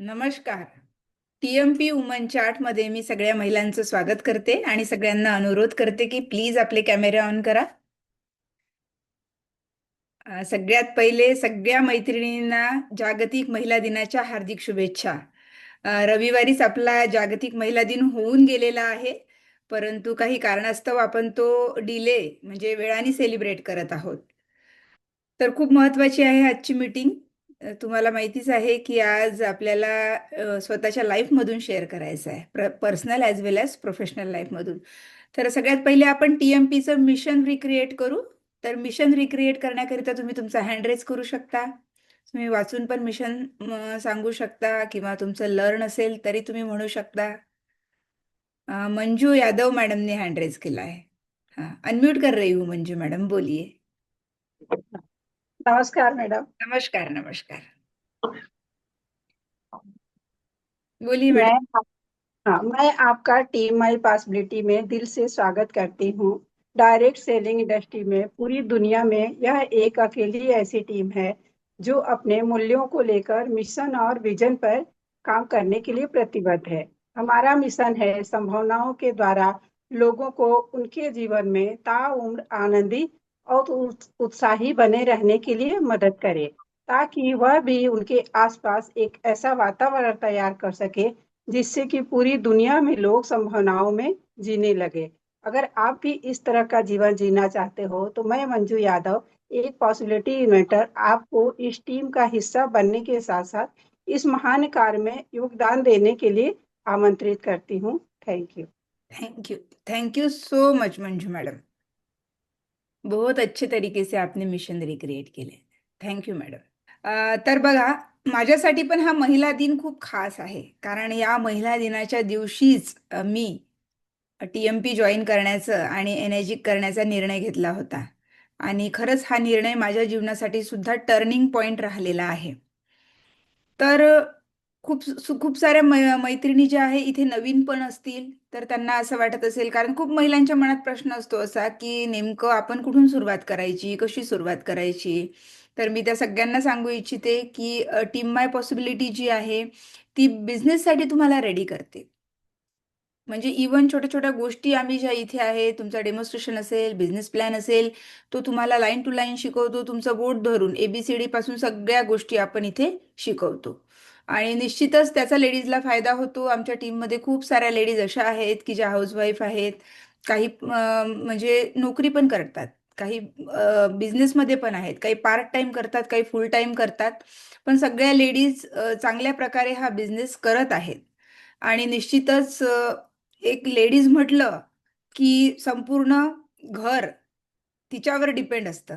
नमस्कार. TMP woman चार्टमध्ये मी सगळ्या महिलांचं स्वागत करते आणि सगळ्यांना अनुरोध करते की प्लीज आपले कॅमेरे ऑन करा. सगळ्यात पहिले सगळ्या मैत्रिणींना जागतिक महिला दिनाच्या हार्दिक शुभेच्छा. रविवारीच आपला जागतिक महिला दिन होऊन गेलेला आहे, परंतु काही कारणास्तव आपण तो डिले म्हणजे वेळाने सेलिब्रेट करत आहोत. तर खूप महत्त्वाची आहे आजची मीटिंग. तुम्हाला माहितीच आहे की आज आपल्याला स्वतःच्या लाईफमधून शेअर करायचं आहे, पर्सनल ॲज वेल ॲज प्रोफेशनल लाईफमधून. तर सगळ्यात पहिले आपण TMPचं मिशन रिक्रिएट करू. तर मिशन रिक्रिएट करण्याकरिता तुम्ही तुमचा हँड रेज करू शकता. तुम्ही वाचून पण मिशन सांगू शकता किंवा तुमचं लर्न असेल तरी तुम्ही म्हणू शकता. मंजू यादव मॅडमने हँड रेज केला आहे. हां, अनम्यूट कर रही हूँ मंजू मैडम, बोलिए. नमस्कार मैडम। नमस्कार नमस्कार, बोलिए मैं मैडम. मैं आपका टीम माई पॉसिबिलिटी में दिल से स्वागत करती हूँ। डायरेक्ट सेलिंग इंडस्ट्री में पूरी दुनिया में यह एक अकेली ऐसी टीम है जो अपने मूल्यों को लेकर मिशन और विजन पर काम करने के लिए प्रतिबद्ध है। हमारा मिशन है संभावनाओं के द्वारा लोगों को उनके जीवन में ताउम्र आनंदी और उत्साही बने रहने के लिए मदद करे, ताकि वह भी उनके आसपास एक ऐसा वातावरण तैयार कर सके जिससे कि पूरी दुनिया में लोग संभावनाओं में जीने लगे। अगर आप भी इस तरह का जीवन जीना चाहते हो तो मैं मंजू यादव, एक पॉसिबिलिटी इन्वेंटर, आपको इस टीम का हिस्सा बनने के साथ साथ इस महान कार्य में योगदान देने के लिए आमंत्रित करती हूँ। Thank you. Thank you. Thank you so much Manju madam. बहुत अच्छे तरीके से आपने मिशन रिक्रिएट केले. Thank you madam. तर बघा, माझ्यासाठी पण हा महिला दिन खूप खास आहे, कारण या महिला दिनाच्या दिवशीच मी TMP जॉईन करण्याचं आणि एनर्जिक करण्याचा निर्णय घेतला होता. आणि खरंच हा निर्णय माझ्या जीवनासाठी सुद्धा टर्निंग पॉइंट राहिलेला आहे. तर खूप साऱ्या मैत्रिणी ज्या आहे इथे नवीन पण असतील, तर त्यांना असं वाटत असेल, कारण खूप महिलांच्या मनात प्रश्न असतो असा, की नेमकं आपण कुठून सुरुवात करायची, कशी सुरुवात करायची. तर मी त्या सगळ्यांना सांगू इच्छिते, की टीम माय पॉसिबिलिटी जी आहे, ती बिझनेससाठी तुम्हाला रेडी करते. म्हणजे इव्हन छोट्या-छोट्या गोष्टी आम्ही ज्या इथे आहे, तुमचा डेमॉन्स्ट्रेशन असेल, बिझनेस प्लॅन असेल, तो तुम्हाला लाईन टू लाईन शिकवतो. तुमचं बोट धरून ABCD पासून सगळ्या गोष्टी आपण इथे शिकवतो. आणि निश्चितच त्याचा लेडीजला फायदा होतो. आमच्या टीममध्ये खूप साऱ्या लेडीज अशा आहेत, की ज्या हाऊसवाईफ आहेत. काही म्हणजे नोकरी पण करतात. काही बिझनेसमध्ये पण आहेत. काही पार्ट टाईम करतात, काही फुल टाईम करतात. पण सगळ्या लेडीज चांगल्या प्रकारे हा बिझनेस करत आहेत. आणि निश्चितच एक लेडीज म्हटलं, की संपूर्ण घर तिच्यावर डिपेंड असतं.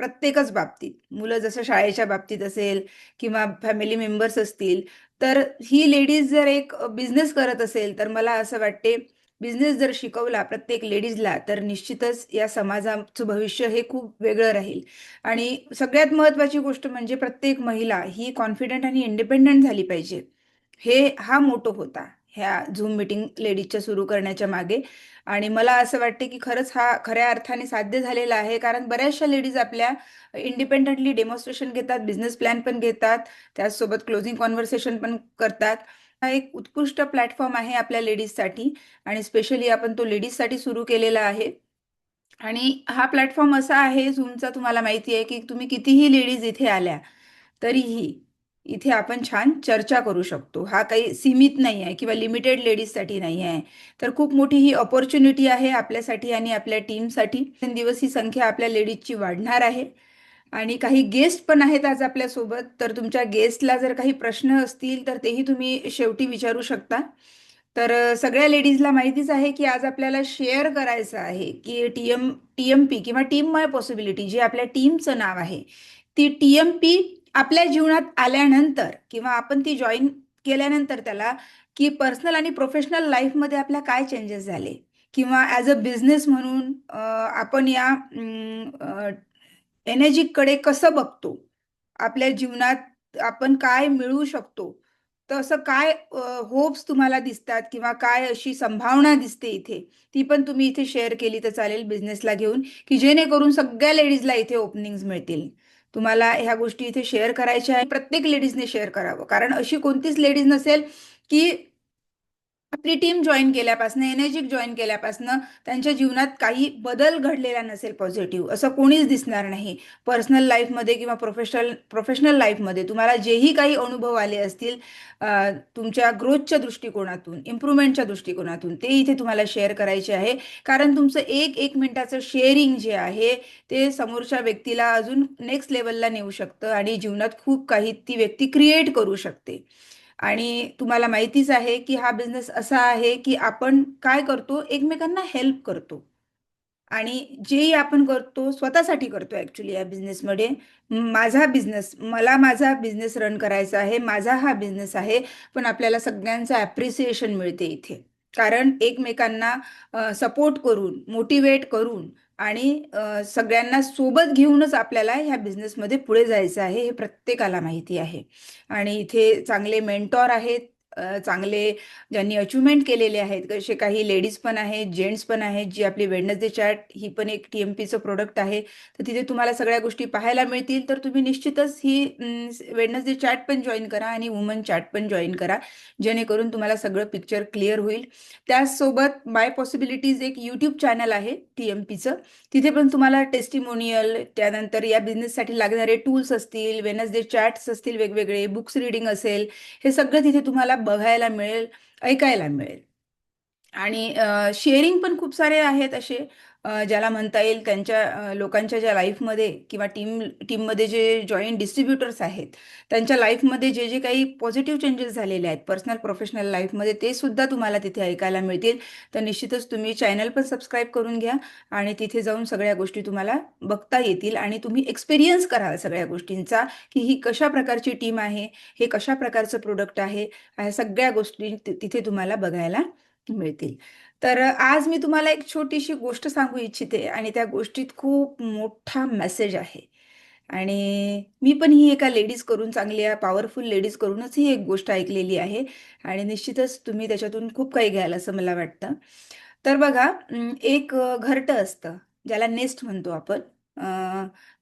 प्रत्येकच बाबतीत. मुलं जसं शाळेच्या बाबतीत असेल किंवा फॅमिली मेंबर्स असतील, तर ही लेडीज जर एक बिझनेस करत असेल, तर मला असं वाटते, बिझनेस जर शिकवला प्रत्येक लेडीजला, तर निश्चितच या समाजाचं भविष्य हे खूप वेगळं राहील. आणि सगळ्यात महत्त्वाची गोष्ट म्हणजे प्रत्येक महिला ही कॉन्फिडंट आणि इंडिपेंडंट झाली पाहिजे. हा मोटो होता ह्या झूम मीटिंग लेडीजच्या सुरू करण्याच्या मागे. आणि मला असं वाटते, की खरंच हा खऱ्या अर्थाने साध्य झालेला आहे. कारण बऱ्याचशा लेडीज आपल्या इंडिपेंडेंटली डेमॉन्स्ट्रेशन घेतात, बिझनेस प्लॅन पण घेतात, त्याचसोबत क्लोजिंग कॉन्व्हर्सेशन पण करतात. हा एक उत्कृष्ट प्लॅटफॉर्म आहे आपल्या लेडीजसाठी आणि स्पेशली आपण तो लेडीजसाठी सुरू केलेला आहे. आणि हा प्लॅटफॉर्म असा आहे Zoomचा, तुम्हाला माहिती आहे, की तुम्ही कितीही लेडीज इथे आल्या, तरीही इथे आपण छान चर्चा करू शकतो. हा काही सीमित नाही आहे किंवा लिमिटेड लेडीजसाठी नाही आहे. तर खूप मोठी ही अपॉर्च्युनिटी आहे आपल्यासाठी आणि आपल्या टीमसाठी. दिवस ही संख्या आपल्या लेडीजची वाढणार आहे. आणि काही गेस्ट पण आहेत आज आपल्यासोबत. तर तुमच्या गेस्टला जर काही प्रश्न असतील, तर तेही तुम्ही शेवटी विचारू शकता. तर सगळ्या लेडीजला माहितीच आहे, की आज आपल्याला शेअर करायचं आहे, की TMP किंवा टीम माय पॉसिबिलिटी जे आपल्या टीमचं नाव आहे, ती TMP आपल्या जीवनात आल्यानंतर किंवा आपण ती जॉईन केल्यानंतर त्याला, की पर्सनल आणि प्रोफेशनल लाईफमध्ये आपल्या काय चेंजेस झाले किंवा ॲज अ बिझनेस म्हणून आपण या एनर्जीकडे कसं बघतो? आपल्या जीवनात आपण काय मिळवू शकतो? तर असं काय होप्स तुम्हाला दिसतात किंवा काय अशी संभावना दिसते इथे, ती पण तुम्ही इथे शेअर केली तर चालेल बिझनेसला घेऊन, की जेणेकरून सगळ्या लेडीजला इथे ओपनिंग्ज मिळतील. तुम्हाला ह्या गोष्टी इथे शेअर करायच्या आहे. प्रत्येक लेडीजने शेअर करावं, कारण अशी कोणतीच लेडीज नसेल की आपली टीम जॉईन केल्यापासून, एनर्जिक जॉईन केल्यापासून त्यांच्या जीवनात काही बदल घडलेला नसेल पॉझिटिव्ह, असं कोणीच दिसणार नाही. पर्सनल लाईफमध्ये किंवा प्रोफेशनल प्रोफेशनल लाईफमध्ये तुम्हाला जेही काही अनुभव आले असतील तुमच्या ग्रोथच्या दृष्टिकोनातून, इम्प्रूव्हमेंटच्या दृष्टिकोनातून, ते इथे तुम्हाला शेअर करायचे आहे. कारण तुमचं एक एक मिनिटाचं शेअरिंग जे आहे ते समोरच्या व्यक्तीला अजून नेक्स्ट लेवलला नेऊ शकतं आणि जीवनात खूप काही ती व्यक्ती क्रिएट करू शकते. आणि तुम्हाला माहितीच आहे की हा बिझनेस असा आहे की आपण काय करतो, एकमेकांना हेल्प करतो. आणि जेही आपण करतो स्वतःसाठी करतो ॲक्च्युली या बिझनेसमध्ये. मला माझा बिझनेस रन करायचा आहे, माझा हा बिझनेस आहे, पण आपल्याला सगळ्यांचं ॲप्रिसिएशन मिळते इथे. कारण एकमेकांना सपोर्ट करून, मोटिवेट करून आणि सगळ्यांना सोबत घेऊनच आपल्याला ह्या बिझनेसमध्ये पुढे जायचं आहे, हे प्रत्येकाला माहिती आहे. आणि इथे चांगले मेंटॉर आहेत, चांगले ज्यांनी अचिव्हमेंट केलेले आहेत, असे काही लेडीज पण आहेत, जेंट्स पण आहेत. जी आपली वेडनेसडे चॅट ही पण एक TMPचं प्रोडक्ट आहे, तर तिथे तुम्हाला सगळ्या गोष्टी पाहायला मिळतील. तर तुम्ही निश्चितच ही वेडनेसडे चॅट पण जॉईन करा आणि वुमन चॅट पण जॉईन करा, जेणेकरून तुम्हाला सगळं पिक्चर क्लिअर होईल. त्याचसोबत माय पॉसिबिलिटीज एक यूट्यूब चॅनल आहे TMPचं, तिथे पण तुम्हाला टेस्टिमोनियल, त्यानंतर या बिझनेससाठी लागणारे टूल्स असतील, वेडनेसडे चॅट्स असतील वेगवेगळे, बुक्स रीडिंग असेल, हे सगळं तिथे तुम्हाला बघायला मिळेल, ऐकायला मिळेल. आणि शेअरिंग पण खूप सारे आहेत असे, ज्याला म्हणता येईल त्यांच्या लोकांच्या ज्या लाईफमध्ये किंवा टीममध्ये जे जॉईंट डिस्ट्रीब्युटर्स आहेत, त्यांच्या लाईफमध्ये जे जे काही पॉझिटिव्ह चेंजेस झालेले आहेत पर्सनल प्रोफेशनल लाईफमध्ये, ते सुद्धा तुम्हाला तिथे ऐकायला मिळतील. तर निश्चितच तुम्ही चॅनल पण सबस्क्राईब करून घ्या आणि तिथे जाऊन सगळ्या गोष्टी तुम्हाला बघता येतील आणि तुम्ही एक्सपिरियन्स कराल सगळ्या गोष्टींचा, की ही कशा प्रकारची टीम आहे, हे कशा प्रकारचं प्रोडक्ट आहे, ह्या सगळ्या गोष्टी तिथे तुम्हाला बघायला मिळतील. तर आज मी तुम्हाला एक छोटीशी गोष्ट सांगू इच्छिते आणि त्या गोष्टीत खूप मोठा मेसेज आहे. आणि मी पण ही एका लेडीज करून, चांगल्या पॉवरफुल लेडीज करूनच ही एक गोष्ट ऐकलेली आहे आणि निश्चितच तुम्ही त्याच्यातून खूप काही घ्याल असं मला वाटतं. तर बघा, एक घरटं असतं, ज्याला नेस्ट म्हणतो आपण.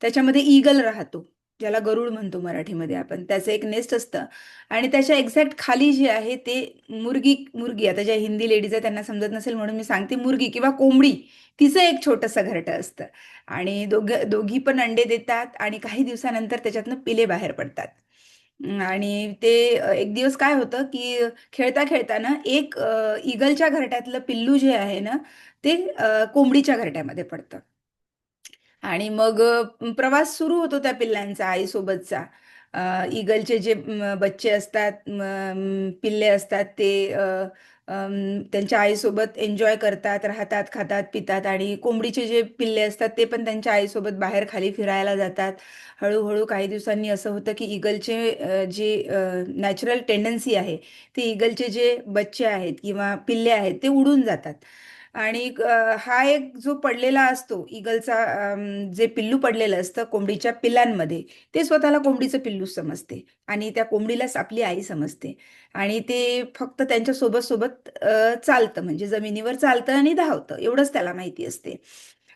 त्याच्यामध्ये ईगल राहतो, ज्याला गरुड म्हणतो मराठीमध्ये आपण. त्याचं एक नेस्ट असतं आणि त्याच्या एक्झॅक्ट खाली जे आहे ते मुर्गी मुर्गी आता ज्या हिंदी लेडीज आहे त्यांना समजत नसेल म्हणून मी सांगते, मुर्गी किंवा कोंबडी, तिचं एक छोटंसं घरटं असतं. आणि दोघी पण अंडे देतात आणि काही दिवसानंतर त्याच्यातनं पिले बाहेर पडतात. आणि ते एक दिवस काय होतं की खेळता खेळताना एक ईगलच्या घरट्यातलं पिल्लू जे आहे ना, ते कोंबडीच्या घरट्यामध्ये पडतं. आणि मग प्रवास सुरू होतो त्या पिल्लांचा आईसोबतचा. ईगलचे जे बच्चे असतात, पिल्ले असतात, ते त्यांच्या आईसोबत एन्जॉय करतात, राहतात, खातात, पितात. आणि कोंबडीचे जे पिल्ले असतात ते पण त्यांच्या आईसोबत बाहेर खाली फिरायला जातात. हळूहळू काही दिवसांनी असं होतं की ईगलचे जे नॅचरल टेंडन्सी आहे, ते ईगलचे जे बच्चे आहेत किंवा पिल्ले आहेत ते उडून जातात. आणि हा एक जो पडलेला असतो ईगलचा, जे पिल्लू पडलेलं असतं कोंबडीच्या पिल्लांमध्ये, ते स्वतःला कोंबडीचं पिल्लू समजते आणि त्या कोंबडीलाच आपली आई समजते. आणि ते फक्त त्यांच्या सोबत सोबत चालतं, म्हणजे जमिनीवर चालतं आणि धावतं, एवढंच त्याला माहिती असते.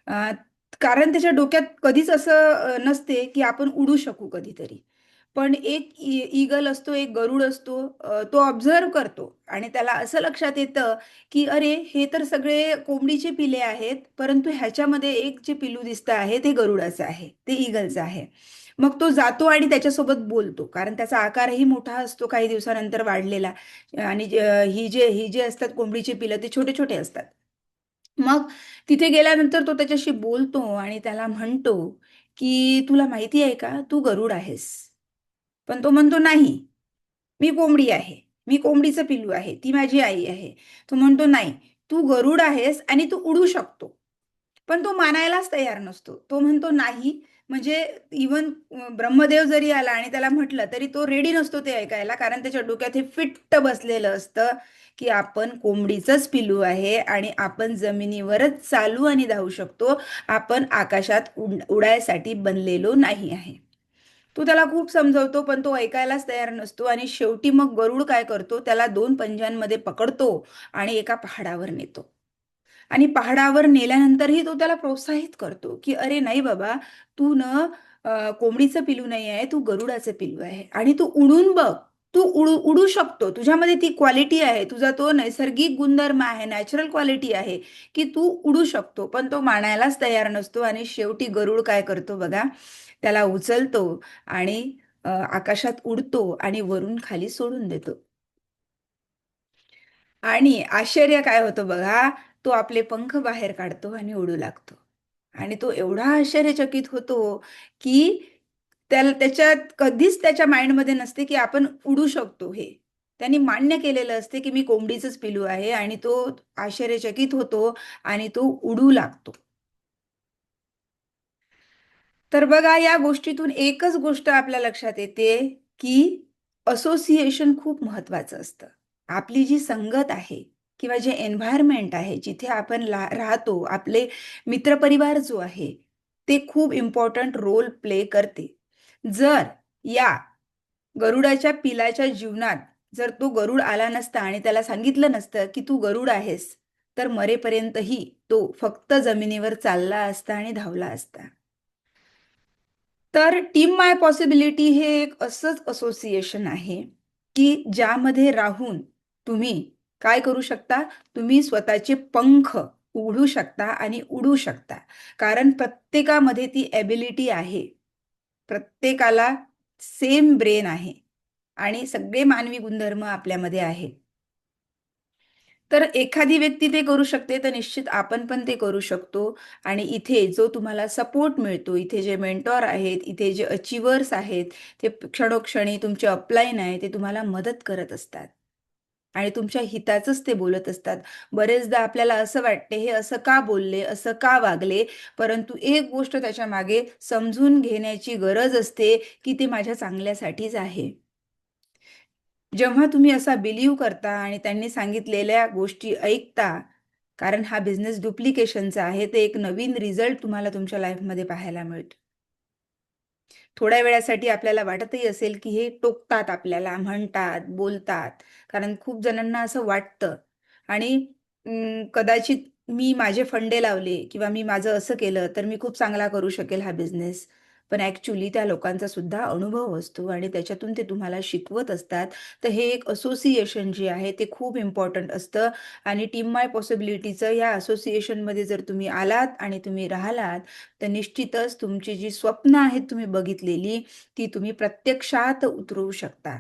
अ, कारण त्याच्या डोक्यात कधीच असं नसते की आपण उडू शकू कधीतरी. पण एक ईगल असतो, एक गरुड असतो, तो ऑब्झर्व्ह करतो आणि त्याला असं लक्षात येतं की अरे, हे तर सगळे कोंबडीचे पिले आहेत, परंतु ह्याच्यामध्ये एक जे पिल्लू दिसतं आहे ते गरुडाचं आहे, ते ईगलचं आहे. मग तो जातो आणि त्याच्यासोबत बोलतो, कारण त्याचा आकारही मोठा असतो काही दिवसानंतर वाढलेला. आणि ही जे असतात कोंबडीचे पिलं, ते छोटे छोटे असतात. मग तिथे गेल्यानंतर तो त्याच्याशी बोलतो आणि त्याला म्हणतो की तुला माहिती आहे का, तू गरुड आहेस. पण तो म्हणतो नाही, मी कोंबडी आहे. मी कोंबडीचं पिल्लू आहे. ती माझी आई आहे. तो म्हणतो, "नाही, तू गरुड आहेस आणि तू उडू शकतो." पण तो मानायलाच तयार नसतो. तो म्हणतो, "नाही." म्हणजे इव्हन ब्रह्मदेव जरी आला आणि त्याला म्हटलं, तरी तो रेडी नसतो ते ऐकायला. कारण त्याच्या डोक्यात हे फिट्ट बसलेलं असतं, की आपण कोंबडीचंच पिल्लू आहे आणि आपण जमिनीवरच चालू आणि धावू शकतो. आपण आकाशात उडायसाठी बनलेलो नाही आहे. तो त्याला खूप समजवतो, पण तो ऐकायलाच तयार नसतो आणि शेवटी मग गरुड काय करतो, त्याला 2 पंजांमध्ये पकडतो आणि एका पहाडावर नेतो. आणि पहाडावर नेल्यानंतरही तो त्याला प्रोत्साहित करतो, की "अरे नाही बाबा, तू ना कोंबडीचं पिलू नाही आहे, तू गरुडाचं पिलू आहे आणि तू उडून बघ. तू उडू उडू शकतो. तुझ्यामध्ये ती क्वालिटी आहे, तुझा तो नैसर्गिक गुणधर्म आहे, नॅचरल क्वालिटी आहे की तू उडू शकतो. पण तो मानायलाच तयार नसतो आणि शेवटी गरुड काय करतो बघा, त्याला उचलतो आणि आकाशात उडतो आणि वरून खाली सोडून देतो. आणि आश्चर्य काय होतं बघा, तो आपले पंख बाहेर काढतो आणि उडू लागतो. आणि तो एवढा आश्चर्यचकित होतो की त्याच्यात कधीच त्याच्या माइंडमध्ये नसते की आपण उडू शकतो. हे त्यांनी मान्य केलेलं असते की मी कोंबडीचंच पिलू आहे आणि तो आश्चर्यचकित होतो आणि तो उडू लागतो. तर बघा, या गोष्टीतून एकच गोष्ट आपल्या लक्षात येते की असोसिएशन खूप महत्वाचं असतं. आपली जी संगत आहे किंवा जे एन्व्हायरमेंट आहे, जिथे आपण राहतो, आपले मित्रपरिवार जो आहे, ते खूप इम्पॉर्टंट रोल प्ले करते. जर या गरुडाच्या पिलाच्या जीवनात जर तो गरुड आला नसता आणि त्याला सांगितलं नसतं की तू गरुड आहेस, तर मरेपर्यंतही तो फक्त जमिनीवर चालला असता आणि धावला असता. तर टीम माय पॉसिबिलिटी हे एक असंच असोसिएशन आहे की ज्यामध्ये राहून तुम्ही काय करू शकता, तुम्ही स्वतःचे पंख उघडू शकता आणि उडू शकता. कारण प्रत्येकामध्ये ती एबिलिटी आहे. प्रत्येकाला सेम ब्रेन आहे आणि सगळे मानवी गुणधर्म आपल्यामध्ये आहेत. तर एखादी व्यक्ती ते करू शकते, तर निश्चित आपण पण ते करू शकतो. आणि इथे जो तुम्हाला सपोर्ट मिळतो, इथे जे मेंटॉर आहेत, इथे जे अचिव्हर्स आहेत, ते क्षणोक्षणी तुमचे अपलाईन आहे, ते तुम्हाला मदत करत असतात आणि तुमच्या हिताचंच ते बोलत असतात. बरेचदा आपल्याला असं वाटते, हे असं का बोलले, असं का वागले, परंतु एक गोष्ट त्याच्या मागे समजून घेण्याची गरज असते की ते माझ्या चांगल्यासाठीच आहे. जेव्हा तुम्ही असा बिलीव्ह करता आणि त्यांनी सांगितलेल्या गोष्टी ऐकता, कारण हा बिझनेस डुप्लिकेशनचा आहे, तर एक नवीन रिझल्ट तुम्हाला तुमच्या लाईफमध्ये पाहायला मिळतो. थोड्या वेळासाठी आपल्याला वाटतही असेल की हे टोकतात आपल्याला, म्हणतात, बोलतात. कारण खूप जणांना असं वाटतं आणि कदाचित मी माझे फंडे लावले किंवा मी माझं असं केलं, तर मी खूप चांगला करू शकेल हा बिझनेस. पण ॲक्चुअली त्या लोकांचा सुद्धा अनुभव असतो आणि त्याच्यातून ते तुम्हाला शिकवत असतात. तर हे एक असोसिएशन जे आहे ते खूप इम्पॉर्टंट असतं आणि टीम माय पॉसिबिलिटीचं या असोसिएशनमध्ये जर तुम्ही आलात आणि तुम्ही राहिलात, तर निश्चितच तुमची जी स्वप्न आहेत तुम्ही बघितलेली, ती तुम्ही प्रत्यक्षात उतरवू शकता.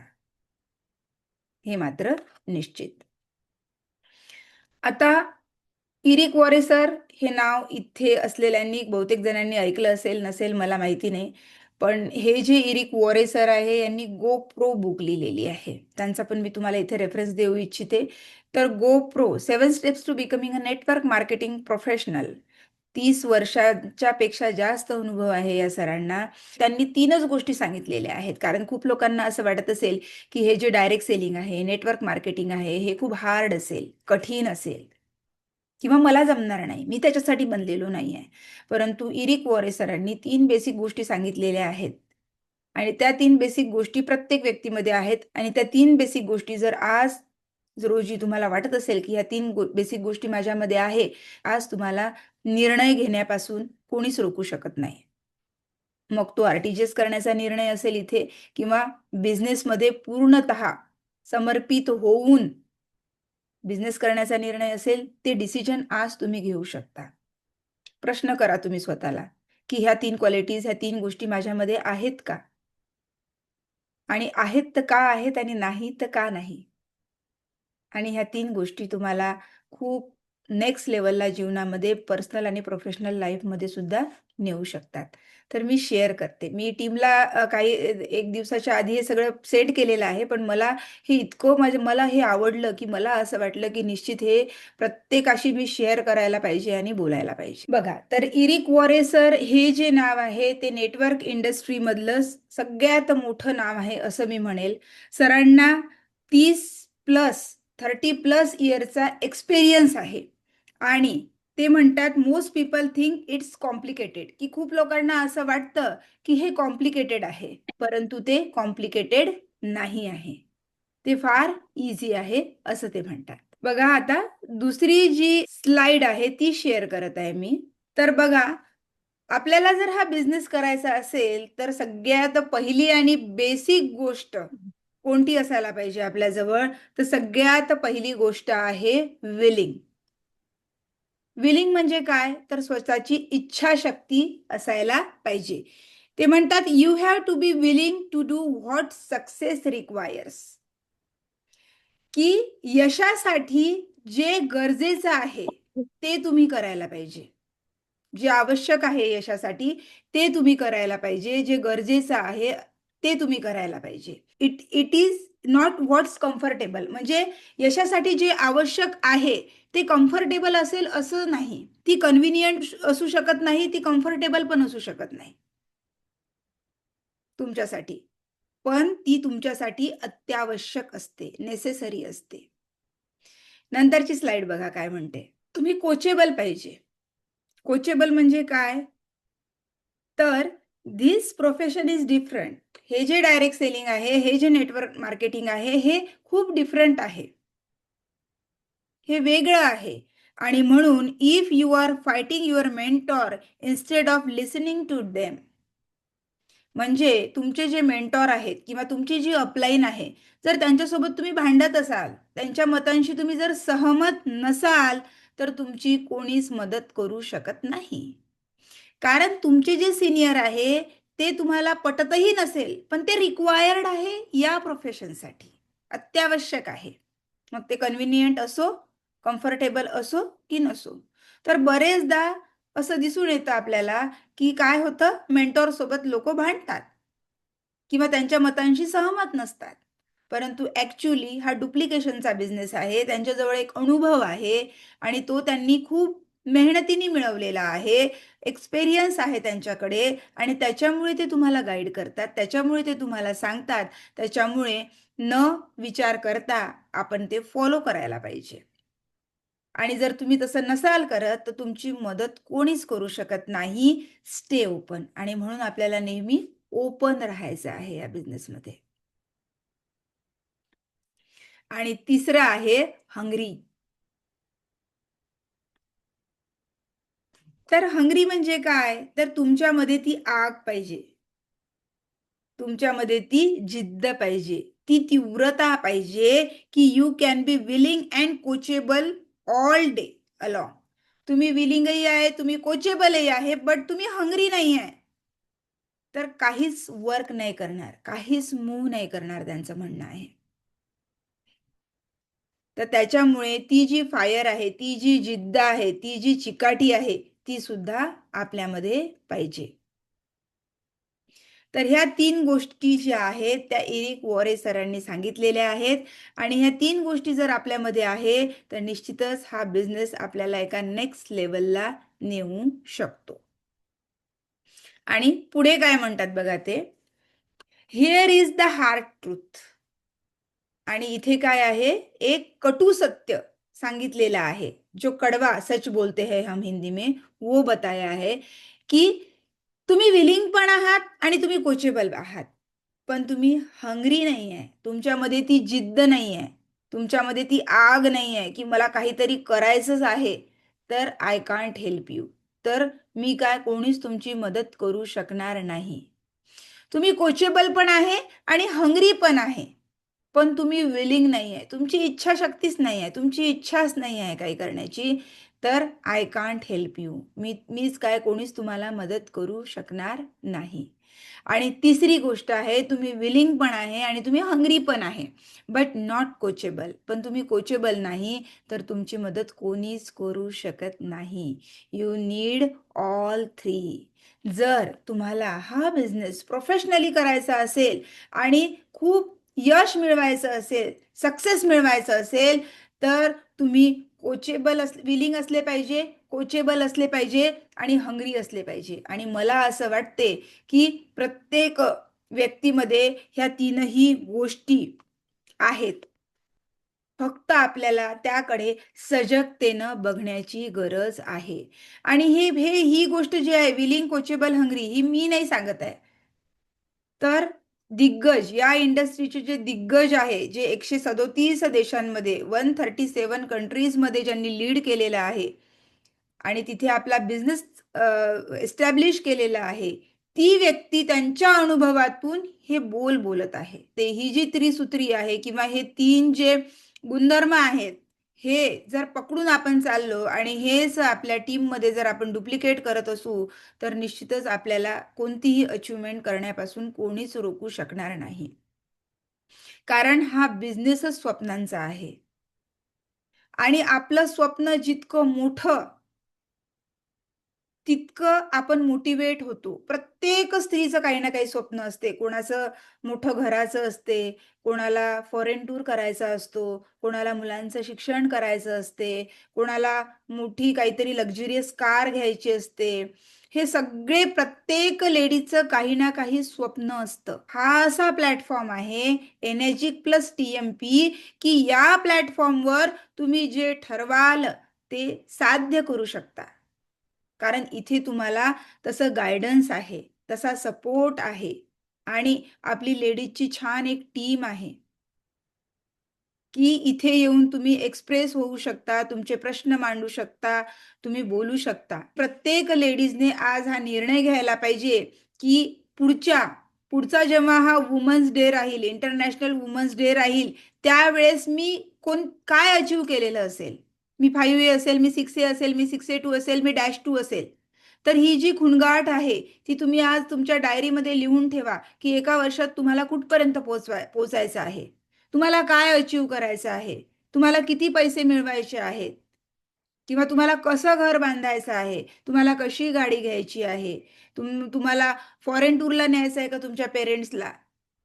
हे मात्र निश्चित. आता इरिक वॉरेसर हे नाव इथे असलेल्यांनी बहुतेक जणांनी ऐकलं असेल, नसेल मला माहिती नाही. पण हे जे इरिक वॉरेसर आहे, यांनी GoPro बुक लिहिलेली आहे. त्यांचा पण मी तुम्हाला इथे रेफरन्स देऊ इच्छिते. तर GoPro 7 steps to becoming a network marketing professional. 30 वर्षाच्या पेक्षा जास्त अनुभव आहे या सरांना. त्यांनी 3च गोष्टी सांगितलेल्या आहेत. कारण खूप लोकांना असं वाटत असेल, की हे जे डायरेक्ट सेलिंग आहे, नेटवर्क मार्केटिंग आहे, हे खूप हार्ड असेल, कठीण असेल किंवा मला जमणार नाही. मी त्याच्यासाठी बनलेलो नाहीये. परंतु इरिक वॉरे सरांनी 3 बेसिक गोष्टी सांगितलेल्या आहेत. आणि त्या 3 बेसिक गोष्टी प्रत्येक व्यक्तीमध्ये आहेत आणि त्या 3 बेसिक गोष्टी जर आज रोजी तुम्हाला वाटत असेल, की ह्या 3 बेसिक गोष्टी माझ्यामध्ये आहे, आज तुम्हाला निर्णय घेण्यापासून कोणीच रोखू शकत नाही. मग तो आर-टी-जी-एस करण्याचा निर्णय असेल इथे किंवा बिझनेसमध्ये पूर्णतः समर्पित होऊन बिझनेस करण्याचा निर्णय असेल, ते डिसिजन आज तुम्ही घेऊ शकता. प्रश्न करा तुम्ही स्वतःला, की ह्या 3 क्वालिटीज, ह्या 3 गोष्टी माझ्यामध्ये आहेत का? आणि आहेत तर का आहेत आणि नाही तर का नाही? आणि ह्या 3 गोष्टी तुम्हाला खूप नेक्स्ट लेव्हलला जीवनामध्ये पर्सनल आणि प्रोफेशनल लाईफमध्ये सुद्धा नेऊ शकतात. तर मी शेअर करते. मी टीमला काही 1 दिवसाच्या आधी हे सगळं सेट केलेलं आहे. पण मला हे इतकं मला हे आवडलं, की मला असं वाटलं, की निश्चित हे प्रत्येकाशी मी शेअर करायला पाहिजे आणि बोलायला पाहिजे. बघा, तर इरिक वॉरे सर हे जे नाव आहे, ते नेटवर्क इंडस्ट्रीमधलं सगळ्यात मोठं नाव आहे, असं मी म्हणेल. सरांना 30+ 30+ इयरचा एक्सपिरियन्स आहे आणि ते म्हणतात most people think it's complicated, की खूप लोकांना असं वाटतं की हे कॉम्प्लिकेटेड आहे, परंतु ते कॉम्प्लिकेटेड नाही आहे. ते फार इझी आहे असं ते म्हणतात. बघा, आता दुसरी जी स्लाइड आहे ती शेअर करत आहे मी. तर बघा, आपल्याला जर हा बिझनेस करायचा असेल तर सगळ्यात पहिली आणि बेसिक गोष्ट कोणती असायला पाहिजे आपल्याजवळ, तर सगळ्यात पहिली गोष्ट आहे विलिंग. विलिंग म्हणजे काय, तर स्वतःची इच्छाशक्ती असायला पाहिजे. ते म्हणतात you have to be willing to do what success requires, की यशासाठी जे गरजेचं आहे ते तुम्ही करायला पाहिजे. जे आवश्यक आहे यशासाठी ते तुम्ही करायला पाहिजे. जे गरजेचं आहे ते तुम्ही करायला पाहिजे. It is not what's comfortable, म्हणजे यशासाठी जे आवश्यक आहे ते कम्फर्टेबल असेल असं नाही. ती कन्व्हिनियंट असू शकत नाही, ती कम्फर्टेबल पण असू शकत नाही तुमच्यासाठी. पण ती तुमच्यासाठी अत्यावश्यक असते, नेसेसरी असते. नंतरची स्लाइड बघा काय म्हणते. तुम्ही कोचेबल पाहिजे. कोचेबल म्हणजे काय, तर धिस प्रोफेशन इज डिफरंट. हे जे डायरेक्ट सेलिंग आहे, हे जे नेटवर्क मार्केटिंग आहे, हे खूप डिफरंट आहे. हे वेगळं आहे. आणि म्हणून if you are fighting your mentor instead of listening to them, म्हणजे तुमचे जे मेंटॉर आहेत किंवा तुमची जी अपलाईन आहे, जर त्यांच्यासोबत तुम्ही भांडत असाल, त्यांच्या मतांशी तुम्ही जर सहमत नसाल, तर तुमची कोणीच मदत करू शकत नाही. कारण तुमचे जे सीनियर आहे ते तुम्हाला पटतही नसेल, पण ते रिक्वायर्ड आहे या प्रोफेशनसाठी, अत्यावश्यक आहे. मग ते कन्व्हिनियंट असो, कम्फर्टेबल असो की नसो. तर बरेचदा असं दिसून येतं आपल्याला, की काय होतं, मेंटॉर सोबत लोक भांडतात किंवा त्यांच्या मतांशी सहमत नसतात. परंतु ॲक्च्युली हा डुप्लिकेशनचा बिझनेस आहे. त्यांच्याजवळ एक अनुभव आहे आणि तो त्यांनी खूप मेहनतीने मिळवलेला आहे. एक्सपिरियन्स आहे त्यांच्याकडे आणि त्याच्यामुळे ते तुम्हाला गाईड करतात. त्याच्यामुळे ते तुम्हाला सांगतात. त्याच्यामुळे न विचार करता आपण ते फॉलो करायला पाहिजे. आणि जर तुम्ही तसं नसाल करत, तर तुमची मदत कोणीच करू शकत नाही. Stay open. आणि म्हणून आपल्याला नेहमी ओपन राहायचं आहे या बिझनेसमध्ये. आणि तिसरं आहे हंग्री. तर हंग्री म्हणजे काय, तर तुमच्यामध्ये ती आग पाहिजे. तुमच्यामध्ये ती जिद्द पाहिजे, ती तीव्रता पाहिजे, की you can be willing and coachable all day along. तुम्ही विलिंगही आहे, तुम्ही कोचेबलही आहे, बट तुम्ही हंग्री नाही आहे. तर काहीच वर्क नाही करणार, काहीच मूव्ह नाही करणार, त्यांचं म्हणणं आहे. तर त्याच्यामुळे ती जी फायर आहे, ती जी जिद्द आहे, ती जी चिकाटी आहे, ती सुद्धा आपल्यामध्ये पाहिजे. तर ह्या 3 गोष्टी ज्या आहेत त्या एरिक वॉरे सरांनी सांगितलेल्या आहेत आणि ह्या 3 गोष्टी जर आपल्यामध्ये आहे, तर निश्चितच हा बिझनेस आपल्याला एका नेक्स्ट लेवलला नेऊ शकतो. आणि पुढे काय म्हणतात बघा ते, here is the hard truth. आणि इथे काय आहे, एक कटू सत्य सांगितलेलं आहे. जो कड़वा सच बोलते हैं हम हिंदी में, वो बताया है, की तुम्ही विलिंग पण आहात आणि तुम्ही कोचेबल आहात. पण तुम्ही हंग्री नाही आहे. तुमच्यामध्ये ती जिद्द नाही आहे. तुमच्यामध्ये ती आग नाही आहे, की मला काहीतरी करायचंच आहे. तर आय कांट हेल्प यू. तर मी काय, कोणीच तुमची मदत करू शकणार नाही. तुम्ही कोचेबल पण आहे आणि हंग्री पण आहे. पण तुम्ही विलिंग नाही आहे. तुमची इच्छाशक्तीच नाही आहे. तुमची इच्छाच नाही आहे काही करण्याची. तर आय कांट हेल्प यू. मीच काय, कोणीच तुम्हाला मदत करू शकणार नाही. आणि तिसरी गोष्ट आहे, तुम्ही विलिंग पण आहे आणि तुम्ही हंग्री पण आहे, बट नॉट कोचेबल. पण तुम्ही कोचेबल नाही, तर तुमची मदत कोणीच करू शकत नाही. You need all three. जर तुम्हाला हा बिझनेस प्रोफेशनली करायचा असेल आणि खूप यश मिळवायचं असेल, सक्सेस मिळवायचं असेल, तर तुम्ही विलिंग असले पाहिजे, कोचेबल असले पाहिजे आणि हंग्री असले पाहिजे. आणि मला असं वाटते, की प्रत्येक व्यक्तीमध्ये ह्या तीनही गोष्टी आहेत. फक्त आपल्याला त्याकडे सजगतेनं बघण्याची गरज आहे. आणि ही गोष्ट जी आहे, विलिंग, कोचेबल, हंग्री, ही मी नाही सांगत आहे. तर दिग्गज, या इंडस्ट्रीचे जे दिग्गज आहे, जे 137 देशांमध्ये 137 कंट्रीजमध्ये ज्यांनी लीड केलेलं आहे आणि तिथे आपला बिझनेस एस्टॅब्लिश केलेलं आहे, ती व्यक्ती त्यांच्या अनुभवातून हे बोलत आहे. ते ही जी त्रिसूत्री आहे किंवा हे 3 जे गुणधर्म आहेत, हे जर पकडून आपण चाललो आणि हेच आपल्या टीममध्ये जर आपण डुप्लिकेट करत असू, तर निश्चितच आपल्याला कोणतीही अचीव्हमेंट करण्यापासून कोणीच रोखू शकणार नाही. कारण हा बिझनेसच स्वप्नांचा आहे. आणि आपलं स्वप्न जितकं मोठं, तितकं आपण मोटिवेट होतो. प्रत्येक स्त्रीचं काही ना काही स्वप्न असते. कोणाचं मोठं घराचं असते, कोणाला फॉरेन टूर करायचा असतो, कोणाला मुलांचं शिक्षण करायचं असते, कोणाला मोठी काहीतरी लक्झरियस कार घ्यायची असते. हे सगळे प्रत्येक लेडीजचं काही ना काही स्वप्न असतं. हा असा प्लॅटफॉर्म आहे एनर्जिक प्लस टी-एम-पी, की या प्लॅटफॉर्मवर तुम्ही जे ठरवाल ते साध्य करू शकता. कारण इथे तुम्हाला तसं गाईडन्स आहे, तसा सपोर्ट आहे आणि आपली लेडीजची छान एक टीम आहे, की इथे येऊन तुम्ही एक्सप्रेस होऊ शकता, तुमचे प्रश्न मांडू शकता, तुम्ही बोलू शकता. प्रत्येक लेडीजने आज हा निर्णय घ्यायला पाहिजे, की पुढचा जेव्हा हा वुमन्स डे राहील, इंटरनॅशनल वुमन्स डे राहील, त्यावेळेस मी काय अचीव्ह केलेलं असेल. मी 5A असेल, मी 6A असेल, मी 6A2 असेल, मी -2 असेल. तर ही जी खुणगाट आहे, ती तुम्ही आज तुमच्या डायरीमध्ये लिहून ठेवा, की एका वर्षात तुम्हाला कुठपर्यंत पोहोचायचं आहे. तुम्हाला काय अचीव्ह करायचं आहे? तुम्हाला किती पैसे मिळवायचे आहेत? किंवा तुम्हाला कसं घर बांधायचं आहे? तुम्हाला कशी गाडी घ्यायची आहे? तुम्हाला फॉरेन टूरला न्यायचं आहे का तुमच्या पेरेंट्सला?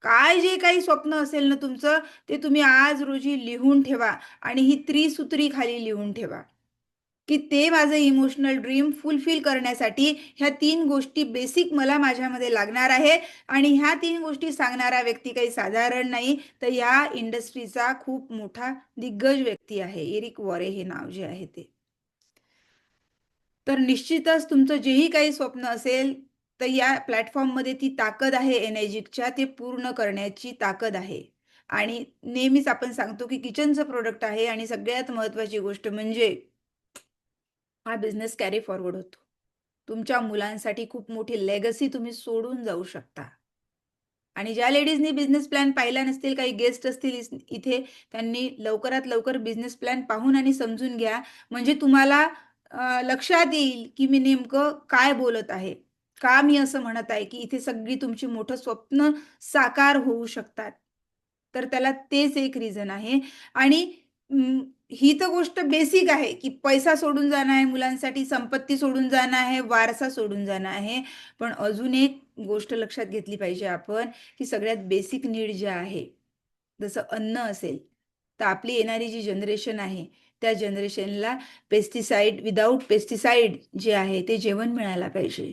काय जे काही स्वप्न असेल ना तुमचं, ते तुम्ही आज रोजी लिहून ठेवा आणि ही त्रिसूत्री खाली लिहून ठेवा, की ते माझं इमोशनल ड्रीम फुलफिल करण्यासाठी ह्या 3 गोष्टी बेसिक मला माझ्यामध्ये लागणार आहे आणि ह्या 3 गोष्टी सांगणारा व्यक्ती काही साधारण नाही, तर या इंडस्ट्रीचा खूप मोठा दिग्गज व्यक्ती आहे. एरिक वॉरे हे नाव जे आहे ते. तर निश्चितच तुमचं जेही काही स्वप्न असेल, तर या प्लॅटफॉर्ममध्ये ती ताकद आहे एनर्जिकच्या, ते पूर्ण करण्याची ताकद आहे. आणि नेहमीच आपण सांगतो, की किचनचं प्रॉडक्ट आहे आणि सगळ्यात महत्त्वाची गोष्ट म्हणजे हा बिझनेस कॅरी फॉरवर्ड होतो. तुमच्या मुलांसाठी खूप मोठी लेगसी तुम्ही सोडून जाऊ शकता. आणि ज्या लेडीजनी बिझनेस प्लॅन पाहिला नसतील, काही गेस्ट असतील इथे, त्यांनी लवकरात लवकर बिझनेस प्लॅन पाहून आणि समजून घ्या. म्हणजे तुम्हाला लक्षात येईल, की मी नेमकं काय बोलत आहे. का मी असं म्हणत आहे, की इथे सगळी तुमची मोठं स्वप्न साकार होऊ शकतात. तर त्याला तेच एक रिझन आहे आणि ही तर गोष्ट बेसिक आहे, की पैसा सोडून जाणं आहे मुलांसाठी, संपत्ती सोडून जाणं आहे, वारसा सोडून जाणं आहे. पण अजून एक गोष्ट लक्षात घेतली पाहिजे आपण, की सगळ्यात बेसिक नीड जे आहे, जसं अन्न असेल, तर आपली येणारी जी जनरेशन आहे, त्या जनरेशनला विदाऊट पेस्टिसाइड जे आहे, ते जेवण मिळायला पाहिजे.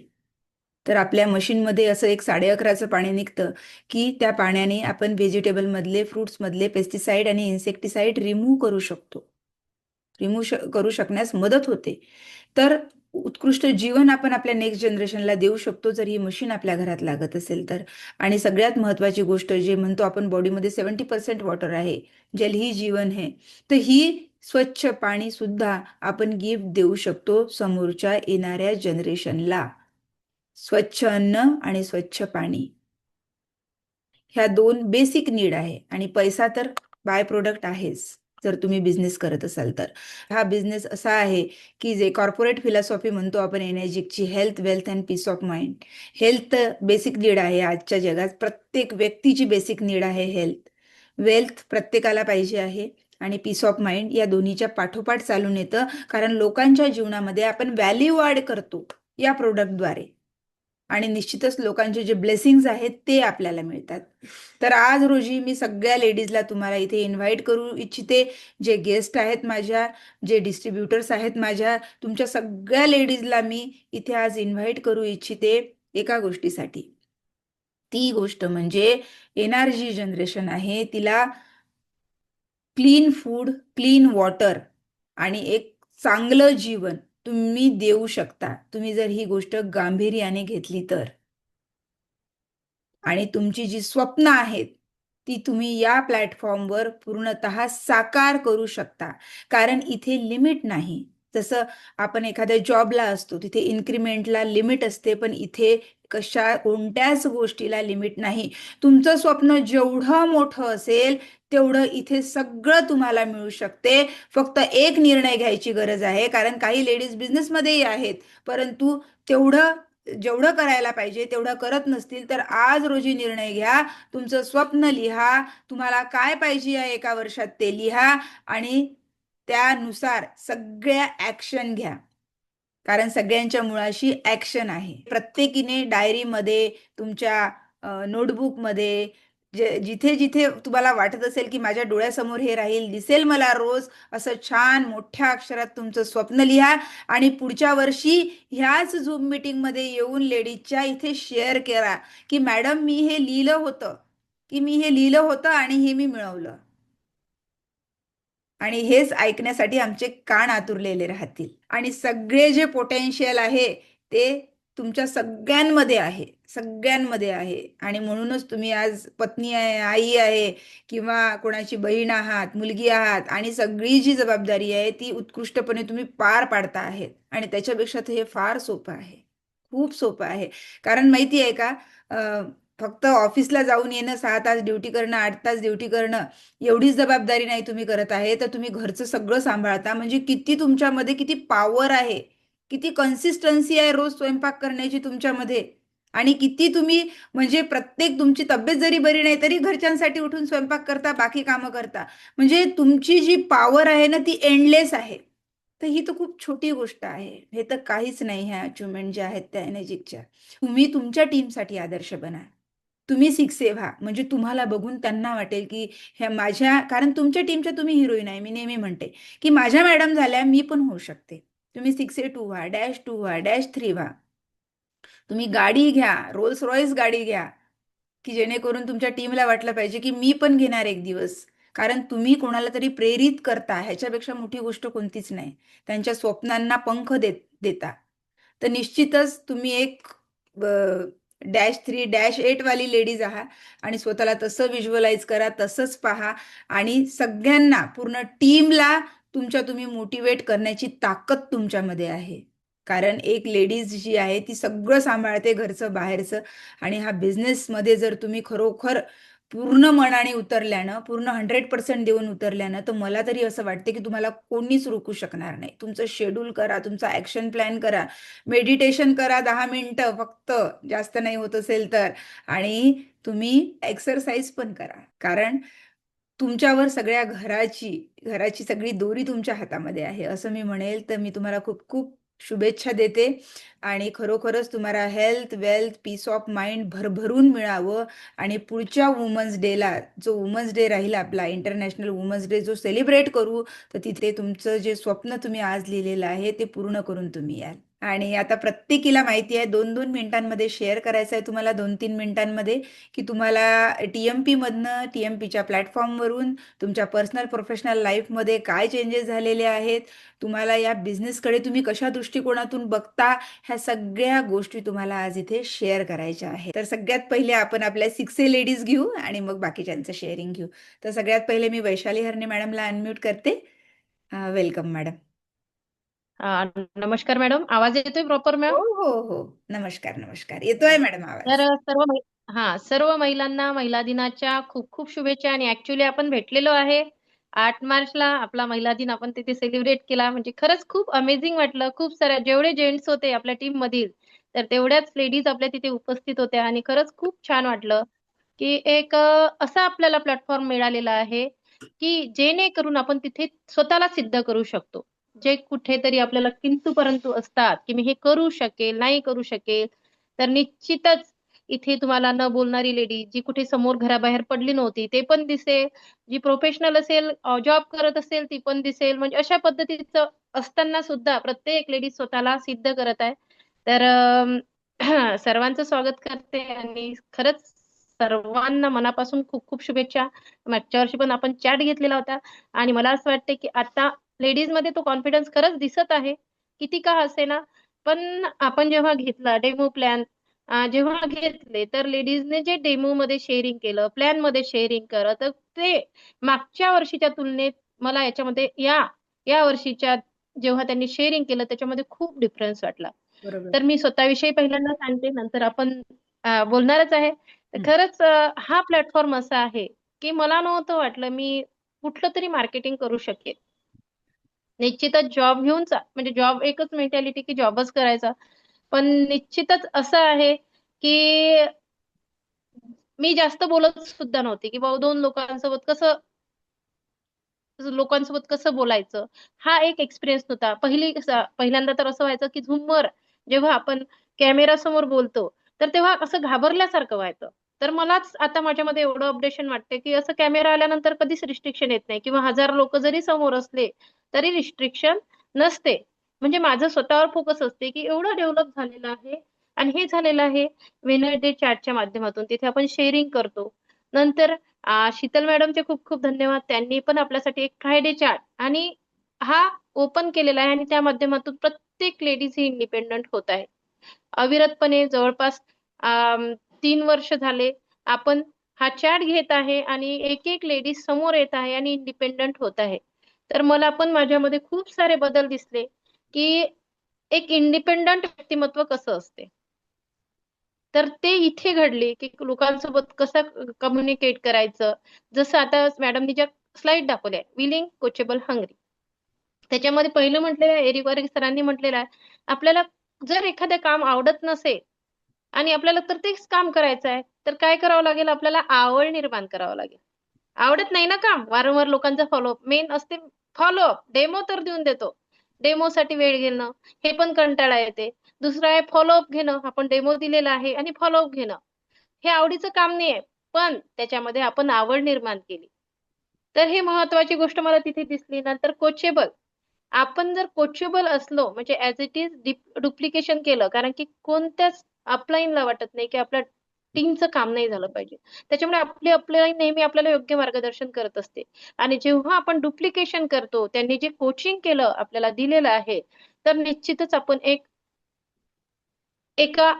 तर आपल्या मशीनमध्ये असं एक 11:30चं पाणी निघतं, की त्या पाण्याने आपण व्हेजिटेबलमधले, फ्रुट्समधले पेस्टिसाइड आणि इन्सेक्टिसाइड रिमूव्ह करू शकतो. करू शकण्यास मदत होते. तर उत्कृष्ट जीवन आपण आपल्या नेक्स्ट जनरेशनला देऊ शकतो, जर ही मशीन आपल्या घरात लागत असेल तर. आणि सगळ्यात महत्त्वाची गोष्ट जे म्हणतो आपण बॉडीमध्ये 70% वॉटर आहे, जल ही जीवन है. तर ही स्वच्छ पाणीसुद्धा आपण गिफ्ट देऊ शकतो समोरच्या येणाऱ्या जनरेशनला. स्वच्छ अन्न आणि स्वच्छ पाणी. ह्या 2 बेसिक नीड आहे आणि पैसा तर बाय प्रॉडक्ट आहेच, जर तुम्ही बिझनेस करत असाल तर. हा बिझनेस असा आहे, की जे कॉर्पोरेट फिलॉसॉफी म्हणतो आपण एनर्जिकची health, wealth and peace of mind. Health basic need आहे आजच्या जगात. प्रत्येक व्यक्तीची बेसिक नीड आहे हेल्थ. वेल्थ प्रत्येकाला पाहिजे आहे आणि पीस ऑफ माइंड या दोन्हीच्या पाठोपाठ चालून येतं. कारण लोकांच्या जीवनामध्ये आपण व्हॅल्यू ॲड करतो या प्रॉडक्टद्वारे. आणि निश्चितच लोकांचे जे ब्लेसिंग्स आहेत ते आपल्याला मिळतात. तर आज रोजी मी सगळ्या लेडीजला तुम्हाला इथे इन्व्हाइट करू इच्छिते. जे गेस्ट आहेत माझ्या, जे डिस्ट्रीब्युटर्स आहेत माझ्या, तुमच्या सगळ्या लेडीजला मी इथे आज इन्व्हाइट करू इच्छिते एका गोष्टीसाठी. ती गोष्ट म्हणजे येणारी जी जनरेशन आहे तिला क्लीन फूड, क्लीन वॉटर आणि एक चांगलं जीवन तुम्ही देऊ शकता. तुम्ही जर ही गोष्ट गांभीर्याने घेतली तर. आणि तुमची जी स्वप्न आहेत, ती तुम्ही या प्लॅटफॉर्मवर पूर्णतः साकार करू शकता. कारण इथे लिमिट नाही. जसं आपण एखाद्या जॉबला असतो तिथे इन्क्रिमेंटला लिमिट असते, पण इथे कोणत्याच गोष्टीला लिमिट नाही. तुमचं स्वप्न जेवढं मोठं असेल तेवढं इथे सगळं तुम्हाला मिळू शकते. फक्त एक निर्णय घ्यायची गरज आहे, कारण काही लेडीज बिझनेसमध्येही आहेत, परंतु तेवढं जेवढं करायला पाहिजे तेवढं करत नसतील. तर आज रोजी निर्णय घ्या, तुमचं स्वप्न लिहा, तुम्हाला काय पाहिजे आहे एका वर्षात ते लिहा आणि त्यानुसार सगळ्या ॲक्शन घ्या, कारण सगळ्यांच्या मुळाशी ॲक्शन आहे. प्रत्येकीने डायरीमध्ये, तुमच्या नोटबुकमध्ये, जिथे जिथे तुम्हाला वाटत असेल की माझ्या डोळ्यासमोर हे राहील, दिसेल मला रोज, असं छान मोठ्या अक्षरात तुमचं स्वप्न लिहा आणि पुढच्या वर्षी ह्याच झूम मीटिंगमध्ये येऊन लेडीजच्या इथे शेअर करा की मॅडम मी हे लिहिलं होतं, आणि हे मी मिळवलं. आणि हेच ऐकण्यासाठी आमचे कान आतुरलेले राहतील. आणि सगळे जे पोटेन्शियल आहे ते तुमच्या सगळ्यांमध्ये आहे, सगळ्यांमध्ये आहे. आणि म्हणूनच तुम्ही आज पत्नी आहे, आई आहे, किंवा कोणाची बहीण आहात, मुलगी आहात, आणि सगळी जी जबाबदारी आहे ती उत्कृष्टपणे तुम्ही पार पाडता आहेत. आणि त्याच्यापेक्षा तर हे फार सोपं आहे, खूप सोपं आहे. कारण माहिती आहे का, फक्त ऑफिसला जाऊन येणं, 6 तास ड्युटी करणं, 8 तास ड्युटी करणं, एवढीच जबाबदारी नाही तुम्ही करत आहे, तर तुम्ही घरचं सगळं सांभाळता. म्हणजे किती तुमच्यामध्ये किती पॉवर आहे, किती कन्सिस्टन्सी आहे रोज स्वयंपाक करण्याची तुमच्यामध्ये, आणि किती तुम्ही म्हणजे प्रत्येक तुमची तब्येत जरी बरी नाही तरी घरच्यांसाठी उठून स्वयंपाक करता, बाकी कामं करता. म्हणजे तुमची जी पॉवर आहे ना ती एंडलेस आहे. तर ही तर खूप छोटी गोष्ट आहे. हे तर काहीच नाही, ह्या अचिव्हमेंट ज्या आहेत त्या एनर्जीच्या. तुम्ही तुमच्या टीमसाठी आदर्श बना. तुम्ही सिक्से व्हा, म्हणजे तुम्हाला बघून त्यांना वाटेल की ह्या माझ्या, कारण तुमच्या टीमच्या तुम्ही हिरोईन आहे. मी नेहमी म्हणते की माझ्या मॅडम झाल्या, मी पण होऊ शकते. तुम्ही 6A2 व्हा, -2 व्हा, -3 व्हा. तुम्ही गाडी घ्या, रोल्स रॉयस गाडी घ्या, की जेणेकरून तुमच्या टीमला वाटलं पाहिजे की मी पण घेणार एक दिवस. कारण तुम्ही कोणाला तरी प्रेरित करता, ह्याच्यापेक्षा मोठी गोष्ट कोणतीच नाही. त्यांच्या स्वप्नांना पंख देता. तर निश्चितच तुम्ही एक -3 -8 वाली लेडीज आहात, आणि स्वतःला तसं व्हिज्युअलाइज करा, तसंच पहा. आणि सगळ्यांना, पूर्ण टीमला तुम्ही मोटिवेट करण्याची ताकद तुमच्यामध्ये आहे. कारण एक लेडीज जी आहे ती सगळं सांभाळते, घरचं बाहेरचं. आणि हा बिझनेसमध्ये जर तुम्ही खरोखर पूर्ण मनाने उतरल्यानं, पूर्ण 100% देऊन उतरल्यानं, तर मला तरी असं वाटते की तुम्हाला कोणीच रोखू शकणार नाही. तुमचं शेड्यूल करा, तुमचा ॲक्शन प्लॅन करा, मेडिटेशन करा 10 मिनिटं फक्त, जास्त नाही होत असेल तर, आणि तुम्ही एक्सरसाइज पण करा. कारण तुमच्यावर सगळ्या घराची सगळी दोरी तुमच्या हातामध्ये आहे, असं मी म्हणेल. तर मी तुम्हाला खूप खूप शुभेच्छा देते, आणि खरोखरच तुम्हाला health, wealth, peace of mind भरभरून मिळावं. आणि पुढच्या वुमन्स डेला, जो वुमन्स डे राहील आपला, इंटरनॅशनल वुमन्स डे जो सेलिब्रेट करू, तर तिथे तुमचं जे स्वप्न तुम्ही आज लिहिलेलं आहे ते पूर्ण करून तुम्ही याल. आणि आता प्रत्येकीला माहिती आहे, 2-2 मिनिटांमध्ये शेअर करायचं आहे तुम्हाला, 2-3 मिनिटांमध्ये, की तुम्हाला TMP मधनं, TMPच्या प्लॅटफॉर्मवरून तुमच्या पर्सनल प्रोफेशनल लाईफमध्ये काय चेंजेस झालेले आहेत, तुम्हाला या बिझनेसकडे तुम्ही कशा दृष्टिकोनातून बघता, ह्या सगळ्या गोष्टी तुम्हाला आज इथे शेअर करायच्या आहेत. तर सगळ्यात पहिले आपण आपल्या 6A लेडीज घेऊ आणि मग बाकीच्यांचं शेअरिंग घेऊ. तर सगळ्यात पहिले मी वैशाली हरणे मॅडमला अनम्यूट करते. Welcome madam. नमस्कार मॅडम, आवाज येतोय प्रॉपर हो मॅम? हो हो, नमस्कार नमस्कार, येतोय मॅडम तर आवाज. सर्व महिलांना महिला दिनाच्या खूप खूप शुभेच्छा. आणि ऍक्च्युली आपण भेटलेलो आहे 8 मार्चला, आपला महिला दिन आपण तिथे सेलिब्रेट केला. म्हणजे खरंच खूप अमेझिंग वाटलं. खूप साऱ्या, जेवढे जेंट्स होते आपल्या टीम मधील, तर तेवढ्याच लेडीज आपल्या तिथे उपस्थित होत्या. आणि खरंच खूप छान वाटलं की एक असा आपल्याला प्लॅटफॉर्म मिळालेला आहे की जेणेकरून आपण तिथे स्वतःला सिद्ध करू शकतो. जे कुठेतरी आपल्याला किंतु परंतु असतात की मी हे करू शकेल, नाही करू शकेल, तर निश्चितच इथे तुम्हाला न बोलणारी लेडी, जी कुठे समोर घराबाहेर पडली नव्हती, ते पण दिसेल. जी प्रोफेशनल असेल, जॉब करत असेल, ती पण दिसेल. म्हणजे अशा पद्धतीचं असताना सुद्धा प्रत्येक लेडी स्वतःला सिद्ध करत आहे. तर सर्वांचं स्वागत करते. आणि खरंच सर्वांना मनापासून खूप खूप शुभेच्छा. मागच्या वर्षी पण आपण चॅट घेतलेला होता, आणि मला असं वाटतं की आता लेडीज मध्ये तो कॉन्फिडन्स खरंच दिसत आहे. किती का असेना, पण आपण जेव्हा घेतला डेमो प्लॅन, जेव्हा घेतले, तर लेडीजने जे डेमो मध्ये शेअरिंग केलं, प्लॅन मध्ये शेअरिंग करत, तर ते मागच्या वर्षीच्या तुलनेत मला याच्यामध्ये या या वर्षीच्या जेव्हा त्यांनी शेअरिंग केलं त्याच्यामध्ये खूप डिफरन्स वाटला. बरोबर. तर मी स्वतःविषयी पहिल्यांदा सांगते, नंतर आपण बोलणारच आहे. तर हं. खरंच हा प्लॅटफॉर्म असा आहे की मला नव्हतं वाटलं मी कुठलं तरी मार्केटिंग करू शकेल. निश्चितच जॉब घेऊन म्हणजे जॉब एकच मेंटॅलिटी की जॉबच करायचा. पण निश्चितच असं आहे की मी जास्त बोलत सुद्धा नव्हते की बाबा लोकांसोबत कसं बोलायचं, हा एक एक्सपिरियन्स होता. पहिल्यांदा तर असं व्हायचं की झुम्मर जेव्हा आपण कॅमेरा समोर बोलतो तर तेव्हा असं घाबरल्यासारखं व्हायचं. तर मलाच आता माझ्यामध्ये एवढं अपडेशन वाटते की असं कॅमेरा आल्यानंतर कधीच रिस्ट्रिक्शन येत नाही किंवा 1000 लोक जरी समोर असले तरी रिस्ट्रिक्शन नसते. म्हणजे माझं स्वतःवर फोकस असते की एवढं डेव्हलप झालेलं आहे आणि हे झालेलं आहे वेनसडे चॅटच्या माध्यमातून. तिथे आपण शेअरिंग करतो. नंतर शीतल मॅडमचे खूप खूप धन्यवाद. त्यांनी पण आपल्यासाठी एक फ्रायडे चॅट आणि हा ओपन केलेला आहे आणि त्या माध्यमातून प्रत्येक लेडीज ही इंडिपेंडंट होत आहे. अविरतपणे जवळपास 3 वर्ष झाले आपण हा चॅट घेत आहे आणि एक एक लेडीज समोर येत आहे आणि इंडिपेंडंट होत आहे. तर मला पण माझ्यामध्ये खूप सारे बदल दिसले की एक इंडिपेंडंट व्यक्तिमत्व कसं असते. तर ते इथे घडले की लोकांसोबत कसं कम्युनिकेट करायचं. जसं आता मॅडमनी ज्या स्लाइड दाखवल्या विलिंग कोचेबल हंग्री, त्याच्यामध्ये पहिलं म्हटलेलं आहे एरिक वरिक सरांनी म्हटलेलं आहे आपल्याला जर एखादं काम आवडत नसेल आणि आपल्याला तर तेच काम करायचं आहे तर काय करावं लागेल, आपल्याला आवड निर्माण करावं लागेल. आवडत नाही ना काम, वारंवार लोकांचा फॉलोअप मेन असते. फॉलोअप डेमो तर देऊन देतो, डेमोसाठी वेळ घेणं हे पण कंटाळा येते. दुसरं आहे फॉलोअप घेणं, आपण डेमो दिलेला आहे आणि फॉलोअप घेणं हे आवडीचं काम नाहीये. पण त्याच्यामध्ये आपण आवड निर्माण केली तर हे महत्वाची गोष्ट मला तिथे दिसली. नंतर कोचेबल, आपण जर कोचेबल असलो म्हणजे ऍज इट इज डुप्लिकेशन केलं, कारण की कोणत्याच अपलाईनला वाटत नाही की आपल्या टीमचं काम नाही झालं पाहिजे. त्याच्यामुळे आपली अपलाईन नेहमी आपल्याला योग्य मार्गदर्शन करत असते. आणि जेव्हा आपण डुप्लिकेशन करतो, त्यांनी जे कोचिंग केलं आपल्याला दिलेलं आहे, तर निश्चितच आपण एका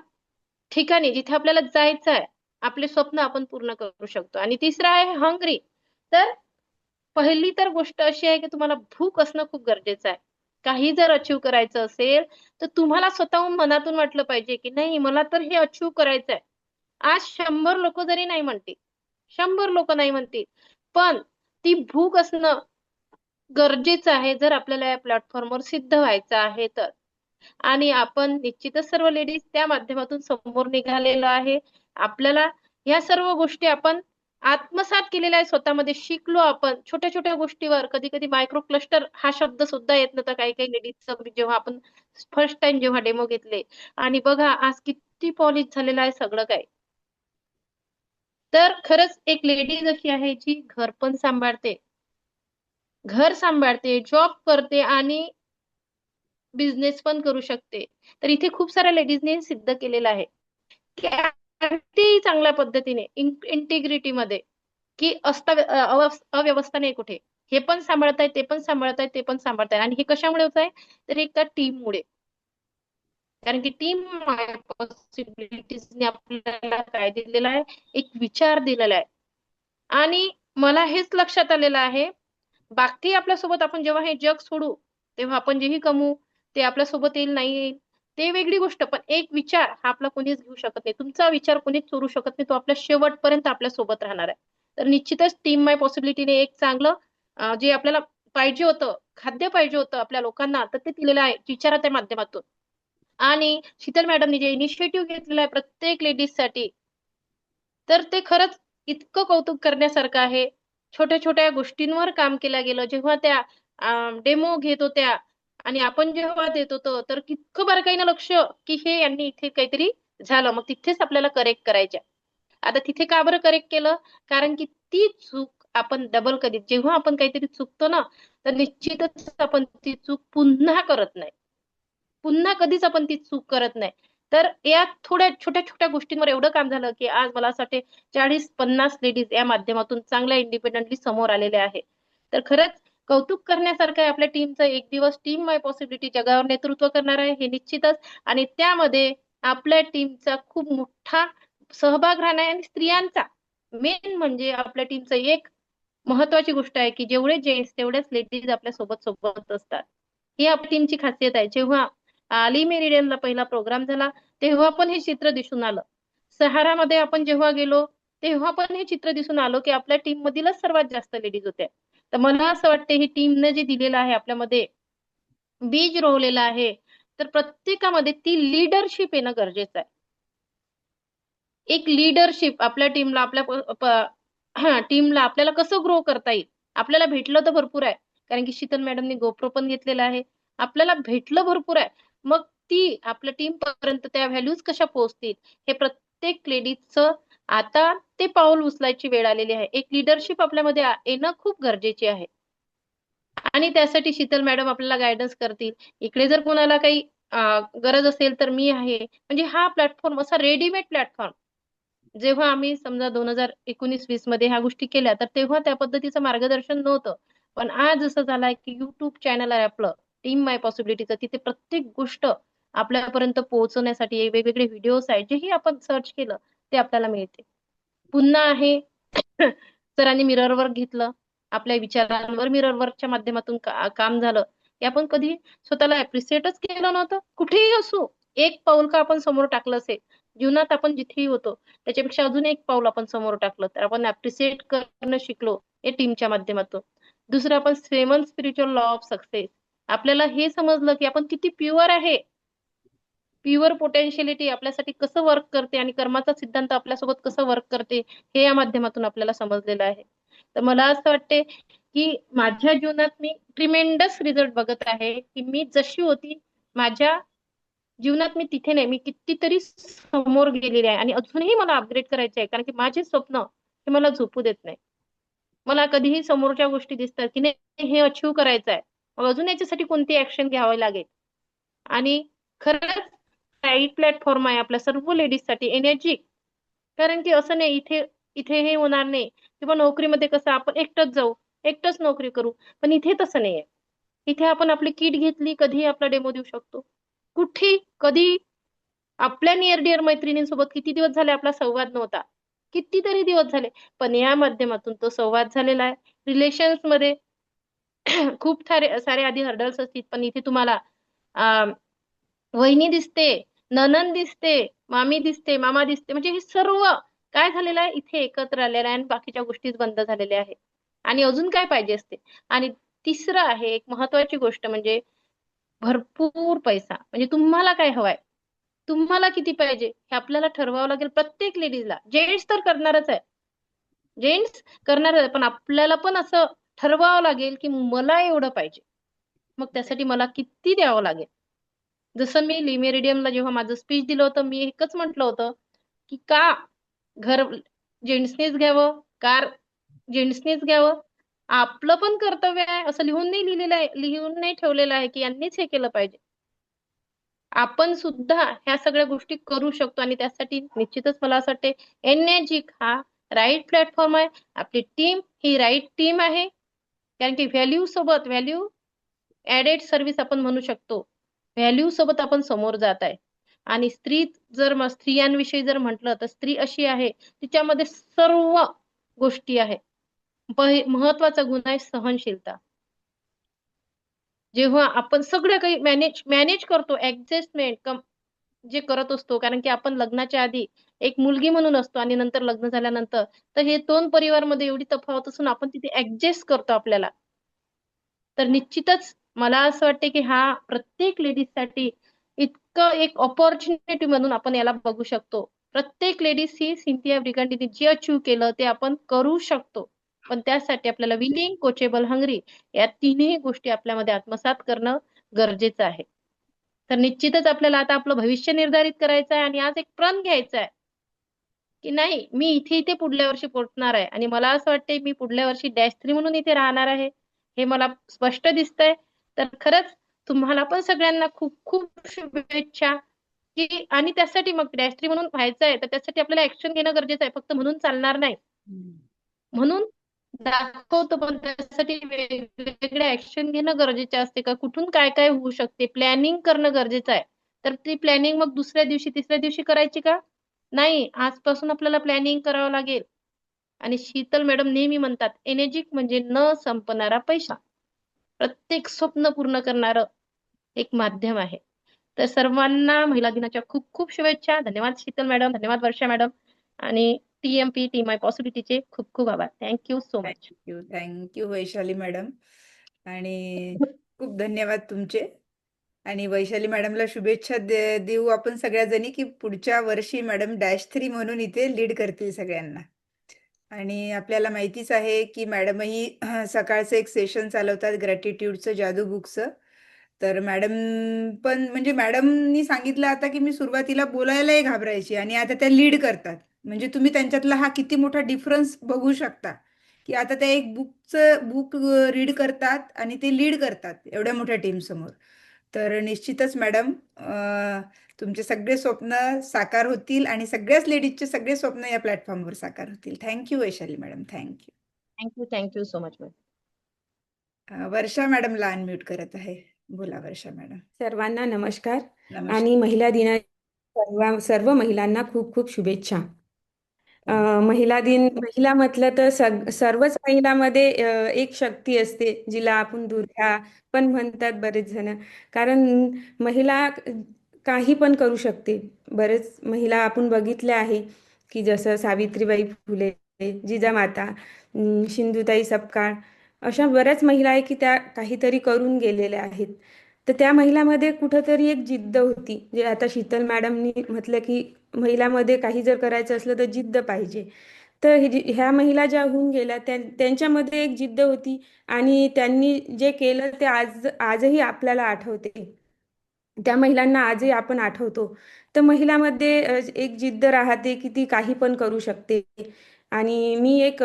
ठिकाणी जिथे आपल्याला जायचं आहे आपले स्वप्न आपण पूर्ण करू शकतो. आणि तिसरं आहे हंग्री. तर पहिली तर गोष्ट अशी आहे की तुम्हाला भूक असणं खूप गरजेचं आहे. काही जर अचीव करायचं असेल तर तुम्हाला स्वतःहून मनातून वाटलं पाहिजे की नाही मला तर हे अचीव करायचं आहे. आज 100 लोक जरी नाही म्हणतील, 100 लोक नाही म्हणतील, पण ती भूक असणं गरजेचं आहे जर आपल्याला या प्लॅटफॉर्मवर सिद्ध व्हायचं आहे तर. आणि आपण निश्चितच सर्व लेडीज त्या माध्यमातून समोर निघालेलो आहे. आपल्याला या सर्व गोष्टी आपण आत्मसात केलेल्या आहे, स्वतःमध्ये शिकलो आपण छोट्या छोट्या गोष्टीवर. कधी कधी मायक्रो क्लस्टर हा शब्द सुद्धा येत नव्हता काही काही लेडीज, जेव्हा आपण फर्स्ट टाइम जेव्हा डेमो घेतले. आणि बघा आज किती पॉलिश झालेलं आहे सगळं काही. तर खरंच एक लेडीज अशी आहे जी घर सांभाळते, जॉब करते आणि बिझनेस पण करू शकते. तर इथे खूप साऱ्या लेडीजने सिद्ध केलेलं आहे की अगदी चांगल्या पद्धतीने इंटिग्रिटी मध्ये की अव्यवस्था नाही कुठे. हे पण सांभाळतायत, ते पण सांभाळतायत, ते पण सांभाळतायत. आणि हे कशामुळे होत आहे तर एका टीममुळे. कारण की टीम पॉसिबिलिटीजने आपल्याला काय दिलेला आहे, एक विचार दिलेला आहे. आणि मला हेच लक्षात आलेलं आहे, बाकी आपल्यासोबत आपण जेव्हा हे जग सोडू तेव्हा आपण जेही कमवू ते आपल्यासोबत येईल नाही येईल ते वेगळी गोष्ट, पण एक विचार हा आपला कोणीच घेऊ शकत नाही. तुमचा विचार कोणीच चोरू शकत नाही, तो आपल्या शेवटपर्यंत आपल्या सोबत राहणार आहे. तर निश्चितच टीम माय पॉसिबिलिटीने एक चांगलं जे आपल्याला पाहिजे होतं, खाद्य पाहिजे होतं आपल्या लोकांना, तर ते दिलेलं आहे विचाराच्या माध्यमातून. आणि शीतल मॅडमनी जे इनिशिएटिव्ह घेतलेलं आहे प्रत्येक लेडीजसाठी, तर ते खरंच इतकं कौतुक करण्यासारखं आहे. छोट्या छोट्या गोष्टींवर काम केलं गेलं. जेव्हा त्या डेमो घेत होत्या आणि आपण जेव्हा देत होतो तर कितकं बारकाईनं लक्ष की हे यांनी इथे काहीतरी झालं, मग तिथेच आपल्याला करेक्ट करायच्या. आता तिथे का बरं करेक्ट केलं, कारण की ती चूक आपण डबल कधी जेव्हा आपण काहीतरी चुकतो ना तर निश्चितच आपण ती चूक पुन्हा करत नाही, पुन्हा कधीच आपण ती चूक करत नाही. तर या थोड्या छोट्या छोट्या गोष्टींवर एवढं काम झालं की आज मला असं वाटते 40-50 लेडीज या माध्यमातून चांगल्या इंडिपेंडेंटली समोर आलेल्या आहे. तर खरंच कौतुक करण्यासारखं आहे आपल्या टीमचं. एक दिवस टीम माय पॉसिबिलिटी जगावर नेतृत्व करणार आहे हे निश्चितच. आणि त्यामध्ये आपल्या टीमचा खूप मोठा सहभाग राहणार आहे. आणि स्त्रियांचा मेन म्हणजे आपल्या टीमचं एक महत्वाची गोष्ट आहे की जेवढे जेंट्स तेवढेच लेडीज आपल्या सोबत सोबत असतात. ही आपल्या टीमची खासियत आहे. जेव्हा ली मेरिडियनला पहिला प्रोग्राम झाला तेव्हा पण हे चित्र दिसून आलं. सहारामध्ये आपण जेव्हा गेलो तेव्हा पण हे चित्र दिसून आलं की आपल्या टीम मधीलच सर्वात जास्त लेडीज होत्या. तर मला असं वाटतं ही टीमने जे दिलेलं आहे आपल्यामध्ये बीज रोवलेलं आहे, तर प्रत्येकामध्ये ती लीडरशिप येणं गरजेचं आहे. एक लीडरशिप आपल्या टीमला टीमला आपल्याला कसं ग्रो करता येईल. आपल्याला भेटलं तर भरपूर आहे, कारण की शीतल मॅडमनी गोप्रो पण घेतलेला आहे. आपल्याला भेटलं भरपूर आहे, मग ती आपल्या टीम पर्यंत त्या व्हॅल्यूज कशा पोहोचतील हे प्रत्येक लेडीजचं आता ते पाऊल उचलायची वेळ आलेली आहे. एक लीडरशिप आपल्यामध्ये येणं खूप गरजेची आहे आणि त्यासाठी शीतल मॅडम आपल्याला गायडन्स करतील. इकडे जर कोणाला काही गरज असेल तर मी आहे. म्हणजे हा प्लॅटफॉर्म असा रेडीमेड प्लॅटफॉर्म, जेव्हा आम्ही समजा 2019-20 मध्ये ह्या गोष्टी केल्या तर तेव्हा त्या पद्धतीचं मार्गदर्शन नव्हतं. पण आज असं झालंय की युट्यूब चॅनल आहे आपलं टीम माय पॉसिबिलिटीचं, तिथे प्रत्येक गोष्ट आपल्यापर्यंत पोहोचवण्यासाठी वेगवेगळे व्हिडिओज आहेत, जेही आपण सर्च केलं ते आपल्याला मिळते. पुन्हा आहे सरांनी मिररवर घेतलं, आपल्या विचारांवर मिररवरच्या माध्यमातून काम झालं, की आपण कधी स्वतःला अप्रिशिएटच केलं नव्हतं. कुठेही असू एक पाऊल का आपण समोर टाकलं असेल, जीवनात आपण जिथेही होतो त्याच्यापेक्षा अजून एक पाऊल आपण समोर टाकलं तर आपण अप्रिशिएट करणं शिकलो या टीमच्या माध्यमातून. दुसरं आपण 7 स्पिरिच्युअल लॉ ऑफ सक्सेस, आपल्याला हे समजलं की आपण किती प्युअर आहे, प्युअर पोटेन्शियलिटी आपल्यासाठी कसं वर्क करते आणि कर्माचा सिद्धांत आपल्यासोबत कसं वर्क करते हे या माध्यमातून आपल्याला समजलेलं आहे. तर मला असं वाटते की माझ्या जीवनात मी ट्रिमेंडस रिझल्ट बघत आहे की मी जशी होती माझ्या जीवनात मी तिथे नाही, मी कितीतरी समोर गेलेले आहे आणि अजूनही मला अपग्रेड करायचे आहे, कारण की माझे स्वप्न हे मला झोपू देत नाही. मला कधीही समोरच्या गोष्टी दिसतात की नाही हे अचीव्ह करायचं आहे, मग अजून याच्यासाठी कोणती ऍक्शन घ्यावी लागेल. आणि खरंच राईट प्लॅटफॉर्म आहे आपल्या सर्व लेडीजसाठी एनर्जी. कारण की असं नाही इथे इथे हे होणार नाही किंवा नोकरीमध्ये कसं आपण एकटंच जाऊ, एकटंच नोकरी करू, पण इथे तसं नाहीये. इथे आपण आपली किट घेतली कधीही आपला डेमो देऊ शकतो, कुठे कधी. आपल्या नियर डिअर मैत्रिणींसोबत किती दिवस झाले आपला संवाद नव्हता, कितीतरी दिवस झाले, पण या माध्यमातून तो संवाद झालेला आहे. रिलेशन्स मध्ये खूप सारे सारे आधी हर्डल्स असतील, पण इथे तुम्हाला वहिनी दिसते, ननंद दिसते, मामी दिसते, मामा दिसते, म्हणजे हे सर्व काय झालेलं आहे इथे एकत्र आलेलं आहे आणि बाकीच्या गोष्टीच बंद झालेल्या आहे. आणि अजून काय पाहिजे असते. आणि तिसरं आहे एक महत्वाची गोष्ट म्हणजे भरपूर पैसा. म्हणजे तुम्हाला काय हवाय, तुम्हाला किती पाहिजे हे आपल्याला ठरवावं लागेल प्रत्येक लेडीजला. जेंट्स तर करणारच आहे, जेंट्स करणार आहे, पण आपल्याला पण असं ठरवावं लागेल की मला एवढं पाहिजे, मग त्यासाठी मला किती द्यावं लागेल. जसं मी लिमेरिडियमला जेव्हा माझं स्पीच दिलं होतं मी एकच म्हटलं होतं की का घर जेंट्सनेच घ्यावं, कार जेंट्सनेच घ्यावं, आपलं पण कर्तव्य आहे असं लिहून नाही लिहिलेलं आहे, लिहून नाही ठेवलेलं आहे की यांनीच हे केलं पाहिजे. आपण सुद्धा ह्या सगळ्या गोष्टी करू शकतो आणि त्यासाठी निश्चितच मला असं वाटते एनर्जिक हा राईट प्लॅटफॉर्म आहे. आपली टीम ही राईट टीम आहे, कारण की व्हॅल्यू सोबत व्हॅल्यू ऍडेड सर्व्हिस आपण म्हणू शकतो. व्हॅल्यू सोबत आपण समोर जात आहे. आणि स्त्रियांविषयी जर म्हटलं तर स्त्री अशी आहे तिच्यामध्ये सर्व गोष्टी आहे. महत्वाचा गुण आहे सहनशीलता. जेव्हा आपण सगळं काही मॅनेज मॅनेज करतो, ऍडजस्टमेंट जे करत असतो, कारण की आपण लग्नाच्या आधी एक मुलगी म्हणून असतो आणि नंतर लग्न झाल्यानंतर तर हे दोन परिवारमध्ये एवढी तफावत असून आपण तिथे ऍडजस्ट करतो आपल्याला. तर निश्चितच मला असं वाटते की हा प्रत्येक लेडीजसाठी इतकं एक ऑपॉर्च्युनिटी म्हणून आपण याला बघू शकतो. प्रत्येक लेडीज ही सिंथिया ब्रिगंडीने जे अचीव्ह केलं ते आपण करू शकतो, पण त्यासाठी आपल्याला विलिंग, कोचेबल, हंग्री या तिन्ही गोष्टी आपल्यामध्ये आत्मसात करणं गरजेचं आहे. तर निश्चितच आपल्याला आता आपलं भविष्य निर्धारित करायचं आहे आणि आज एक प्रण घ्यायचा आहे की नाही मी इथे इथे पुढल्या वर्षी पोहोचणार आहे आणि मला असं वाटतंय मी पुढल्या वर्षी -3 म्हणून इथे राहणार आहे, हे मला स्पष्ट दिसतंय. तर खरंच तुम्हाला पण सगळ्यांना खूप खूप शुभेच्छा. की आणि त्यासाठी मग -3 म्हणून व्हायचं आहे तर त्यासाठी आपल्याला ऍक्शन घेणं गरजेचं आहे, फक्त म्हणून चालणार नाही. म्हणून दाखवतो पण त्यासाठी वेगवेगळे ऍक्शन घेणं गरजेचे असते, का कुठून काय काय होऊ शकते प्लॅनिंग करणं गरजेचं आहे. तर ती प्लॅनिंग मग दुसऱ्या दिवशी तिसऱ्या दिवशी करायची का नाही, आजपासून आपल्याला प्लॅनिंग करावं लागेल. आणि शीतल मॅडम नेहमी म्हणतात एनर्जिक म्हणजे न संपणारा पैसा, प्रत्येक स्वप्न पूर्ण करणारं एक माध्यम आहे. तर सर्वांना महिला दिनाच्या खूप खूप शुभेच्छा. धन्यवाद शीतल मॅडम, धन्यवाद वर्षा मॅडम आणि TMP टीम माय पॉसिबिलिटीचे खूप खूप आभार. Thank you so much. Thank you Vaishali madam. आणि खूप धन्यवाद तुमचे. आणि वैशाली मॅडमला शुभेच्छा देऊ आपण सगळ्याजणी की पुढच्या वर्षी मॅडम -3 म्हणून इथे लीड करतील सगळ्यांना. आणि आपल्याला माहितीच आहे की मॅडमही सकाळचं एक सेशन चालवतात ग्रॅटिट्यूडचं, जादू बुकचं. तर मॅडम पण म्हणजे मॅडमनी सांगितलं आता की मी सुरुवातीला बोलायलाही घाबरायची आणि आता त्या लीड करतात. म्हणजे तुम्ही त्यांच्यातला हा किती मोठा डिफरन्स बघू शकता की आता त्या एक बुक रीड करतात आणि ते लीड करतात एवढ्या मोठ्या टीम समोर. तर निश्चितच मॅडम तुमचे सगळे स्वप्न साकार होतील आणि सगळ्याच लेडीजचे सगळे स्वप्न या प्लॅटफॉर्मवर साकार होतील. Thank you Vaishali madam, thank you. Thank you so much ma'am. Varsha मॅडमला अनम्यूट करत आहे. बोला वर्षा मॅडम. सर्वांना नमस्कार नमस्कार. आणि महिला दिना सर्व महिलांना खूप खूप शुभेच्छा. महिला दिन, महिला म्हटलं तर सर्वच महिलांमध्ये एक शक्ती असते जिला आपण दुर्गा पण म्हणतात बरेच जण. कारण महिला काही पण करू शकते. बरेच महिला आपण बघितल्या आहे की जसं सावित्रीबाई फुले, जिजामाता, सिंधुताई सपकाळ, अशा बऱ्याच महिला आहे की त्या काहीतरी करून गेलेल्या आहेत. तर त्या महिलांमध्ये कुठंतरी एक जिद्द होती, जे आता शीतल मॅडमनी म्हटलं की महिलांमध्ये काही जर करायचं असलं तर जिद्द पाहिजे. तर ह्या महिला ज्या होऊन गेल्या त्यांच्यामध्ये एक जिद्द होती आणि त्यांनी जे केलं ते आजही आपल्याला आठवते. त्या महिलांना आजही आपण आठवतो. तर महिलांमध्ये एक जिद्द राहते की ती काही पण करू शकते. आणि मी एक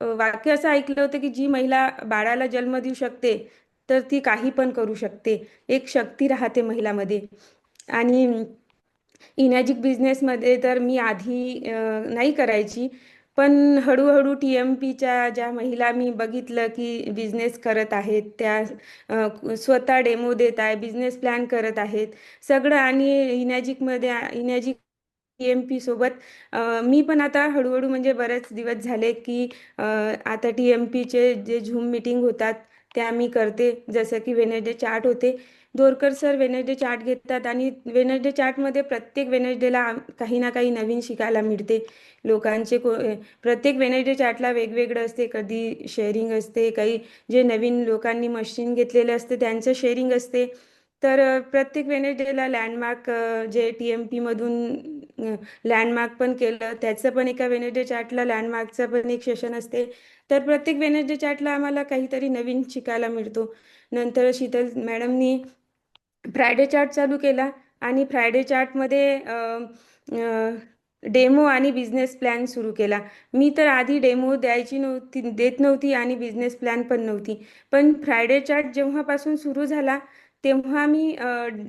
वाक्य असं ऐकलं होतं की जी महिला बाळाला जन्म देऊ शकते तर ती काही पण करू शकते. एक शक्ती राहते महिलामध्ये. आणि इमॅजिक बिझनेसमध्ये तर मी आधी नाही करायची, पण हळूहळू TMPच्या ज्या महिला मी बघितलं की बिझनेस करत आहेत, त्या स्वतः डेमो देत आहे, बिझनेस प्लॅन करत आहेत सगळं. आणि इमॅजिक TMP सोबत मी पण आता हळूहळू म्हणजे बरेच दिवस झाले की आता TMPचे जे झूम मीटिंग होतात त्या मी करते. जसं की वेनेसडे चार्ट होते, दोरकर सर वेनेसडे चार्ट घेतात आणि वेनेसडे चार्टमध्ये प्रत्येक वेनेसडेला काही ना काही नवीन शिकायला मिळते. लोकांचे प्रत्येक वेनेसडे चार्टला वेगवेगळं असते. कधी शेअरिंग असते, काही जे नवीन लोकांनी मशीन घेतलेले असते त्यांचं शेअरिंग असते. तर प्रत्येक वेनेसडेला लँडमार्क, जे TMP मधून लँडमार्क पण केलं त्याचं पण एका वेनेसडे चार्टला लँडमार्कचं पण एक सेशन असते. तर प्रत्येक वेनेसडे चार्टला आम्हाला काहीतरी नवीन शिकायला मिळतो. नंतर शीतल मॅडमनी फ्रायडे चार्ट चालू केला आणि फ्रायडे चार्टमध्ये डेमो आणि बिझनेस प्लॅन सुरू केला. मी तर आधी डेमो देत नव्हती आणि बिझनेस प्लॅन पण नव्हती. पण फ्रायडे चार्ट जेव्हापासून सुरू झाला तेव्हा मी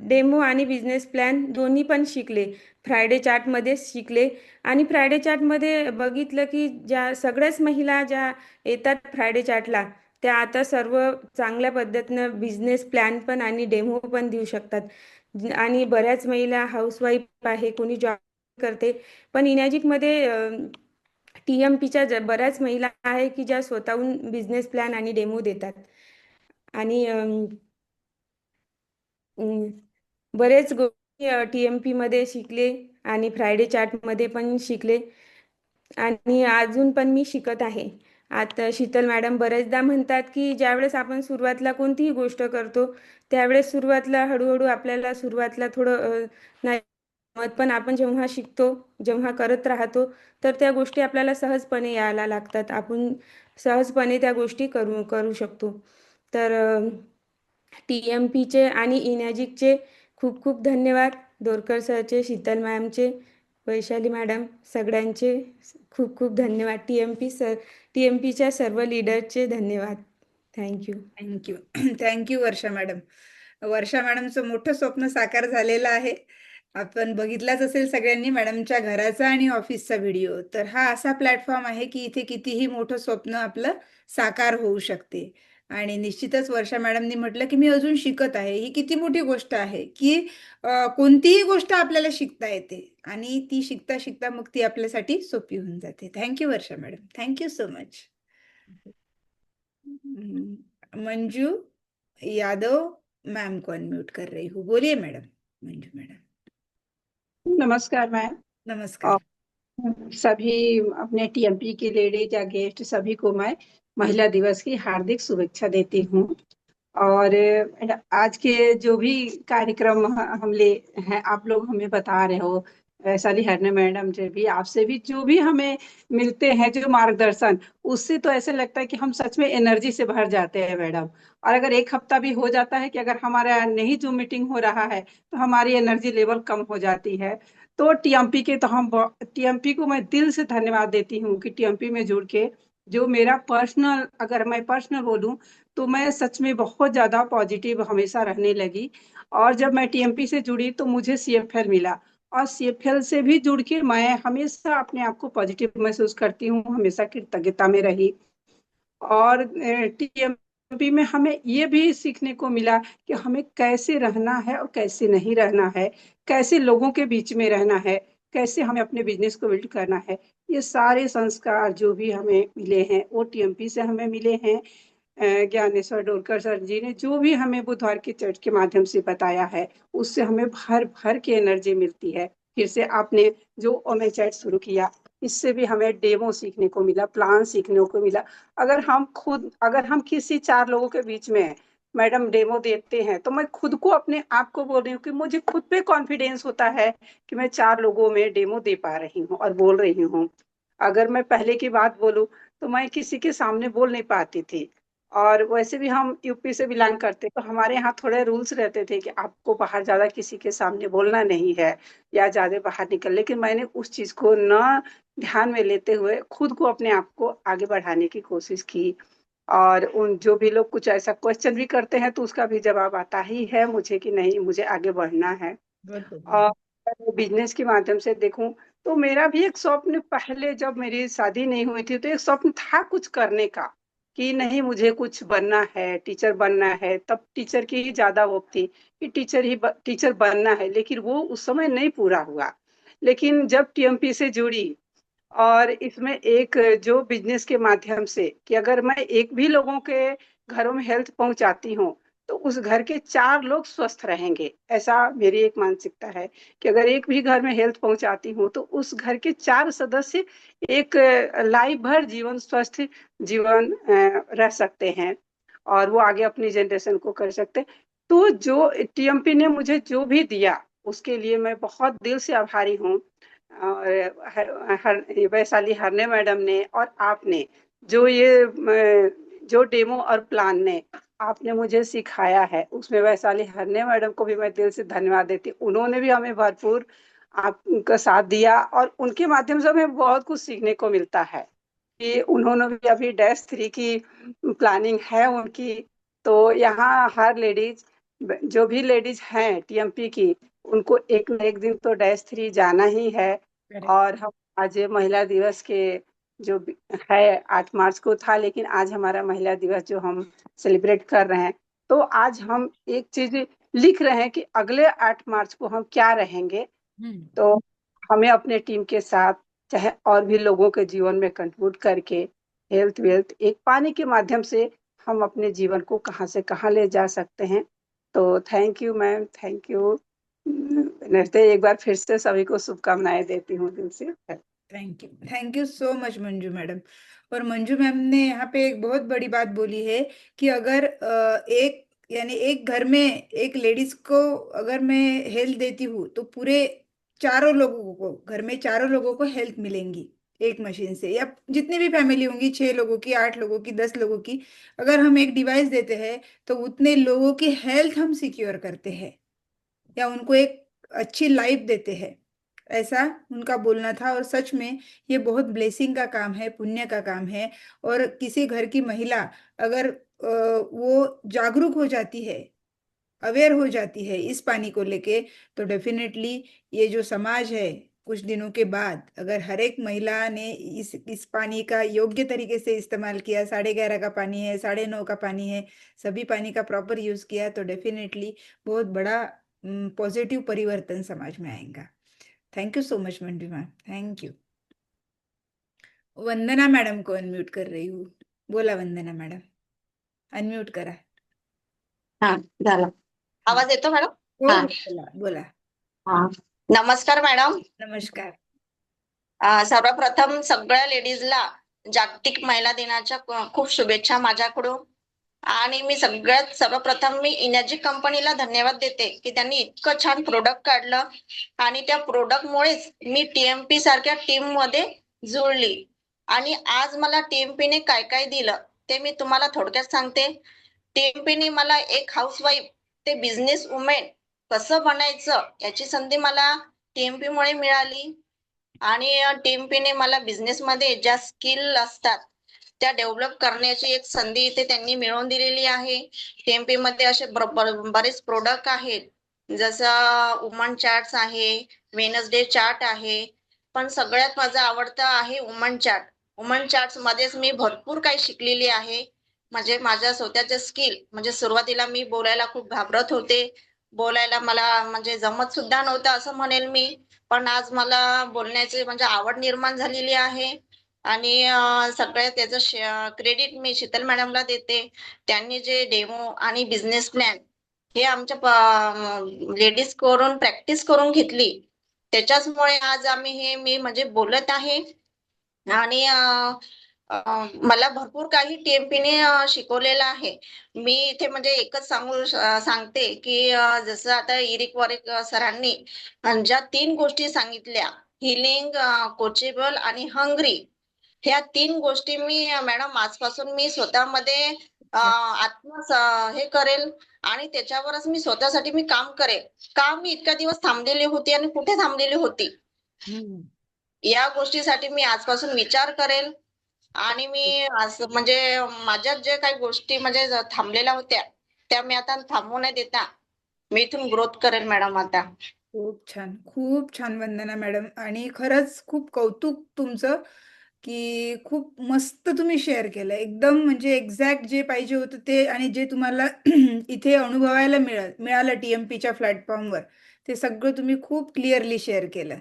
डेमो आणि बिझनेस प्लॅन दोन्ही पण शिकले. फ्रायडे चार्टमध्येच शिकले. आणि फ्रायडे चार्टमध्ये बघितलं की ज्या सगळ्याच महिला ज्या येतात फ्रायडे चार्टला त्या आता सर्व चांगल्या पद्धतीनं बिझनेस प्लॅन पण आणि डेमो पण देऊ शकतात. आणि बऱ्याच महिला हाऊसवाईफ आहे, कोणी जॉब करते. पण इमॅजिकमध्ये TMPच्या बऱ्याच महिला आहे की ज्या स्वतःहून बिझनेस प्लॅन आणि डेमो देतात. आणि बरेच गोष्टी TMP मध्ये शिकले आणि फ्रायडे चार्टमध्ये पण शिकले आणि अजून पण मी शिकत आहे. आता शीतल मॅडम बरेचदा म्हणतात की ज्यावेळेस आपण सुरुवातीला कोणतीही गोष्ट करतो त्यावेळेस सुरुवातीला हळूहळू आपल्याला सुरुवातीला थोडं नाही जमत, पण आपण जेव्हा शिकतो, जेव्हा करत राहतो तर त्या गोष्टी आपल्याला सहजपणे यायला लागतात. आपण सहजपणे त्या गोष्टी करू शकतो. तर TMPचे आणि इमॅजिकचे खूप खूप धन्यवाद. दोरकर सरचे, शीतल मॅमचे, वैशाली मॅडम, सगळ्यांचे खूप खूप धन्यवाद. TMPच्या सर्व लीडरचे धन्यवाद. Thank you. Thank you. Thank you Varsha madam. वर्षा मॅडमचं मोठं स्वप्न साकार झालेलं आहे. आपण बघितलाच असेल सगळ्यांनी मॅडमच्या घराचा आणि ऑफिसचा व्हिडिओ. तर हा असा प्लॅटफॉर्म आहे की इथे कितीही मोठं स्वप्न आपलं साकार होऊ शकते. आणि निश्चितच वर्षा मॅडमनी म्हटलं की मी अजून शिकत आहे. ही किती मोठी गोष्ट आहे की कोणतीही गोष्ट आपल्याला शिकता येते आणि ती शिकता शिकता मग ती आपल्यासाठी सोपी होऊन जाते. Thank you Varsha madam, thank you so much. Manju Yadav ma'am को अनम्यूट कर रही हूँ। बोलिए मैडम, मंजू मैडम। नमस्कार मैम। नमस्कार। सभी अपने टीएमपी की लेडीज या गेस्ट सभी को मैं महिला दिवस की हार्दिक शुभेच्छा देती हूँ। और आज के जो भी कार्यक्रम हमले हैं, आप लोग हमें बता रहे हो, वैशाली हरने मैडम जी भी, आपसे भी जो भी हमें मिलते हैं जो मार्गदर्शन, उससे तो ऐसे लगता है कि हम सच में एनर्जी से भर जाते हैं मैडम। और अगर एक हफ्ता भी हो जाता है कि अगर हमारा नहीं जो मीटिंग हो रहा है तो हमारी एनर्जी लेवल कम हो जाती है। तो टीएमपी के तो हम टीएमपी को मैं दिल से धन्यवाद देती हूँ कि टीएमपी में जुड़ के जो मेरा पर्सनल, अगर मैं पर्सनल बोलूँ तो मैं सच में बहुत ज्यादा पॉजिटिव हमेशा रहने लगी। और जब मैं टीएमपी से जुड़ी तो मुझे सीएफएल मिला, और सीएफएल से भी जुड़ के मैं हमेशा अपने आप को पॉजिटिव महसूस करती हूँ, हमेशा कृतज्ञता में रही। और टीएमपी में हमें ये भी सीखने को मिला कि हमें कैसे रहना है और कैसे नहीं रहना है, कैसे लोगों के बीच में रहना है, कैसे हमें अपने बिजनेस को बिल्ड करना है। ये सारे संस्कार जो भी हमें मिले हैं वो टीएमपी से हमें मिले हैं। ज्ञानेश्वर डोरकर सर जी ने जो भी हमें बुधवार के चर्च के माध्यम से बताया है, उससे हमें भर भर के एनर्जी मिलती है। फिर से आपने जो ओमे चैट शुरू किया, इससे भी हमें डेमो सीखने को मिला, प्लान सीखने को मिला। अगर हम किसी 4 लोगों के बीच में हैं, मैडम डेमो देते हैं, तो मैं खुद को, अपने आप को बोल रही हूँ कि मुझे खुद पे कॉन्फिडेंस होता है कि मैं 4 लोगों में डेमो दे पा रही हूँ और बोल रही हूँ। अगर मैं पहले की बात बोलूं तो मैं किसी के सामने बोल नहीं पाती थी। और वैसे भी हम यूपी से बिलोंग करते, तो हमारे यहाँ थोड़े रूल्स रहते थे कि आपको बाहर ज्यादा किसी के सामने बोलना नहीं है या ज्यादा बाहर निकल। लेकिन मैंने उस चीज को न ध्यान में लेते हुए खुद को, अपने आप को आगे बढ़ाने की कोशिश की। और उन जो भी लोग कुछ ऐसा क्वेश्चन भी करते हैं तो उसका भी जवाब आता ही है मुझे कि नहीं, मुझे आगे बढ़ना है। बहुत बढ़िया। और बिजनेस के माध्यम से देखूं तो मेरा भी एक स्वप्न, पहले जब मेरी शादी नहीं हुई थी तो एक स्वप्न था कुछ करने का, कि नहीं मुझे कुछ बनना है, टीचर बनना है। तब टीचर की ही ज्यादा वो थी कि टीचर बनना है, लेकिन वो उस समय नहीं पूरा हुआ। लेकिन जब टीएमपी से जुड़ी, और इसमें एक जो बिजनेस के माध्यम से, कि अगर मैं एक भी लोगों के घरों में हेल्थ पहुंचाती हूँ तो उस घर के 4 लोग स्वस्थ रहेंगे, ऐसा मेरी एक मानसिकता है। कि अगर एक भी घर में हेल्थ पहुंचाती हूँ तो उस घर के 4 सदस्य एक लाइफ भर जीवन, स्वस्थ जीवन रह सकते हैं, और वो आगे अपनी जनरेशन को कर सकते हैं। तो जो टीएमपी ने मुझे जो भी दिया, उसके लिए मैं बहुत दिल से आभारी हूँ। और वैशाली हरने मैडम ने और आपने जो जो डेमो और प्लान ने आपने मुझे सिखाया है, उसमें वैशाली हरने मैडम को भी मैं दिल से धन्यवाद देती हूँ। उन्होंने भी हमें भरपूर आपका साथ दिया, और उनके माध्यम से हमें बहुत कुछ सीखने को मिलता है। कि उन्होंने भी अभी -3 की प्लानिंग है उनकी। तो यहाँ हर लेडीज, जो भी लेडीज हैं टीएमपी की, उनको एक न एक दिन तो -3 जाना ही है। करेक्ट। और हम आज महिला दिवस के जो है, 8 मार्च को था, लेकिन आज हमारा महिला दिवस जो हम सेलिब्रेट कर रहे हैं, तो आज हम एक चीज लिख रहे हैं कि अगले 8 मार्च को हम क्या रहेंगे। हम्म। तो हमें अपने टीम के साथ, चाहे और भी लोगों के जीवन में कंट्रीब्यूट करके, हेल्थ वेल्थ एक पानी के माध्यम से हम अपने जीवन को कहाँ से कहाँ ले जा सकते हैं। तो thank you ma'am, thank you. नमस्ते, एक बार फिर से सभी को शुभकामनाएं देती हूँ दिल से। Thank you so much Manju madam. और मंजू मैम ने यहाँ पे एक बहुत बड़ी बात बोली है कि अगर एक, यानी एक घर में एक लेडीज को अगर मैं हेल्थ देती हूँ तो पूरे चारों लोगों को, घर में चारों लोगों को हेल्थ मिलेंगी एक मशीन से। या जितनी भी फैमिली होंगी, 6 लोगों की, 8 लोगों की, 10 लोगों की, अगर हम एक डिवाइस देते हैं तो उतने लोगों की हेल्थ हम सिक्योर करते हैं या उनको एक अच्छी लाइफ देते हैं, ऐसा उनका बोलना था। और सच में ये बहुत ब्लेसिंग का काम है, पुण्य का काम है। और किसी घर की महिला अगर वो जागरूक हो जाती है, अवेयर हो जाती है इस पानी को लेके, तो डेफिनेटली ये जो समाज है, कुछ दिनों के बाद अगर हर एक महिला ने इस पानी का योग्य तरीके से इस्तेमाल किया, 11:30 का पानी है, 9:30 का पानी है, सभी पानी का प्रॉपर यूज किया, तो डेफिनेटली बहुत बड़ा पॉजिटिव परिवर्तन समाज में आएगा। Thank you so much Manju ma'am, thank you. Vandana madam को अनम्यूट कर रही हूँ। बोला वंदना मैडम, अनम्यूट करा। हा झाला. आवाज येतो मॅडम? हो हा. हो बोला बोला. हा. नमस्कार मॅडम. नमस्कार. सर्वप्रथम सगळ्या लेडीजला जागतिक महिला दिनाच्या खूप शुभेच्छा माझ्याकडून. आणि मी सर्वप्रथम मी इनर्जी कंपनीला धन्यवाद देते की त्यांनी इतकं छान प्रोडक्ट काढलं आणि त्या प्रोडक्टमुळेच मी टीएमपी सारख्या टीम मध्ये जुळली. आणि आज मला टीएमपीने काय काय दिलं ते मी तुम्हाला थोडक्यात सांगते. टीएमपीने मला एक हाऊसवाईफ ते बिझनेस वुमेन कसं बनायचं याची संधी मला टीएमपी मुळे मिळाली. आणि टीएमपीने मला बिझनेस मध्ये ज्या स्किल असतात त्या डेव्हलप करण्याची एक संधी इथे त्यांनी मिळवून दिलेली आहे. टीएमपी मध्ये असे बरेच प्रोडक्ट आहेत जसं वुमन चार्ट आहे, वेनसडे चार्ट आहे, पण सगळ्यात माझं आवडतं आहे वुमन चार्ट. वुमन चार्ट मध्येच मी भरपूर काही शिकलेली आहे. म्हणजे माझ्या स्वतःचे स्किल म्हणजे सुरुवातीला मी बोलायला खूप घाबरत होते, बोलायला मला म्हणजे जमत सुद्धा नव्हतं असं म्हणेल मी. पण आज मला बोलण्याची म्हणजे आवड निर्माण झालेली आहे. आणि सगळ्यात त्याचं क्रेडिट मी शीतल मॅडमला देते. त्यांनी जे डेमो आणि बिझनेस प्लॅन हे आमच्या लेडीज करून प्रॅक्टिस करून घेतली, त्याच्याचमुळे आज आम्ही हे मी म्हणजे बोलत आहे. आणि मला भरपूर काही टीएमपीने शिकवलेलं आहे. मी इथे म्हणजे एकच सांगते की जसं आता इरिक वॉरिक सरांनी ज्या 3 गोष्टी सांगितल्या, हिलिंग, कोचेबल आणि हंग्री, ह्या 3 गोष्टी मी मॅडम आजपासून मी स्वतःमध्ये हे करेल आणि त्याच्यावरच मी स्वतःसाठी मी काम करेल. का मी इतक्या दिवस थांबलेली होती आणि कुठे थांबलेली होती हम्म. या गोष्टीसाठी मी आजपासून विचार करेल. आणि मी असं म्हणजे माझ्यात जे काही गोष्टी म्हणजे थांबलेल्या होत्या त्या मी आता थांबू नाही देता मी इथून ग्रोथ करेल मॅडम आता. खूप छान वंदना मॅडम. आणि खरंच खूप कौतुक तुमचं की खूप मस्त तुम्ही शेअर केलं. एकदम म्हणजे एक्झॅक्ट जे पाहिजे होतं ते आणि जे तुम्हाला इथे अनुभवायला मिळालं टीएमपीच्या प्लॅटफॉर्मवर, ते सगळं तुम्ही खूप क्लिअरली शेअर केलं.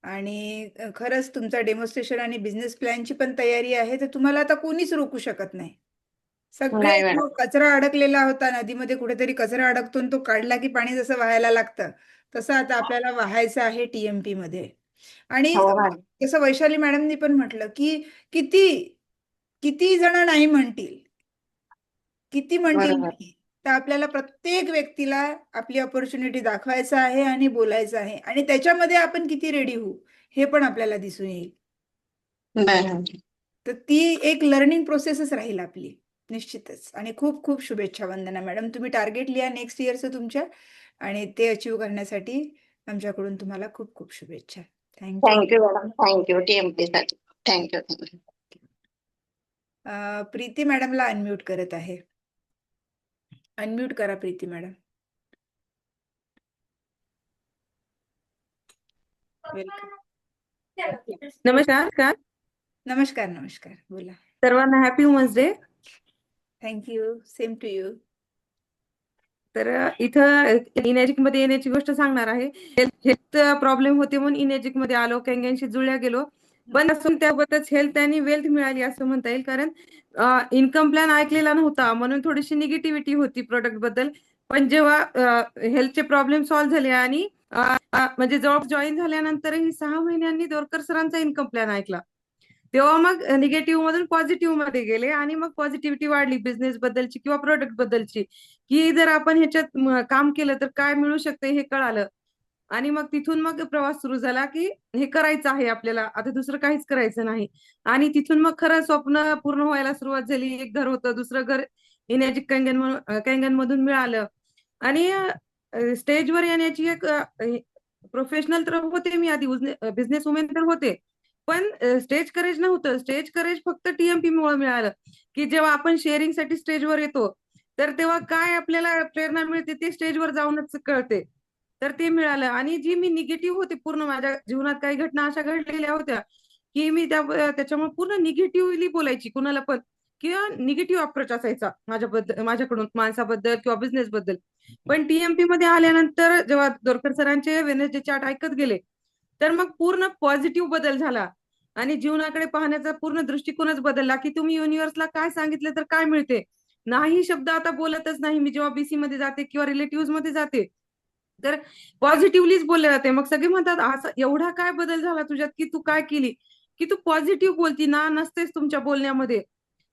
आणि खरंच तुमचा डेमॉन्स्ट्रेशन आणि बिझनेस प्लॅनची पण तयारी आहे, तर तुम्हाला आता कोणीच रोखू शकत नाही. सगळे नाही मॅडम. जो कचरा अडकलेला होता नदीमध्ये, कुठेतरी कचरा अडकतो आणि तो काढला की पाणी जसं वाहायला लागतं, तसं आता आपल्याला वाहायचं आहे टीएमपी मध्ये. आणि हो मॅडम. जसं वैशाली मॅडमनी पण म्हटलं की किती किती जण नाही म्हणतील, किती म्हणतील बरोबर. नाही, तर आपल्याला प्रत्येक व्यक्तीला आपली ऑपॉर्च्युनिटी दाखवायचं आहे आणि बोलायचं आहे. आणि त्याच्यामध्ये आपण किती रेडी होऊ हे पण आपल्याला दिसून येईल. बरोबर. तर ती एक लर्निंग प्रोसेसच राहील आपली निश्चितच. आणि खूप खूप शुभेच्छा वंदना मॅडम. तुम्ही टार्गेट लिहा नेक्स्ट इयरचं तुमच्या, आणि ते अचीव करण्यासाठी आमच्याकडून तुम्हाला खूप खूप शुभेच्छा. Thank you. Thank you madam. Thank you TMP साठी. थँक्यू. प्रीती मॅडमला अनम्यूट करत आहे. अनम्यूट करा प्रीती मॅडम. वेलकम. नमस्कार. नमस्कार नमस्कार, बोला. सर्वांना happy women's day. Thank you, same to you. तर इथं इनॅजिक मध्ये येण्याची गोष्ट सांगणार आहे. हेल्थ प्रॉब्लेम होते म्हणून इनॅजिक मध्ये आलो, कॅंग्यांशी जुळल्या गेलो. पण असून त्याबद्दल हेल्थ आणि वेल्थ मिळाली असं म्हणता येईल. कारण इन्कम प्लॅन ऐकलेला नव्हता म्हणून थोडीशी निगेटिव्हिटी होती प्रोडक्ट बद्दल. पण जेव्हा हेल्थचे प्रॉब्लेम सॉल्व्ह झाले आणि म्हणजे जॉब जॉईन झाल्यानंतरही 6 महिन्यांनी दोरकर सरांचा इन्कम प्लॅन ऐकला, तेव्हा मग निगेटिव्ह मधून पॉझिटिव्ह मध्ये गेले आणि मग पॉझिटिव्हिटी वाढली बिझनेस बद्दलची किंवा प्रोडक्ट बद्दलची, की जर आपण ह्याच्यात काम केलं तर काय मिळू शकतं हे कळालं. आणि मग तिथून मग प्रवास सुरू झाला की हे करायचं आहे आपल्याला, आता दुसरं काहीच करायचं नाही. आणि तिथून मग खरं स्वप्न पूर्ण व्हायला सुरुवात झाली. एक घर होतं, दुसरं घर इनॅजिक कॅंगनमधून मिळालं. आणि स्टेजवर येण्याची एक प्रोफेशनल तर होते मी आधी, बिझनेस वुमेन तर होते, पण स्टेज करेज नव्हतं. स्टेज करेज फक्त टीएमपी मुळे मिळालं, की जेव्हा आपण शेअरिंग साठी स्टेजवर येतो तर तेव्हा काय आपल्याला प्रेरणा मिळते ते स्टेजवर जाऊनच कळते. तर ते मिळालं. आणि जी मी निगेटिव्ह होते, पूर्ण माझ्या जीवनात काही घटना अशा घडलेल्या होत्या की मी त्याच्यामुळे पूर्ण निगेटिव्हली बोलायची कुणाला पण, किंवा निगेटिव्ह अप्रोच असायचा माझ्याकडून माणसाबद्दल किंवा बिझनेस बद्दल. पण टीएमपी मध्ये आल्यानंतर जेव्हा दोरकर सरांचे वेनसडे चार्ट ऐकत गेले तर मग पूर्ण पॉझिटिव्ह बदल झाला आणि जीवनाकडे पाहण्याचा पूर्ण दृष्टिकोनच बदलला, की तुम्ही युनिव्हर्सला काय सांगितलं तर काय मिळते नाही शब्द आता बोलतच नाही मी, जेव्हा बीसी मध्ये जाते किंवा रिलेटिव्ह मध्ये जाते तर पॉझिटिव्हलीच बोलले जाते. मग सगळे म्हणतात असं एवढा काय बदल झाला तुझ्यात, की तू काय केली, की तू पॉझिटिव्ह बोलती ना, नसतेस तुमच्या बोलण्यामध्ये,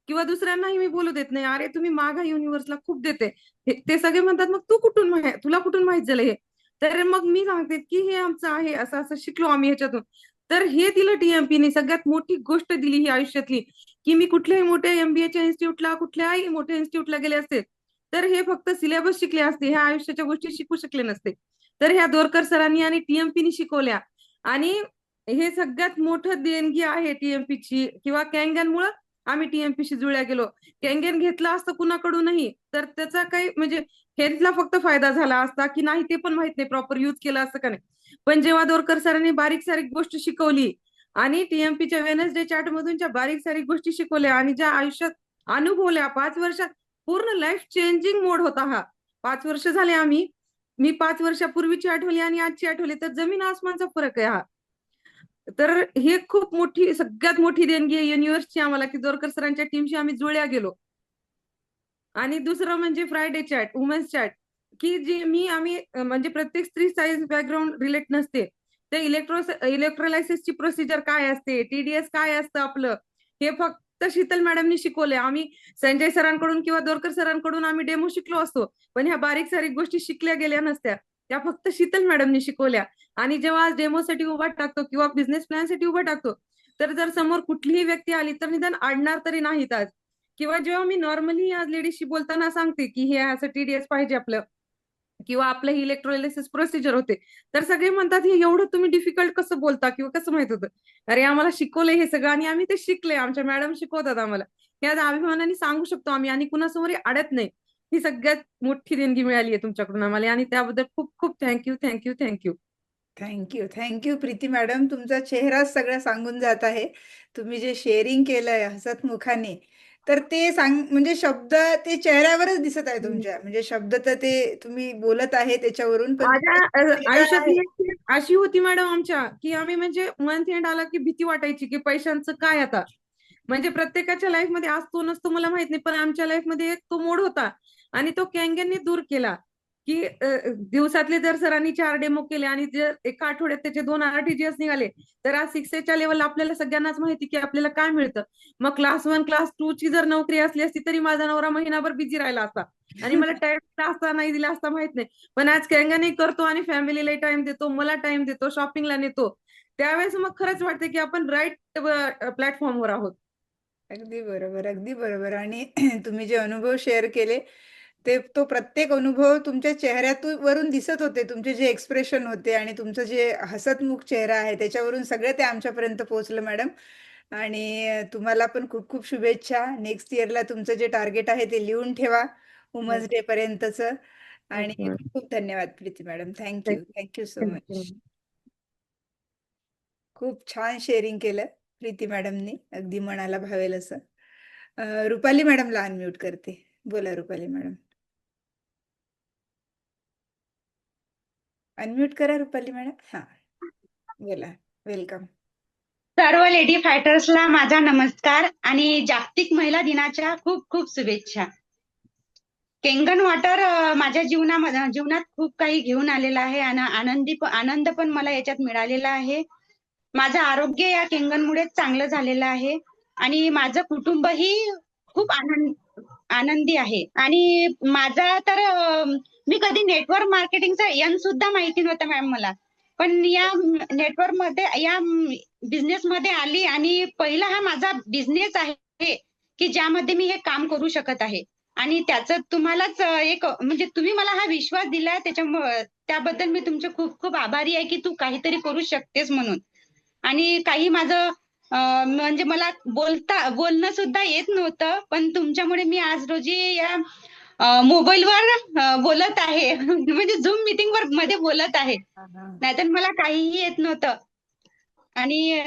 किंवा दुसऱ्यांनाही मी बोलू देत नाही, अरे तुम्ही मागा युनिव्हर्सला खूप देते. ते सगळे म्हणतात मग तू कुठून तुला कुठून माहित झालं हे. तर मग मी सांगते की हे आमचं आहे, असं असं शिकलो आम्ही ह्याच्यातून. तर हे दिलं टीएमपीने, सगळ्यात मोठी गोष्ट दिली ही आयुष्यातली, की मी कुठल्याही मोठ्या एमबीएच्या इन्स्टिट्यूटला, कुठल्याही मोठ्या इन्स्टिट्यूटला गेले असते तर हे फक्त सिलेबस शिकले असते, ह्या आयुष्याच्या गोष्टी शिकू शकले नसते. तर ह्या दोरकर सरांनी आणि टीएमपीनी शिकवल्या. आणि हे सगळ्यात मोठं देणगी आहे टीएमपीची, किंवा कॅंगनमुळे आम्ही टीएमपीशी जुळल्या गेलो. कॅंगन घेतला असतं कुणाकडूनही तर त्याचा काही म्हणजे हेल्थला फक्त फायदा झाला असता की नाही ते पण माहित नाही, प्रॉपर युज केला असतं का नाही. पण जेव्हा दोरकर सरांनी बारीक सारीक गोष्ट शिकवली आणि टीएमपीच्या वेनसडे चार्ट मधून ज्या बारीक सारीक गोष्टी शिकवल्या आणि ज्या आयुष्यात अनुभवल्या 5 वर्षात, पूर्ण लाईफ चेंजिंग मोड होता हा. 5 वर्ष झाले मी 5 वर्षापूर्वीची आठवली आणि आजची आठवली तर जमीन आसमानचा फरक आहे हा. तर हे खूप मोठी, सगळ्यात मोठी देणगी आहे युनिव्हर्सची आम्हाला, की दोरकर सरांच्या टीमशी आम्ही जुळल्या गेलो. आणि दुसरं म्हणजे फ्रायडे चॅट, वुमेन्स चॅट, की जी आम्ही म्हणजे प्रत्येक स्त्री सायन्स बॅकग्राऊंड रिलेट नसते. ते इलेक्ट्रोलायसिसची प्रोसिजर काय असते, टीडीएस काय असतं आपलं, हे फक्त शीतल मॅडमनी शिकवले. आम्ही संजय सरांकडून किंवा दोरकर सरांकडून आम्ही डेमो शिकलो असतो, पण ह्या बारीक सारीक गोष्टी शिकल्या गेल्या नसत्या, त्या फक्त शीतल मॅडमनी शिकवल्या. आणि जेव्हा आज डेमोसाठी उभा टाकतो किंवा बिझनेस प्लॅनसाठी उभा टाकतो, तर जर समोर कुठलीही व्यक्ती आली तर निदान अडणार तरी नाहीत आज. किंवा जेव्हा मी नॉर्मली आज लेडीजशी बोलताना सांगते की हे असं टीडीएस पाहिजे आपलं, किंवा आपलं ही इलेक्ट्रोलायसिस प्रोसिजर होते, तर सगळे म्हणतात हे एवढं तुम्ही डिफिकल्ट कसं बोलता किंवा कसं माहित होतं. अरे आम्हाला शिकवलंय हे सगळं आणि आम्ही ते शिकले, आमच्या मॅडम शिकवतात आम्हाला, हे आज अभिमानाने सांगू शकतो आम्ही आणि कुणासमोर अडत नाही. ही सगळ्यात मोठी देणगी मिळाली आहे तुमच्याकडून आम्हाला आणि त्याबद्दल खूप खूप thank you thank you thank you. Thank you Preeti madam. तुमचा चेहराच सगळं सांगून जात आहे. तुम्ही जे शेअरिंग केलंय हसतमुखाने, तर ते म्हणजे शब्द ते चेहऱ्यावरच दिसत आहे तुमच्या. म्हणजे शब्द तर ते तुम्ही बोलत आहे त्याच्यावरून, पण माझ्या तुमचा चेहरा आयुष्यातली आहे. एक phase अशी होती मॅडम आमच्या, की आम्ही म्हणजे मंथ एंड आला की भीती वाटायची की पैशांचं काय आता. म्हणजे प्रत्येकाच्या लाईफ मध्ये असतो नसतो मला माहित नाही, पण आमच्या लाईफ मध्ये एक तो मोड होता आणि तो कॅंगनने दूर केला. की दिवसातले जर सरांनी 4 डेमो केले आणि जर एका आठवड्यात त्याचे 2 आरटीजीएस निघाले, तर आज 6Aच्या लेवलला आपल्याला सगळ्यांनाच माहिती की आपल्याला काय मिळतं. मग क्लास 1 क्लास 2 ची जर नोकरी असली असती तरी माझा नवरा महिनाभर बिझी राहिला असता आणि मला टाइम दिला असता नाही दिला असता माहित नाही. पण आज कॅंगनही करतो आणि फॅमिलीला टाइम देतो, मला टाइम देतो, शॉपिंगला नेतो. त्यावेळेस मग खरंच वाटतं की आपण राईट प्लॅटफॉर्मवर आहोत. अगदी बरोबर, अगदी बरोबर. आणि तुम्ही जे अनुभव शेअर केले, तो प्रत्येक अनुभव तुमच्या चेहऱ्यातून वरून दिसत होते. तुमचे जे एक्सप्रेशन होते आणि तुमचं जे हसतमुख चेहरा आहे, त्याच्यावरून सगळं ते आमच्यापर्यंत पोहोचलं मॅडम. आणि तुम्हाला पण खूप खूप शुभेच्छा. नेक्स्ट इयरला तुमचं जे टार्गेट आहे ते लिहून ठेवा, वुमन्स डे पर्यंतचं. आणि ओके खूप खूप धन्यवाद Preeti madam. Thank you so thank you. Much. खूप छान शेअरिंग केलं प्रीती मॅडमनी, अगदी मनाला भावेल असं. रुपाली मॅडमला अनम्यूट करते. बोला रुपाली मॅडम. अनम्यूट करा रुपाली मॅडम. हा, बोला. वेलकम. सर्व लेडी फायटर्सला माझा नमस्कार आणि जागतिक महिला दिनाच्या खूप खूप शुभेच्छा. केंगन वॉटर माझ्या जीवनात खूप काही घेऊन आलेला आहे आणि आनंद पण मला याच्यात मिळालेला आहे. माझं आरोग्य या केंगनमुळेच चांगलं झालेलं आहे आणि माझं कुटुंबही खूप आनंदी आहे. आणि माझा तर मी कधी नेटवर्क मार्केटिंगचा एन सुद्धा माहिती नव्हतं मॅम मला, पण या नेटवर्क मध्ये या बिझनेस मध्ये आली आणि पहिला हा माझा बिझनेस आहे की ज्यामध्ये मी हे काम करू शकत आहे. आणि त्याचं तुम्हालाच एक म्हणजे तुम्ही मला हा विश्वास दिला, त्याबद्दल मी तुमचे खूप खूप आभारी आहे की तू काहीतरी करू शकतेस म्हणून. आणि काही माझं म्हणजे मला बोलणं सुद्धा येत नव्हतं, पण तुमच्यामुळे मी आज रोजी या मोबाईलवर बोलत आहे म्हणजे झूम मीटिंग मध्ये बोलत आहे, नाहीतर मला काहीही येत नव्हतं. आणि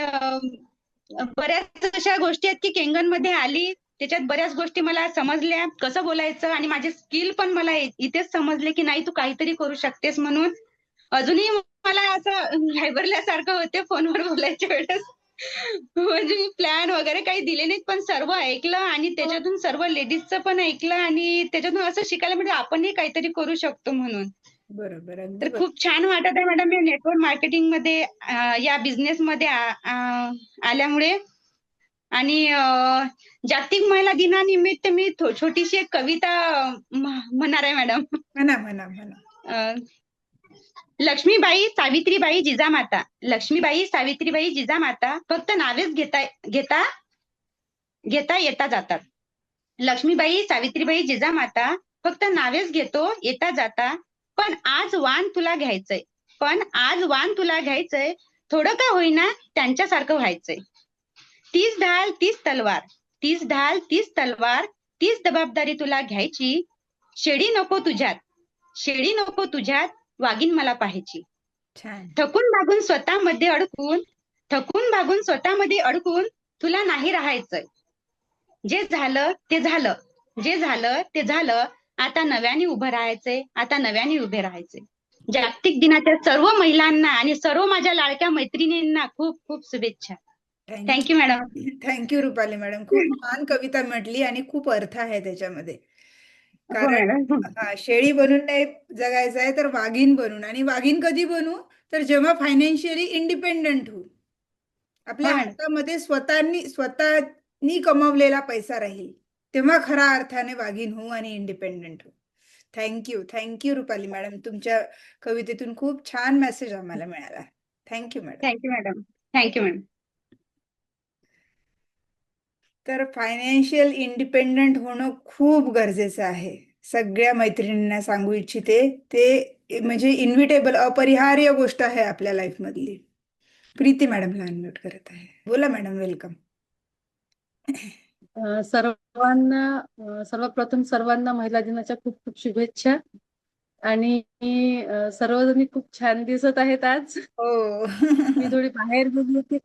बऱ्याच अशा गोष्टी आहेत की केंगन मध्ये आली, त्याच्यात बऱ्याच गोष्टी मला समजल्या कसं बोलायचं, आणि माझे स्किल पण मला इथेच समजले की नाही तू काहीतरी करू शकतेस म्हणून. अजूनही मला असं घाबरल्यासारखं होते फोनवर बोलायच्या वेळेस, म्हणजे मी प्लॅन वगैरे काही दिले नाहीत, पण सर्व ऐकलं आणि त्याच्यातून सर्व लेडीजचं पण ऐकलं आणि त्याच्यातून असं शिकायला म्हणजे आपणही काहीतरी करू शकतो म्हणून. बरोबर, अगदी तर बरोबर. खूप छान वाटत आहे मॅडम या नेटवर्क मार्केटिंग मध्ये या बिझनेस मध्ये आल्यामुळे. आणि जागतिक महिला दिनानिमित्त मी छोटीशी एक कविता म्हणणार आहे मॅडम. म्हणा म्हणा म्हणा. अ, लक्ष्मीबाई सावित्रीबाई जिजामाता, लक्ष्मीबाई सावित्रीबाई जिजामाता फक्त नावेच घेता घेता घेता येता जातात. लक्ष्मीबाई सावित्रीबाई जिजामाता फक्त नावेच घेतो येता जाता. पण आज वाण तुला घ्यायचंय, पण आज वाण तुला घ्यायचंय, थोडं का होईना त्यांच्यासारखं व्हायचंय. 30 ढाल 30 तलवार, 30 ढाल 30 तलवार, 30 जबाबदारी तुला घ्यायची. शेळी नको तुझ्यात, शेळी नको तुझ्यात, वाघीण मला पाहायची. छान. थकून भागून स्वतःमध्ये अडकून, थकून भागून स्वतःमध्ये अडकून तुला नाही राहायचंय. जे झालं ते झालं, जे झालं ते झालं, आता नव्याने उभं राहायचंय, आता नव्याने उभे राहायचंय. जागतिक दिनाच्या सर्व महिलांना आणि सर्व माझ्या लाडक्या मैत्रिणींना खूप खूप शुभेच्छा. Thank you madam. Thank you Rupali madam. खूप छान कविता म्हटली आणि खूप अर्थ आहे त्याच्यामध्ये. हो कारण मॅडम. शेळी बनून नाही जगायचं आहे तर वाघीण बनून. आणि वाघीण कधी बनू तर जेव्हा फायनान्शियली इंडिपेंडंट होऊ. आपल्या हो मॅडम. हातामध्ये स्वतःनी कमवलेला पैसा राहील तेव्हा खऱ्या अर्थाने वाघीण होऊ आणि इंडिपेंडंट होऊ. Thank you Rupali madam. तुमच्या कवितेतून खूप छान मेसेज आम्हाला मिळाला. Thank you madam. Thank you madam. Thank you madam. तर फायनान्शियल इंडिपेंडंट होणं खूप गरजेचं आहे. सगळ्या मैत्रिणींना सांगू इच्छिते. ते म्हणजे इन्व्हिटेबल, अपरिहार्य गोष्ट आहे आपल्या लाईफ मधली. प्रीती मॅडमला अनम्यूट करत आहे. बोला मॅडम, वेलकम. सर्वप्रथम सर्वांना महिला दिनाच्या खूप खूप शुभेच्छा. आणि सर्वजणी खूप छान दिसत आहेत आज. हो. मी थोडी बाहेर गेली होती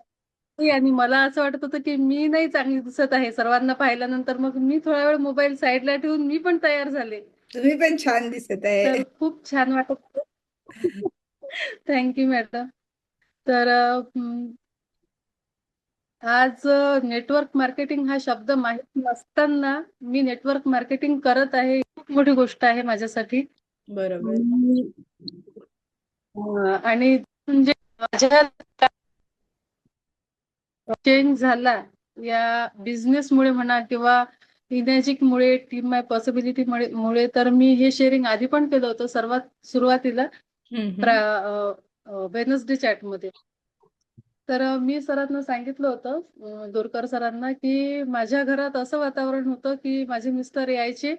आणि मला असं वाटत होतं की मी नाही चांगली दिसत आहे. सर्वांना पाहिल्यानंतर मग मी थोडा वेळ मोबाईल साईडला ठेवून मी पण तयार झाले. तुम्ही पण छान दिसत आहे. तर खूप छान वाटत होतं. Thank you madam. तर आज नेटवर्क मार्केटिंग हा शब्द माहीत नसताना मी नेटवर्क मार्केटिंग करत आहे. खूप मोठी गोष्ट आहे माझ्यासाठी. बरोबर. आणि म्हणजे माझ्या चेंज झाला या बिझनेसमुळे म्हणा किंवा इमॅजिकमुळे, टीम माय पॉसिबिलिटी मुळे. तर मी हे शेअरिंग आधी पण केलं होतं सर्वात सुरुवातीला वेनसडे चॅटमध्ये. तर मी सरांना सांगितलं होतं, दोरकर सरांना, की माझ्या घरात असं वातावरण होतं की माझे मिस्टर यायचे,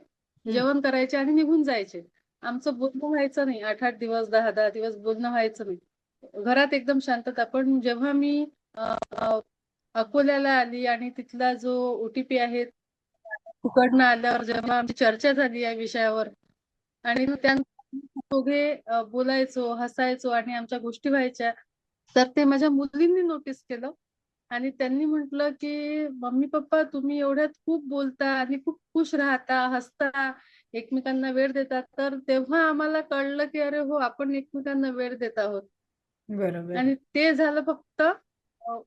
जेवण करायचे आणि निघून जायचे. आमचं बोलणं व्हायचं नाही. 8-8 दिवस, 10-10 दिवस बोलणं व्हायचं नाही. घरात एकदम शांतता. पण जेव्हा मी अकोल्याला आली आणि तिथला जो OTP आहे तिकडनं आल्यावर जेव्हा आमची चर्चा झाली या विषयावर आणि त्यानंतर दोघे बोलायचो, हसायचो आणि आमच्या गोष्टी व्हायच्या. तर ते माझ्या मुलींनी नोटीस केलं आणि त्यांनी म्हटलं की मम्मी पप्पा तुम्ही एवढ्यात खूप बोलता आणि खूप खुश राहता, हसता, एकमेकांना वेळ देतात. तर तेव्हा आम्हाला कळलं की अरे हो, आपण एकमेकांना वेळ देत आहोत. बरोबर. आणि ते झालं फक्त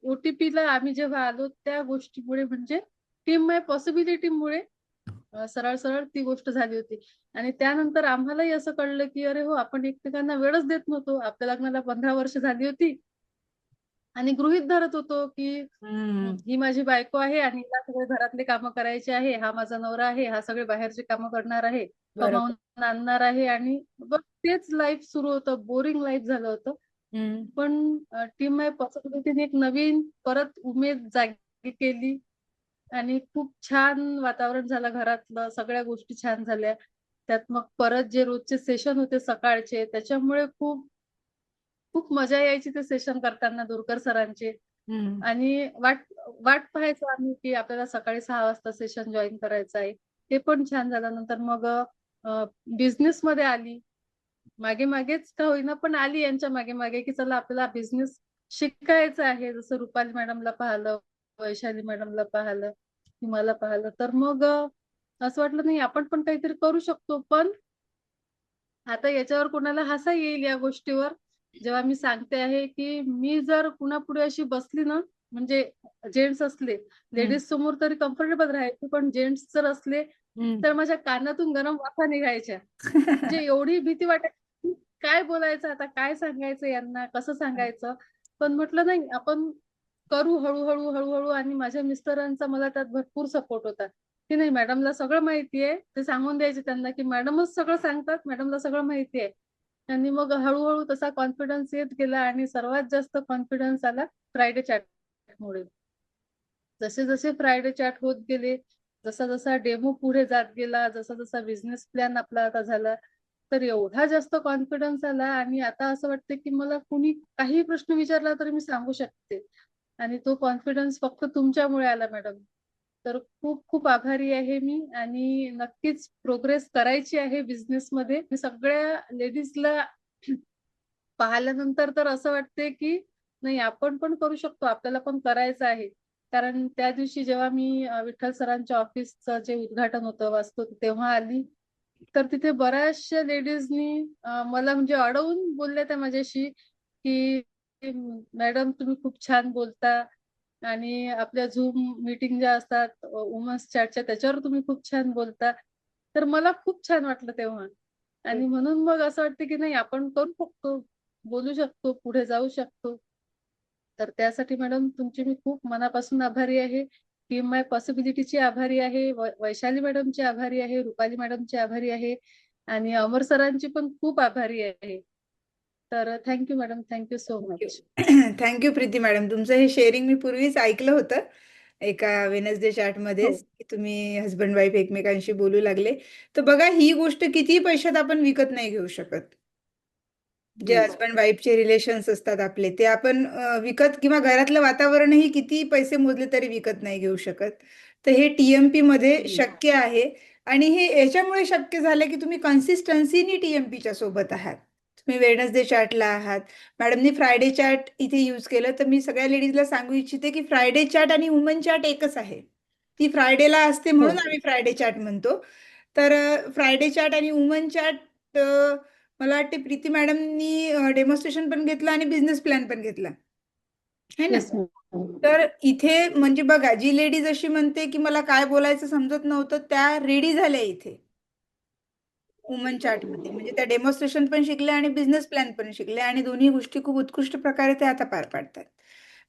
OTPला आम्ही जेव्हा आलो त्या गोष्टीमुळे, म्हणजे टीम माय पॉसिबिलिटीमुळे सरळ सरळ ती गोष्ट झाली होती. आणि त्यानंतर आम्हालाही असं कळलं की अरे हो, आपण एकमेकांना वेळच देत नव्हतो. आपल्या लग्नाला 15 वर्ष झाली होती आणि गृहीत धरत होतो की ही माझी बायको आहे आणि हिला सगळे घरातले कामं करायचे आहे, हा माझा नवरा आहे, हा सगळे बाहेरचे कामं करणार आहे, बरोबर. कमावून आणणार आहे. आणि बस तेच लाईफ सुरू होतं. बोरिंग लाईफ झालं होतं. पण टीम माय पॉसिबिलिटीने एक नवीन परत उमेद जागी केली आणि खूप छान वातावरण झालं घरातलं. सगळ्या गोष्टी छान झाल्या. त्यात मग परत जे रोजचे सेशन होते सकाळचे, त्याच्यामुळे खूप खूप मजा यायची ते सेशन करताना दोरकर सरांचे. आणि वाट पाहायचो आम्ही की आपल्याला सकाळी 6 वाजता सेशन जॉईन करायचं आहे. ते पण छान झालं. नंतर मग बिझनेस मध्ये आली. मागे मागेच का होईना पण आली यांच्या मागे मागे की चला आपल्याला बिझनेस शिकायचा आहे. जसं रुपाली मॅडमला पाहिलं, वैशाली मॅडमला पाहिलं, मला पाहिलं, तर मग असं वाटलं नाही आपण पण काहीतरी करू शकतो. पण आता याच्यावर कोणाला हसा येईल या गोष्टीवर, जेव्हा मी सांगते आहे की मी जर कुणापुढे अशी बसली ना म्हणजे जेंट्स असले, लेडीज समोर तरी कम्फर्टेबल राहायचे, पण जेंट्स जर असले तर माझ्या कानातून गरम वाफा निघायच्या. म्हणजे एवढी भीती वाटायची की काय बोलायचं आता, काय सांगायचं यांना, कसं सांगायचं. पण म्हटलं नाही, आपण करू हळूहळू हळूहळू. आणि माझ्या मिस्टरांचा मला त्यात भरपूर सपोर्ट होता की नाही, मॅडमला सगळं माहितीये. ते सांगून द्यायचे त्यांना की मॅडमच सगळं सांगतात, मॅडमला सगळं माहितीये. आणि मग हळूहळू तसा कॉन्फिडन्स येत गेला. आणि सर्वात जास्त कॉन्फिडन्स आला फ्रायडे चॅटमुळे. जसे जसे फ्रायडे चॅट होत गेले, जसा जसा डेमो पुढे जात गेला, जसा जसा बिझनेस प्लॅन आपला आता झाला, तर एवढा जास्त कॉन्फिडन्स आला. आणि आता असं वाटतं की मला कुणी काही प्रश्न विचारला तरी मी सांगू शकते. आणि तो कॉन्फिडन्स फक्त तुमच्यामुळे आला मॅडम. तर खूप खूप आभारी आहे मी. आणि नक्कीच प्रोग्रेस करायची आहे बिझनेस मध्ये. मी सगळ्या लेडीजला पाहिल्यानंतर तर असं वाटते की नाही, आपण पण करू शकतो, आपल्याला पण करायचं आहे. कारण त्या दिवशी जेव्हा मी विठ्ठल सरांच्या ऑफिसचं जे उद्घाटन होतं वास्तू, तेव्हा आली, तर तिथे बऱ्याचशा लेडीजनी मला म्हणजे अडवून बोलल्या त्या माझ्याशी की मॅडम तुम्ही खूप छान बोलता, आणि आपल्या झूम मीटिंग ज्या असतात वुमन्स चॅटच्या, त्याच्यावर तुम्ही खूप छान बोलता. तर मला खूप छान वाटलं तेव्हा. आणि म्हणून मग असं वाटतं की नाही, आपण करू शकतो, बोलू शकतो, पुढे जाऊ शकतो. तर त्यासाठी मॅडम तुमची मी खूप मनापासून आभारी आहे. टीम माय पॉसिबिलिटीची आभारी आहे, वैशाली मॅडमची आभारी आहे, रुपाली मॅडमची आभारी आहे, आणि अमर सरांची पण खूप आभारी आहे. तर thank you madam, thank you so much. Thank you Preeti madam. तुमचं हे शेअरिंग मी पूर्वीच ऐकलं होतं एका वेनसडे हो चॅटमध्येच, की तुम्ही हजबंड वाईफ एकमेकांशी बोलू लागले. तर बघा, ही गोष्ट किती पैशात आपण विकत नाही घेऊ शकत. जे हजबंड वाईफचे रिलेशन्स असतात आपले, ते आपण विकत, किंवा घरातलं वातावरणही किती पैसे मोजले तरी विकत नाही घेऊ शकत. तर हे टीएमपी मध्ये शक्य आहे. आणि हे याच्यामुळे शक्य झालं की तुम्ही कन्सिस्टन्सीनी टीएमपीच्या सोबत आहात. तुम्ही वेडनेसडे चॅटला आहात. मॅडमनी फ्रायडे चॅट इथे यूज केलं, तर मी सगळ्या लेडीजला सांगू इच्छिते की फ्रायडे चॅट आणि वुमन चॅट एकच आहे. ती फ्रायडेला असते हो म्हणून आम्ही फ्रायडे चॅट म्हणतो. तर फ्रायडे चॅट आणि वुमन चॅट, मला वाटते प्रीती मॅडमनी डेमॉन्स्ट्रेशन पण घेतलं आणि बिझनेस प्लॅन पण घेतला, है ना. Yes ma'am. तर इथे म्हणजे बघा, जी लेडीज अशी म्हणते की मला काय बोलायचं समजत नव्हतं, त्या रेडी झाल्या इथे वुमन चार्टमध्ये. म्हणजे त्या डेमॉन्स्ट्रेशन पण शिकल्या आणि बिझनेस प्लॅन पण शिकल्या, आणि दोन्ही गोष्टी खूप उत्कृष्ट प्रकारे ते आता पार पाडतात.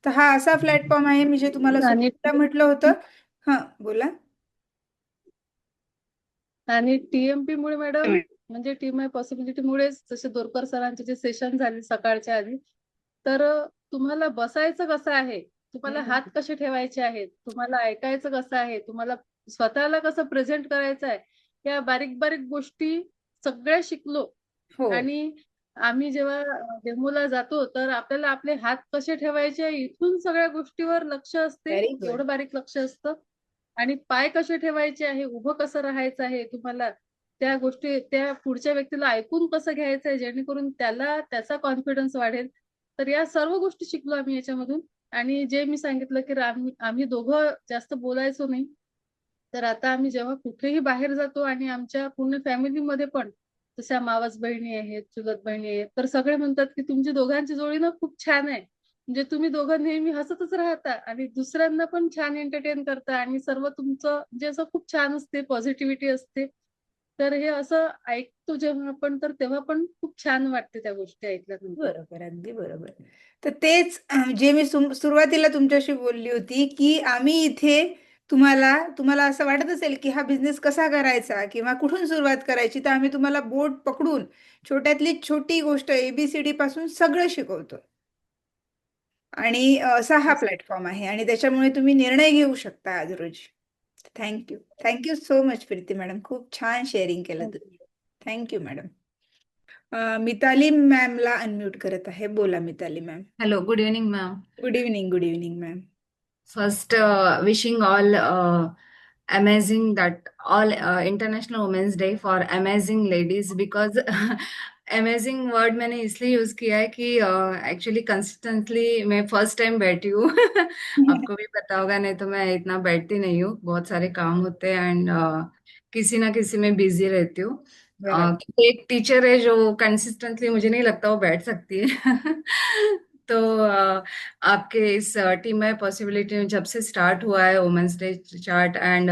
तर हा असा प्लॅटफॉर्म आहे, मी जे तुम्हाला आणि सुरुवातीला म्हटलं होतं. हा, बोला. आणि टीएमपी मुळे मॅडम, म्हणजे टीम आय पॉसिबिलिटी मुळेच, जसे दोरकर सरांचे जे सेशन झाले सकाळच्या आधी, तर तुम्हाला बसायचं कसं आहे, तुम्हाला हात कसे ठेवायचे आहेत, तुम्हाला ऐकायचं कसं आहे, तुम्हाला स्वतःला कसं प्रेझेंट करायचं आहे, या बारीक बारीक गोष्टी सगळ्या शिकलो. हो, आणि आम्ही जेव्हा डेमोला जातो, तर आपल्याला आपले हात कसे ठेवायचे इथून सगळ्या गोष्टीवर लक्ष असते, व्हेरी गुड. एवढं बारीक लक्ष असतं. आणि पाय कसे ठेवायचे आहे, उभं कसं राहायचं आहे तुम्हाला, त्या गोष्टी, त्या पुढच्या व्यक्तीला ऐकून कसं घ्यायचं आहे, जेणेकरून त्याला त्याचा कॉन्फिडन्स वाढेल. तर या सर्व गोष्टी शिकलो आम्ही याच्यामधून. आणि जे मी सांगितलं की आम्ही दोघं जास्त बोलायचो नाही, तर आता आम्ही जेव्हा कुठेही बाहेर जातो, आणि आमच्या पूर्ण फॅमिलीमध्ये पण, जशा मावस बहिणी आहेत, चुलत बहिणी आहेत, तर सगळे म्हणतात की तुमची दोघांची जोडी ना खूप छान आहे. म्हणजे तुम्ही दोघं नेहमी हसतच राहता, आणि दुसऱ्यांना पण छान एंटरटेन करता, आणि सर्व तुमचं म्हणजे असं खूप छान असते, पॉझिटिव्हिटी असते. तर हे असं ऐकतो जेव्हा आपण, तर तेव्हा पण खूप छान वाटते त्या गोष्टी ऐकल्यानंतर. बरोबर, अगदी बरोबर. तर तेच जे मी सुरुवातीला तुमच्याशी बोलली होती, की आम्ही इथे तुम्हाला तुम्हाला असं वाटत असेल की हा बिझनेस कसा करायचा किंवा कुठून सुरुवात करायची, तर आम्ही तुम्हाला बोट पकडून छोट्यातली छोटी गोष्ट एबीसीडी पासून सगळं शिकवतो. आणि असा हा प्लॅटफॉर्म आहे, आणि त्याच्यामुळे तुम्ही निर्णय घेऊ शकता आज रोजी. Thank you. Thank you so much Preeti madam. खूप छान शेअरिंग केलं तुम्ही. Thank you madam. मिताली मॅमला अनम्यूट करत आहे. बोला Mitali ma'am. Hello, good evening, ma'am. Good evening, good evening ma'am. First, wishing all amazing that all International Women's Day for amazing ladies because amazing word मैंने इसलिए use KIA है कि actually consistently मैं first time बैठी हूँ आपको भी पता होगा, नहीं तो मैं इतना बैठती नहीं हूँ, बहुत सारे काम होते हैं एंड किसी ना किसी में बिजी रहती हूँ। बरोबर. क्योंकि एक टीचर है जो कंसिस्टेंटली मुझे नहीं लगता वो बैठ सकती है तो आपके इस टीम में पॉसिबिलिटी जब से स्टार्ट हुआ है वुमेन्स डे चार्ट, एंड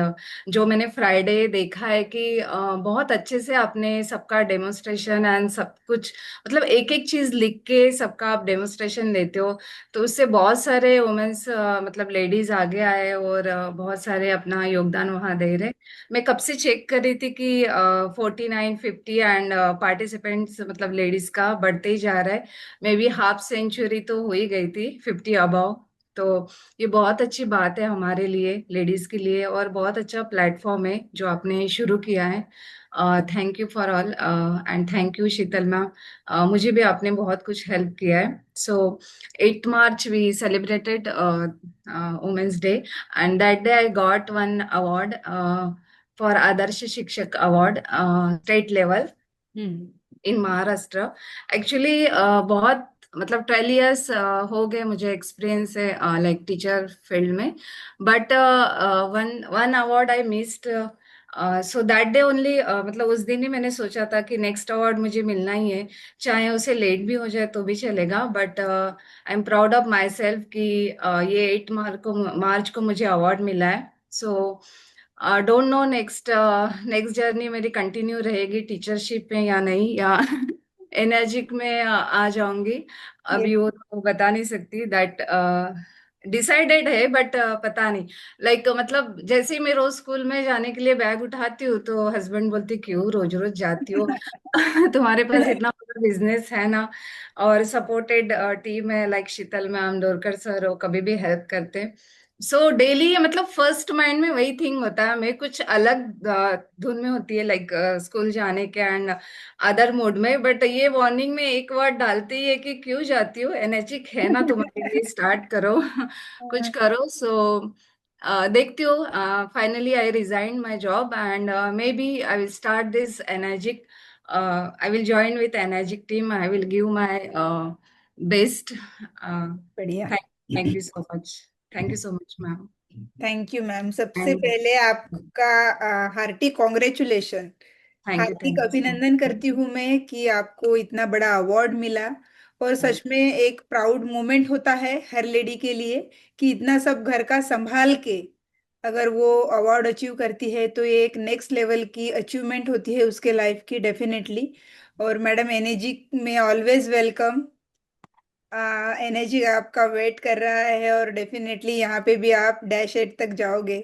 जो मैंने फ्राइडे देखा है कि बहुत अच्छे से आपने सबका डेमोन्स्ट्रेशन एंड सब कुछ, मतलब एक एक चीज लिख के सबका आप डेमोन्स्ट्रेशन देते हो, तो उससे बहुत सारे वुमेन्स मतलब लेडीज आगे आए और बहुत सारे अपना योगदान वहां दे रहे। मैं कब से चेक कर रही थी कि 49, 50 एंड पार्टिसिपेंट्स मतलब लेडीज का बढ़ते ही जा रहा है। मे बी हाफ सेंचुरी तो हो ही गई थी, 50 अबव। तो ये बहुत अच्छी बात है हमारे लिए, लेडीज के लिए, और बहुत अच्छा प्लेटफॉर्म है जो आपने शुरू किया है। Thank you for all end thank you Sheetal ma'am. मुझे भी आपने बहुत कुछ हेल्प किया है। So 8th March we celebrated Women's Day, and that day I got one award for Adarsh Shikshak Award, state level in Maharashtra. Actually बहुत मतलब 12 years हो गए मुझे एक्सपीरियंस है लाइक टीचर फील्ड में, but one one award I missed. So that day only, मतलब उस दिन ही मैंने सोचा था कि नेक्स्ट अवार्ड मुझे मिलना ही है, चाहे उसे लेट भी हो जाए तो भी चलेगा, but I am proud of myself कि ये 8 मार्च को मुझे अवार्ड मिला है। So don't know next next journey मेरी कंटिन्यू रहेगी टीचरशिप में या नहीं, या एनर्जिक में आ जाऊंगी। अभी वो तो बता नहीं सकती, दैट डिसाइडेड है, बट पता नहीं। लाइक मतलब जैसे ही मैं रोज स्कूल में जाने के लिए बैग उठाती हूँ तो हस्बैंड बोलते क्यों रोज रोज जाती हो तुम्हारे पास इतना बड़ा बिजनेस है ना, और सपोर्टेड टीम है लाइक शीतल मैम, डोरकर सर, वो कभी भी हेल्प करते हैं। सो डेली मतलब फर्स्ट माइंड में वही थिंग होता है, मैं कुछ अलग धुन में होती है लाइक स्कूल जाने के एंड अदर मोड में, बट ये वार्निंग में एक वर्ड डालते ही है कि क्यों जाती हो, एनर्जिक है ना तुम्हारे लिए, स्टार्ट करो कुछ करो। सो देखती हूँ, finally I resign my job and may be I will start this energetic, I will join with energetic team, I will give my best. बढ़िया। Thank you so much, thank you so much ma'am. Thank you ma'am. सबसे and पहले आपका hearty congratulation, thank हार्दिक you so अभिनंदन करती हूँ मैं कि आपको इतना बड़ा अवार्ड मिला। और मच। सच में एक प्राउड मोमेंट होता है हर लेडी के लिए कि इतना सब घर का संभाल के अगर वो अवार्ड अचीव करती है तो ये एक नेक्स्ट लेवल की अचीवमेंट होती है उसके लाइफ की, डेफिनेटली। और मैडम एनर्जी में ऑलवेज वेलकम। एनर्जी आपका वेट कर रहा है और डेफिनेटली यहाँ पे भी आप डैश एट तक जाओगे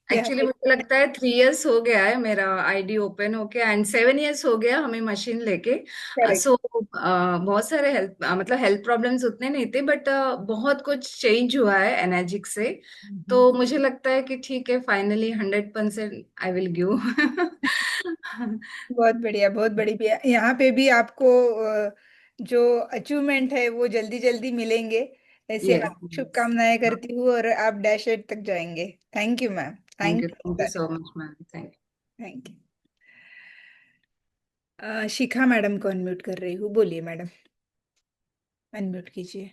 यहाँ एक्चुअली पे। मुझे लगता है 3 years हो गया है मेरा ID open okay, end 7 years हो गया हमें मशीन लेके। करेक्ट। सो बहुत सारे हेल्थ मतलब हेल्थ प्रॉब्लम्स उतने नहीं थे, बट बहुत कुछ चेंज हुआ है एनर्जिक से। तो मुझे लगता है कि ठीक है, फाइनली 100% आई विल गिव बहुत बढ़िया, बहुत बढ़िया। यहाँ पे भी आपको जो अचीवमेंट है वो जल्दी जल्दी मिलेंगे, ऐसे यस, मैं शुभकामनाएं करती हूँ और आप डैश एट तक जाएंगे। Thank you ma'am. Thank thank you you. So much ma'am, thank thank you. Shikha madam को अनम्यूट कर रही हूँ, बोलिए मैडम, अनम्यूट कीजिए।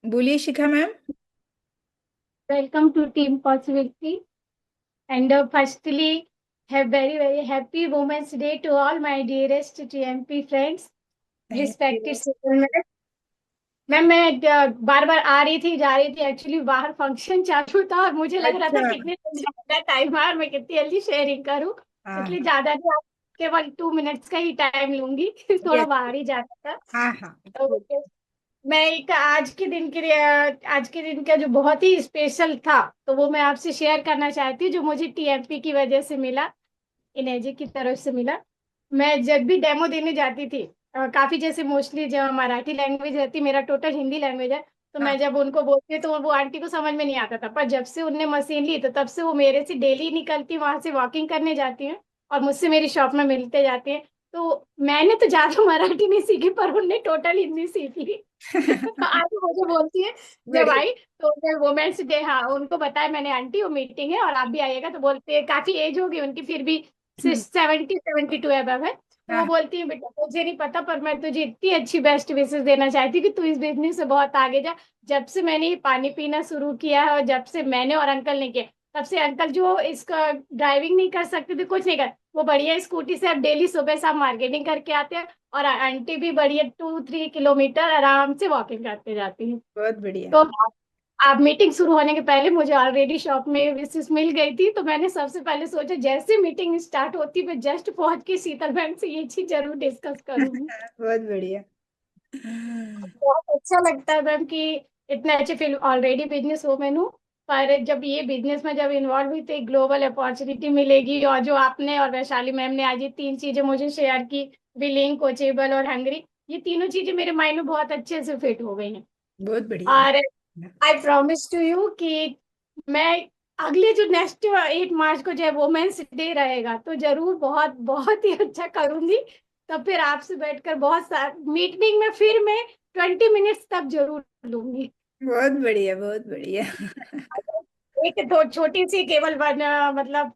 बोलिए Shikha ma'am. Welcome to Team Possibility. And firstly, have very happy Women's Day to all my dearest TMP friends. Thank Respected you. students. Ma'am मैं बार बार आ रही थी जा रही थी, एक्चुअली बाहर फंक्शन चालू था और मुझे लग रहा था अच्छा। कितने ज्यादा टाइम है और मैं कितनी जल्दी शेयरिंग करूं, हाँ इसलिए ज्यादा नहीं, आप केवल 2 मिनट्स का ही टाइम लूंगी थोड़ा यस। बाहर ही जाना था। हाँ हाँ। तो मैं एक आज के दिन का जो बहुत ही स्पेशल था तो वो मैं आपसे शेयर करना चाहती हूँ, जो मुझे टीएमपी की वजह से मिला, इनेजी की तरफ से मिला। मैं जब भी डेमो देने जाती थी, काफी जैसे मोस्टली जब मराठी लैंग्वेज रहती, मेरा टोटल हिंदी लैंग्वेज है, तो हाँ मैं जब उनको बोलती तो वो आंटी को समझ में नहीं आता था, पर जब से उनने मशीन ली तो तब से वो मेरे से डेली निकलती, वहां से वॉकिंग करने जाती हैं और मुझसे मेरी शॉप में मिलते जाते हैं। तो मैंने तो ज्यादा मराठी नहीं सीखी पर उनने टोटल हिंदी सीख ली आज मुझे बोलती है जब बढ़िया। आई तो मैं वुमेन्स डे, हाँ उनको बताया मैंने, आंटी वो मीटिंग है और आप भी आइएगा, तो बोलते हैं काफी एज होगी उनकी फिर भी, 72 अबव है, तो वो हाँ बोलती है बेटा मुझे नहीं पता पर मैं तुझे इतनी अच्छी बेस्ट विशेस देना चाहती हूँ कि तू इस बिजनेस से बहुत आगे जा। जब से मैंने ये पानी पीना शुरू किया है और जब से मैंने और अंकल ने किया, तब से अंकल जो इसका ड्राइविंग नहीं कर सकते थे, कुछ नहीं कर, वो बढ़िया स्कूटी से अब डेली सुबह शाम मार्केटिंग करके आते हैं और आंटी भी बढ़िया 2-3 किलोमीटर आराम से वॉकिंग करते जाती है। बहुत बढ़िया। तो आप मीटिंग शुरू होने के पहले मुझे ऑलरेडी शॉप में विशेष मिल गई थी, तो मैंने सबसे पहले सोचा जैसे मीटिंग स्टार्ट होती मैं जस्ट पहुंच के शीतल मैम से ये चीज जरूर डिस्कस करूंगी। बहुत बढ़िया। बहुत अच्छा लगता है मैम कि इतने अच्छे फील्ड ऑलरेडी बिजनेस वुमेन हूँ, पर जब ये बिजनेस में जब इन्वॉल्व हुई तो ग्लोबल अपॉर्चुनिटी मिलेगी, और जो आपने और वैशाली मैम ने आज ये 3 चीजें मुझे शेयर की, बिलिंग, कोचेबल और हंगरी, ये तीनों चीजें मेरे माइंड में बहुत अच्छे से फिट हो गई हैं। बहुत बढ़िया। और आई प्रॉमिस टू यू कि मैं अगले जो नेक्स्ट 8 मार्च को जो वुमेन्स डे रहेगा तो जरूर बहुत बहुत ही अच्छा करूंगी। तब फिर आपसे बैठकर बहुत मीटिंग में फिर मैं 20 मिनट्स तक जरूर लूंगी। बहुत बढ़िया, बहुत बढ़िया। एक तो छोटी सी केवल मतलब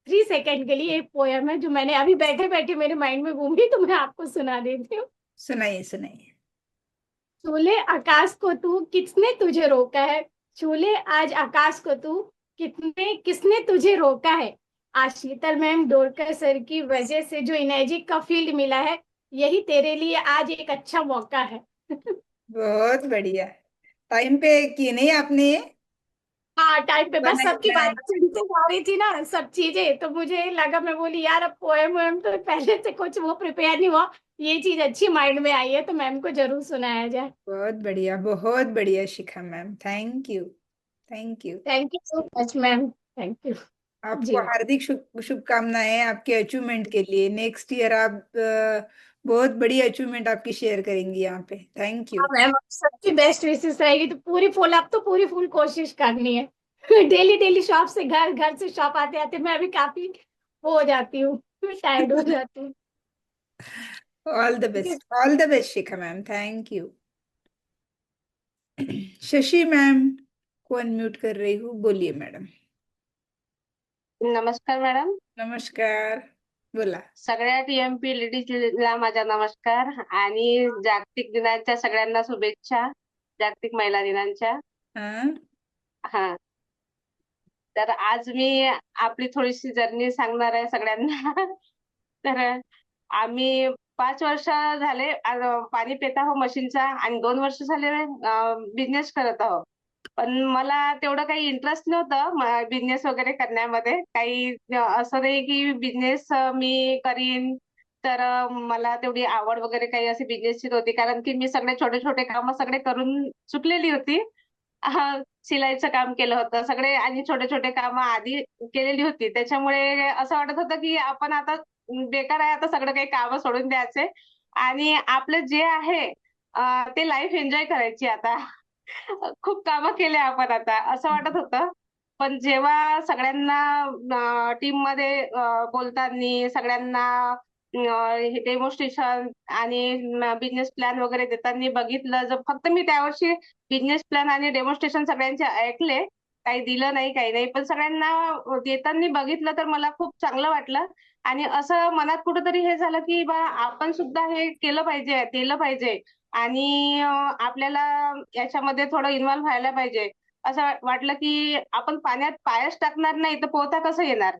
3 सेकेंड के लिए एक पोयम है जो मैंने अभी बैठे बैठे मेरे माइंड में घूमी, तो मैं आपको सुना देती हूँ। सुनाइए, सुनाइए। छूले आकाश को तू, किसने तुझे रोका है? छूले आज आकाश को तू, कितने किसने तुझे रोका है? आज शीतल मैम डोरकर सर की वजह से जो इनर्जी का फील्ड मिला है, यही तेरे लिए आज एक अच्छा मौका है। बहुत बढ़िया। टाइम पे की नहीं आपने ये? हाँ, टाइम पे बस बनाई सबकी बनाई। बात सुनते जा रही थी ना सब चीजें, तो मुझे लगा, मैं बोली यार अब पोएम वोएम तो पहले से कुछ वो प्रिपेयर नहीं हुआ, ये चीज अच्छी माइंड में आई है तो मैम को जरूर सुनाया जाए। बहुत बढ़िया, बहुत बढ़िया Shikha ma'am. Thank you, thank you. Thank you so much ma'am, thank you. जी आपको मैम। हार्दिक शुभकामनाएं आपके अचीवमेंट के लिए। नेक्स्ट ईयर आप बहुत बड़ी अचीवमेंट आपकी शेयर करेंगी यहाँ पे। Thank you. हाँ मैम, सबकी बेस्ट विशेस रहेगी तो पूरी फुल, अब तो पूरी फुल कोशिश करनी है। डेली डेली शॉप से घर, घर से शॉप आते आते मैं अभी काफी वो हो जाती हूँ, टायर्ड हो जाती हूँ। All the best, all the best Shikha ma'am. Thank you. Shashi ma'am को अनम्यूट कर रही हूँ, बोलिए मैडम। नमस्कार मॅडम. नमस्कार, बोला। सगळ्या टीएमपी लेडीजला माझा नमस्कार आणि जागतिक दिनाच्या सगळ्यांना शुभेच्छा. जागतिक महिला दिनाच्या. हाँ, हा. तर आज मी आपली थोडीशी जर्नी सांगणार आहे सगळ्यांना. तर आम्ही 5 वर्ष झाले पाणी पित आहोत मशीनचा आणि 2 वर्ष झाले बिझनेस करत आहोत. पण मला तेवढं काही इंटरेस्ट नव्हतं बिझनेस वगैरे करण्यामध्ये. काही असं नाही की बिझनेस मी करीन. तर मला तेवढी आवड वगैरे काही अशी बिझनेसची नव्हती. कारण की मी सगळे छोटे छोटे कामं सगळे करून चुकलेली होती. शिलाईचं काम केलं होतं सगळे आणि छोटे छोटे कामं आधी केलेली होती. त्याच्यामुळे असं वाटत होतं की आपण आता बेकार आहे, आता सगळं काही कामं सोडून द्यायचे आणि आपलं जे आहे ते लाईफ एन्जॉय करायची आता. खूप कामं केले आपण आता असं वाटत होतं. पण जेव्हा सगळ्यांना टीममध्ये बोलताना सगळ्यांना डेमॉन्स्ट्रेशन आणि बिझनेस प्लॅन वगैरे देताना बघितलं, जर फक्त मी त्यावर्षी बिझनेस प्लॅन आणि डेमॉन्स्ट्रेशन सगळ्यांचे ऐकले, काही दिलं नाही, काही नाही. पण सगळ्यांना देताना बघितलं तर मला खूप चांगलं वाटलं आणि असं मनात कुठेतरी हे झालं की बा आपण सुद्धा हे केलं पाहिजे आणि आपल्याला याच्यामध्ये थोडं इन्व्हॉल्व व्हायला पाहिजे. असं वाटलं की आपण पाण्यात पायच टाकणार नाही तर पोहता कसं येणार?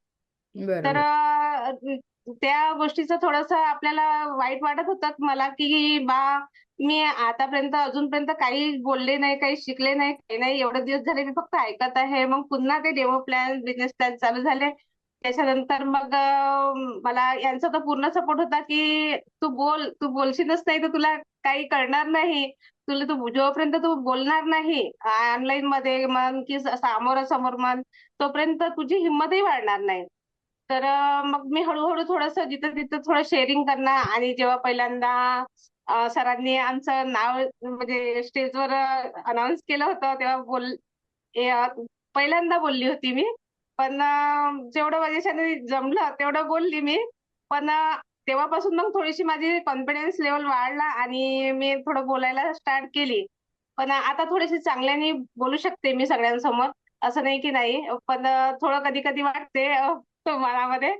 तर बरोबर। त्या गोष्टीचं थोडंसं आपल्याला वाईट वाटत होतं मला की बा मी आतापर्यंत अजूनपर्यंत काही बोलले नाही, काही शिकले नाही, काही नाही. एवढे दिवस झाले मी फक्त ऐकत आहे. मग पुन्हा ते डेमो प्लॅन, बिझनेस प्लॅन चालू झाले. त्याच्यानंतर मग मला यांचा तर पूर्ण सपोर्ट होता की तू बोलशीलच नाही तर तुला काही कळणार नाही. जोपर्यंत तू बोलणार नाही ऑनलाईन मध्ये म्हण की समोरासमोर म्हण, तोपर्यंत तुझी हिंमतही वाढणार नाही. तर मग मी हळूहळू थोडंसं जिथं तिथं थोडं शेअरिंग करणं आणि जेव्हा पहिल्यांदा सरांनी आमचं नाव म्हणजे स्टेजवर अनाऊन्स केलं होतं तेव्हा पहिल्यांदा बोलली होती मी. पण जेवढं माझ्याच्याने जमलं तेवढं बोलली मी. पण तेव्हापासून मग थोडीशी माझी कॉन्फिडन्स लेवल वाढला आणि मी थोडं बोलायला स्टार्ट केली. पण आता थोडीशी चांगल्याने बोलू शकते मी सगळ्यांसमोर. असं नाही की नाही. पण थोडं कधी कधी वाटते मनामध्ये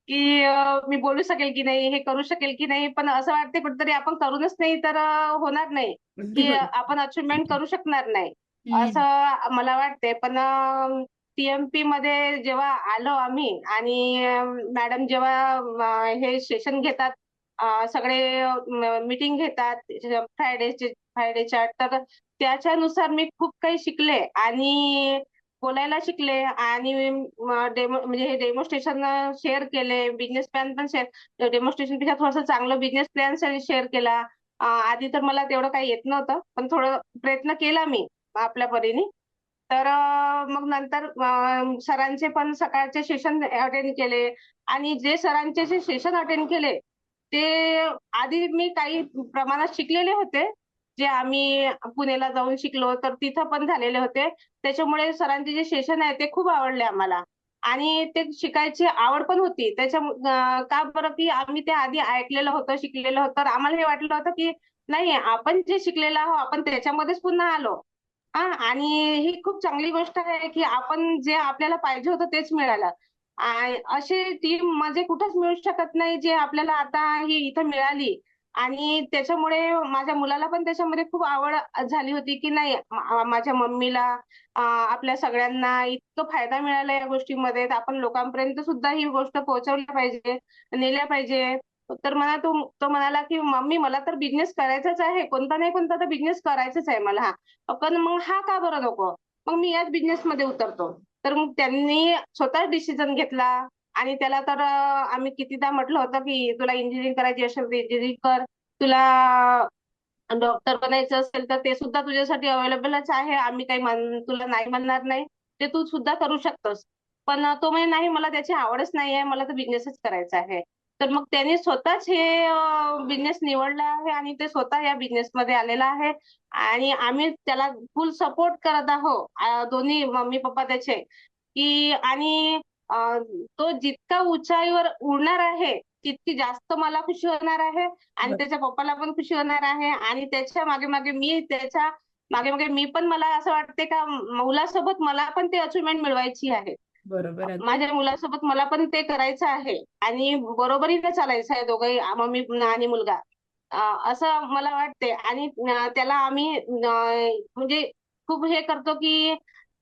की मी बोलू शकेल की नाही, हे करू शकेल की नाही. पण असं वाटते कुठेतरी आपण करूनच नाही तर होणार नाही, अगदी की बरोबर। आपण अचिव्हमेंट करू शकणार नाही हम्म, असं मला वाटते. पण टीएमपी मध्ये जेव्हा आलो आम्ही आणि मॅडम जेव्हा हे सेशन घेतात सगळे मीटिंग घेतात फ्रायडेच्या. तर त्याच्यानुसार मी खूप काही शिकले आणि बोलायला शिकले आणि म्हणजे हे डेमॉन्स्ट्रेशन शेअर केले. बिझनेस प्लॅन पण डेमॉन्स्ट्रेशन पेक्षा थोडंसं चांगलं बिझनेस प्लॅन शेअर केला. आधी तर मला तेवढं काही येत नव्हतं, पण थोडं प्रयत्न केला मी आपल्या परीने. तर मग नंतर सरांचे पण सकाळचे सेशन अटेंड केले आणि जे सरांचे जे सेशन अटेंड केले ते आधी मी काही प्रमाणात शिकलेले होते. जे आम्ही पुण्याला जाऊन शिकलो तर तिथं पण झालेले होते. त्याच्यामुळे सरांचे जे सेशन आहे ते खूप आवडले आम्हाला आणि ते शिकायची आवड पण होती. का बरं की आम्ही ते आधी ऐकलेलं होतं, शिकलेलं होतं. तर आम्हाला हे वाटलं होतं की नाही आपण जे शिकलेलं आहोत आपण त्याच्यामध्येच पुन्हा आलो. आणि ही खूप चांगली गोष्ट आहे की आपण जे आपल्याला पाहिजे होतं तेच मिळालं. अशी टीम म्हणजे कुठंच मिळू शकत नाही जे आपल्याला आता ही इथं मिळाली. आणि त्याच्यामुळे माझ्या मुलाला पण त्याच्यामध्ये खूप आवड झाली होती की नाही माझ्या मम्मीला आपल्या सगळ्यांना इतकं फायदा मिळाला या गोष्टीमध्ये, तर आपण लोकांपर्यंत सुद्धा ही गोष्ट पोहोचवली पाहिजे, नेल्या पाहिजे. तर तो म्हणाला की मम्मी मला तर बिझनेस करायचाच आहे, कोणता नाही कोणता तर बिझनेस करायचाच आहे मला. पण मग हा का बरं नको, मग मी याच बिझनेसमध्ये उतरतो. तर मग त्यांनी स्वतःच डिसिजन घेतला आणि त्याला तर आम्ही कितीदा म्हटलं होतं की तुला इंजिनिअरिंग करायची असेल तर इंजिनिअरिंग कर, तुला डॉक्टर बनायचं असेल तर ते सुद्धा तुझ्यासाठी अवेलेबलच आहे. आम्ही काही तुला नाही म्हणणार नाही, ते तू सुद्धा करू शकतोस. पण तो म्हणे नाही मला त्याची आवडच नाही आहे, मला तर बिझनेसच करायचा आहे. तर मग त्याने स्वतःच हे बिझनेस निवडला आहे आणि ते स्वतः या बिझनेसमध्ये आलेला आहे आणि आम्ही त्याला फुल सपोर्ट करत आहोत. दोन्ही मम्मी पप्पा त्याचे की आणि तो जितका उंचाईवर उडणार आहे तितकी जास्त मला खुशी होणार आहे आणि त्याच्या पप्पाला पण खुशी होणार आहे आणि त्याच्या मागे मागे मी पण मला असं वाटते का मुलासोबत मला पण ते अचिव्हमेंट मिळवायची आहे. बरोबर. अगदी माझ्या मुलासोबत मला पण ते करायचं आहे आणि बरोबरीने चालायचं आहे दोघंही मम्मी आणि मुलगा. असं मला वाटते आणि त्याला आम्ही म्हणजे खूप हे करतो की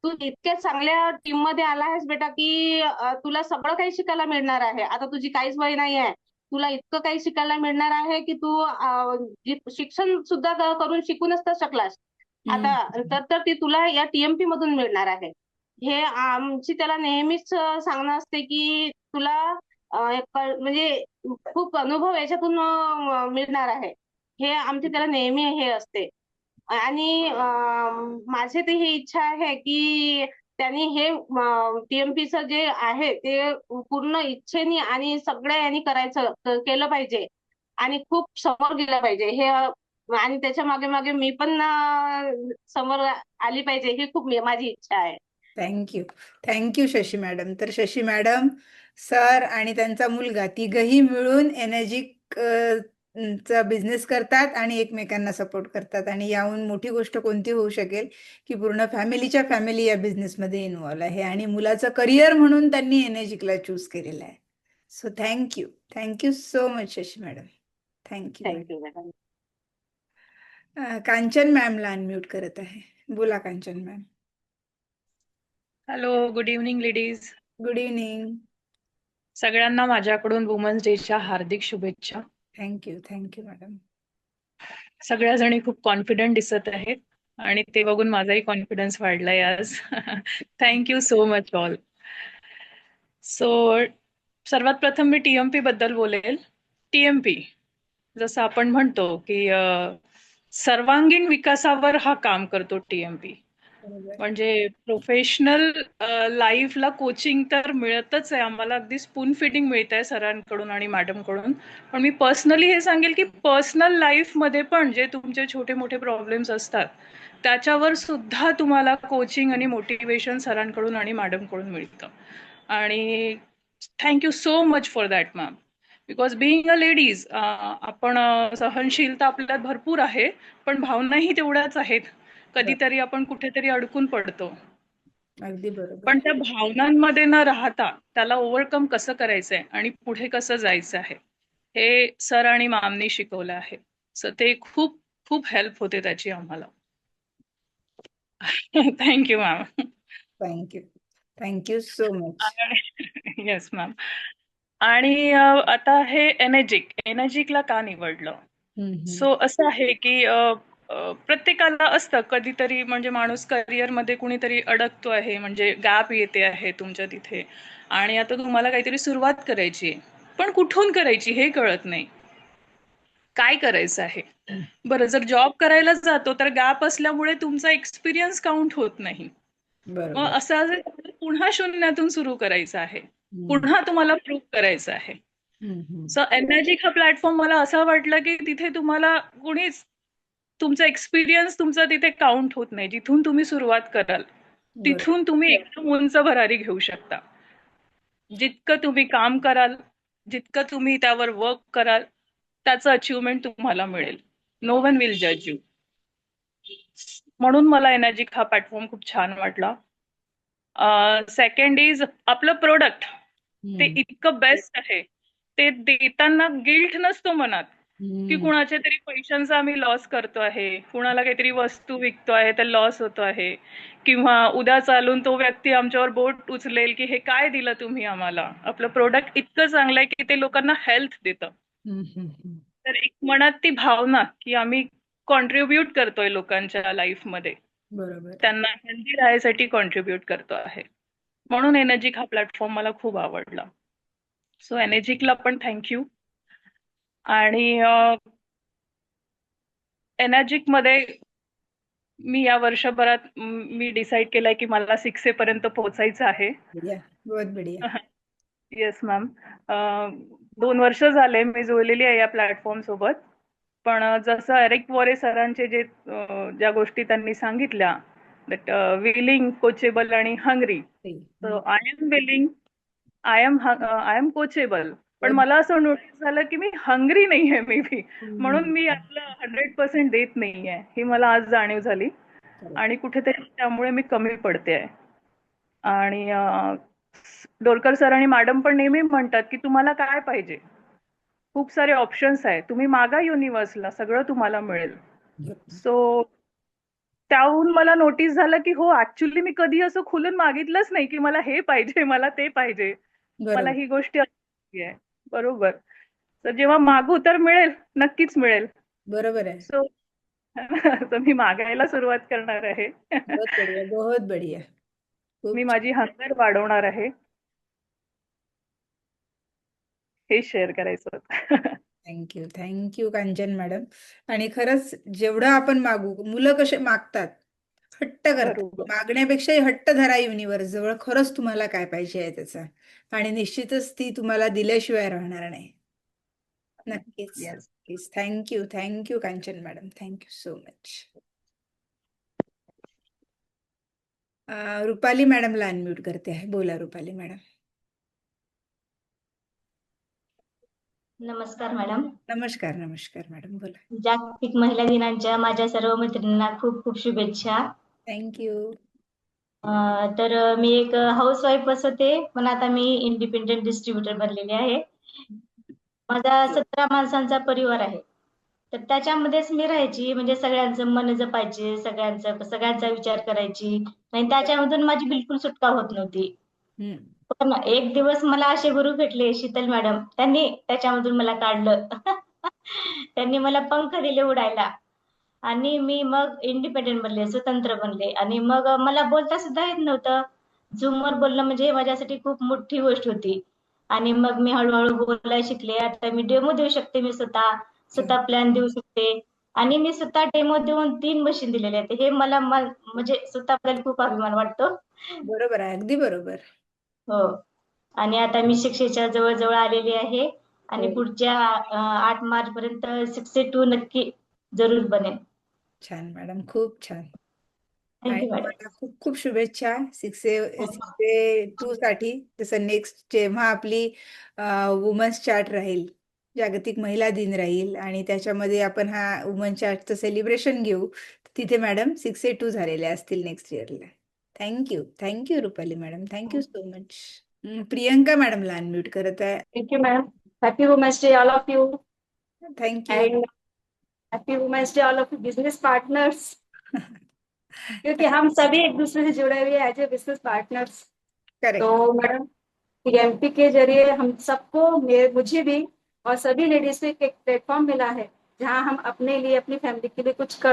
तू इतक्या चांगल्या टीम मध्ये आला आहेस बेटा की तुला सगळं काही शिकायला मिळणार आहे. आता तुझी काहीच वय नाही आहे, तुला इतकं काही शिकायला मिळणार आहे की तू शिक्षण सुद्धा करून शिकूनच तर शकलास. आता तर ती तुला या टीएमपी मधून मिळणार आहे. हे आमची त्याला नेहमीच सांगणं असते की तुला म्हणजे खूप अनुभव याच्यातून मिळणार आहे. हे आमची त्याला नेहमी हे असते आणि माझी तर ही इच्छा आहे की त्यांनी हे टीएमपीचं जे आहे ते पूर्ण इच्छेने आणि सगळ्या यांनी केलं पाहिजे आणि खूप समोर गेलं पाहिजे हे आणि त्याच्या मागे मागे मी पण समोर आली पाहिजे ही खूप माझी इच्छा आहे. Thank you Shashi madam. तर शशी मॅडम, सर आणि त्यांचा मुलगा तिघही मिळून एनर्जिक चा बिझनेस करतात आणि एकमेकांना सपोर्ट करतात आणि याहून मोठी गोष्ट कोणती होऊ शकेल की पूर्ण फॅमिलीच्या फॅमिली या बिझनेसमध्ये इन्व्हॉल्व आहे आणि मुलाचं करिअर म्हणून त्यांनी एनर्जिकला चूज केलेलं आहे. So thank you so much Shashi madam. Thank you. Thank you madam. Kanchan मॅमला अनम्यूट करत आहे. बोला Kanchan ma'am. Hello, good evening ladies. Good evening. सगळ्यांना माझ्याकडून वुमन्स डेच्या हार्दिक शुभेच्छा. Thank you madam. सगळ्या जणी खूप कॉन्फिडंट दिसत आहेत आणि ते बघून माझाही कॉन्फिडन्स वाढलाय आज. Thank you so much all. So सर्वात प्रथम मी टीएमपी बद्दल बोलेल. टीएमपी जसं आपण म्हणतो की सर्वांगीण विकासावर हा काम करतो टीएमपी. म्हणजे प्रोफेशनल लाईफला कोचिंग तर मिळतच आहे आम्हाला, अगदी स्पून फिडिंग मिळत आहे सरांकडून आणि मॅडमकडून. पण मी पर्सनली हे सांगेल की पर्सनल लाईफमध्ये पण जे तुमचे छोटे मोठे प्रॉब्लेम्स असतात त्याच्यावर सुद्धा तुम्हाला कोचिंग आणि मोटिवेशन सरांकडून आणि मॅडमकडून मिळतं. आणि thank you so much for that ma'am. Because being a ladies आपण सहनशीलता आपल्यात भरपूर आहे पण भावनाही तेवढ्याच आहेत. कधीतरी आपण कुठेतरी अडकून पडतो. अगदी बरोबर. पण त्या भावनांमध्ये न राहता त्याला ओव्हरकम कसं करायचंय आणि पुढे कसं जायचं आहे हे सर आणि मॅमनी शिकवलं आहे. सो ते खूप खूप हेल्प होते त्याची आम्हाला. Thank you ma'am. Thank you so much. Yes ma'am. आणि आता हे एनर्जिकला का निवडलं? सो असं आहे की प्रत्येकाला असतं कधीतरी, म्हणजे माणूस करिअरमध्ये कुणीतरी अडकतो आहे, म्हणजे गॅप येते आहे तुमच्या तिथे, आणि आता तुम्हाला काहीतरी सुरुवात करायची आहे, पण कुठून करायची हे कळत नाही, काय करायचं आहे. बरं, जर जॉब करायला जातो तर गॅप असल्यामुळे तुमचा एक्सपिरियन्स काउंट होत नाही. मग बरोबर. असं जर पुन्हा शून्यातून सुरू करायचं आहे, पुन्हा तुम्हाला प्रूव्ह करायचं आहे. सो एनर्जिक हा प्लॅटफॉर्म मला असं वाटलं की तिथे तुम्हाला कुणीच तुमचा एक्सपिरियन्स तुमचा तिथे काउंट होत नाही. जिथून तुम्ही सुरुवात कराल तिथून तुम्ही एकदम उंच भरारी घेऊ शकता. जितकं तुम्ही काम कराल, जितकं तुम्ही त्यावर वर्क कराल, त्याचं अचिव्हमेंट तुम्हाला मिळेल. नो वन विल जज यू. म्हणून मला एनर्जिक हा प्लॅटफॉर्म खूप छान वाटला. सेकंड इज आपलं प्रोडक्ट ते इतकं बेस्ट आहे, ते देताना गिल्ट नसतो मनात की कुणाच्या तरी पैशांचा आम्ही लॉस करतो आहे, कुणाला काहीतरी वस्तू विकतो आहे तर लॉस होतो आहे, किंवा उद्या चालून तो व्यक्ती आमच्यावर बोट उचलेल की हे काय दिलं तुम्ही आम्हाला. आपलं प्रोडक्ट इतकं चांगलं आहे की ते लोकांना हेल्थ देतं. तर एक मनात ती भावना की आम्ही कॉन्ट्रीब्युट करतोय लोकांच्या लाईफमध्ये, बरोबर. त्यांना हेल्दी राहायसाठी कॉन्ट्रीब्युट करतो आहे. म्हणून एनर्जिक हा प्लॅटफॉर्म मला खूप आवडला. सो एनर्जिकला पण थँक्यू. आणि एनर्जिक मध्ये मी या वर्षभरात मी डिसाईड केलंय की मला 6A पर्यंत पोहोचायचं आहे. बढ़िया, बहुत बढ़िया. Yes ma'am. 2 वर्ष झाले मी जोडलेली आहे या प्लॅटफॉर्म सोबत. पण जसं एरिक वॉरे सरांचे जे ज्या गोष्टी त्यांनी सांगितल्या, दॅट विलिंग, कोचेबल आणि hungry. So I am willing, I am coachable, पण मला असं नोटीस झालं की मी हंग्री नाहीये मे बी, म्हणून मी आपलं 100% देत नाहीये, ही मला आज जाणीव झाली. आणि कुठेतरी त्यामुळे मी कमी पडते आहे. आणि डोरकर सर आणि मॅडम पण नेहमी म्हणतात की तुम्हाला काय पाहिजे, खूप सारे ऑप्शन्स आहेत, तुम्ही मागा युनिव्हर्सला, सगळं तुम्हाला मिळेल. सो त्याहून मला नोटीस झालं की हो, ऍक्च्युली मी कधी असं खुलून मागितलंच नाही की मला हे पाहिजे, मला ते पाहिजे, मला ही गोष्ट आहे. बरोबर. तर जेव्हा मागू तर मिळेल, नक्कीच मिळेल. बरोबर आहे. सो मी मागायला सुरुवात करणार आहे. बहुत बढ़िया, बहुत बढ़िया. मी माझी हंगर वाढवणार आहे, हे शेअर करायचं होतं. Thank you Kanchan madam. आणि खरंच जेवढं आपण मागू, मुलं कसे मागतात, हट्ट करतात, बरोबर. मागण्यापेक्षाही हट्ट धरा युनिव्हर्स जवळ, खरंच तुम्हाला काय पाहिजे आहे त्याचा, आणि निश्चितच ती तुम्हाला दिल्याशिवाय राहणार नाही. नक्कीच. Yes. नक्कीच. Thank you Kanchan madam, thank you so much. Rupali मॅडमला अनम्यूट करते आहे. बोला रुपाली मॅडम. नमस्कार मॅडम. नमस्कार मॅडम, बोला. जागतिक महिला दिनाच्या माझ्या सर्व मैत्रिणींना खूप खूप शुभेच्छा. थँक्यू. तर मी एक हाऊसवाईफच होते, पण आता मी इंडिपेंडेंट डिस्ट्रीब्युटर बनलेले आहे. माझा 17 माणसांचा परिवार आहे, तर त्याच्यामध्येच मी राहायची, म्हणजे सगळ्यांचं मन जपायची, सगळ्यांचा विचार करायची, आणि त्याच्यामधून माझी बिलकुल सुटका होत नव्हती. पण एक दिवस मला असे गुरु भेटले, शीतल मॅडम, त्यांनी त्याच्यामधून मला काढलं. त्यांनी मला पंख दिले उडायला, आणि मी मग इंडिपेंडेंट बनले, स्वतंत्र बनले. आणि मग मला बोलता सुद्धा येत नव्हतं. झूमवर बोलणं म्हणजे माझ्यासाठी खूप मोठी गोष्ट होती. आणि मग मी हळूहळू बोलायला शिकले. आता मी डेमो देऊ शकते, मी स्वतः प्लॅन देऊ शकते, आणि मी स्वतः डेमो देऊन 3 मशीन दिलेले आहेत. हे मला म्हणजे स्वतःबद्दल खूप अभिमान वाटतो. बरोबर आहे, अगदी बरोबर. हो. आणि आता मी शिक्षेच्या जवळ आलेली आहे, आणि पुढच्या 8 मार्च पर्यंत 62 नक्की जरूर बनेल. छान मॅडम, खूप छान. Thank you madam. मला खूप खूप शुभेच्छा 6A2 साठी. तसं नेक्स्ट जेव्हा आपली वुमन्स चार्ट राहील, जागतिक महिला दिन राहील, आणि त्याच्यामध्ये आपण हा वुमन चार्टचं सेलिब्रेशन घेऊ, तिथे मॅडम 6A2 झालेले असतील नेक्स्ट इयरला. Thank you Rupali madam, thank you so much. Priyanka मॅडमला अनम्यूट करत आहे. Thank you, ma'am. Happy Women's Day, all of you. Thank you. And happy Women's Day, all of you business partners. क्योंकि हम सभी एक दूसरे से जुड़े हुए हैं as a business partners. Correct. तो मैडम टीएमपी के जरिए हम सबको मुझे भी और सभी लेडीज को एक प्लेटफॉर्म मिला है जहां हम अपने लिए अपनी फैमिली के लिए कुछ कर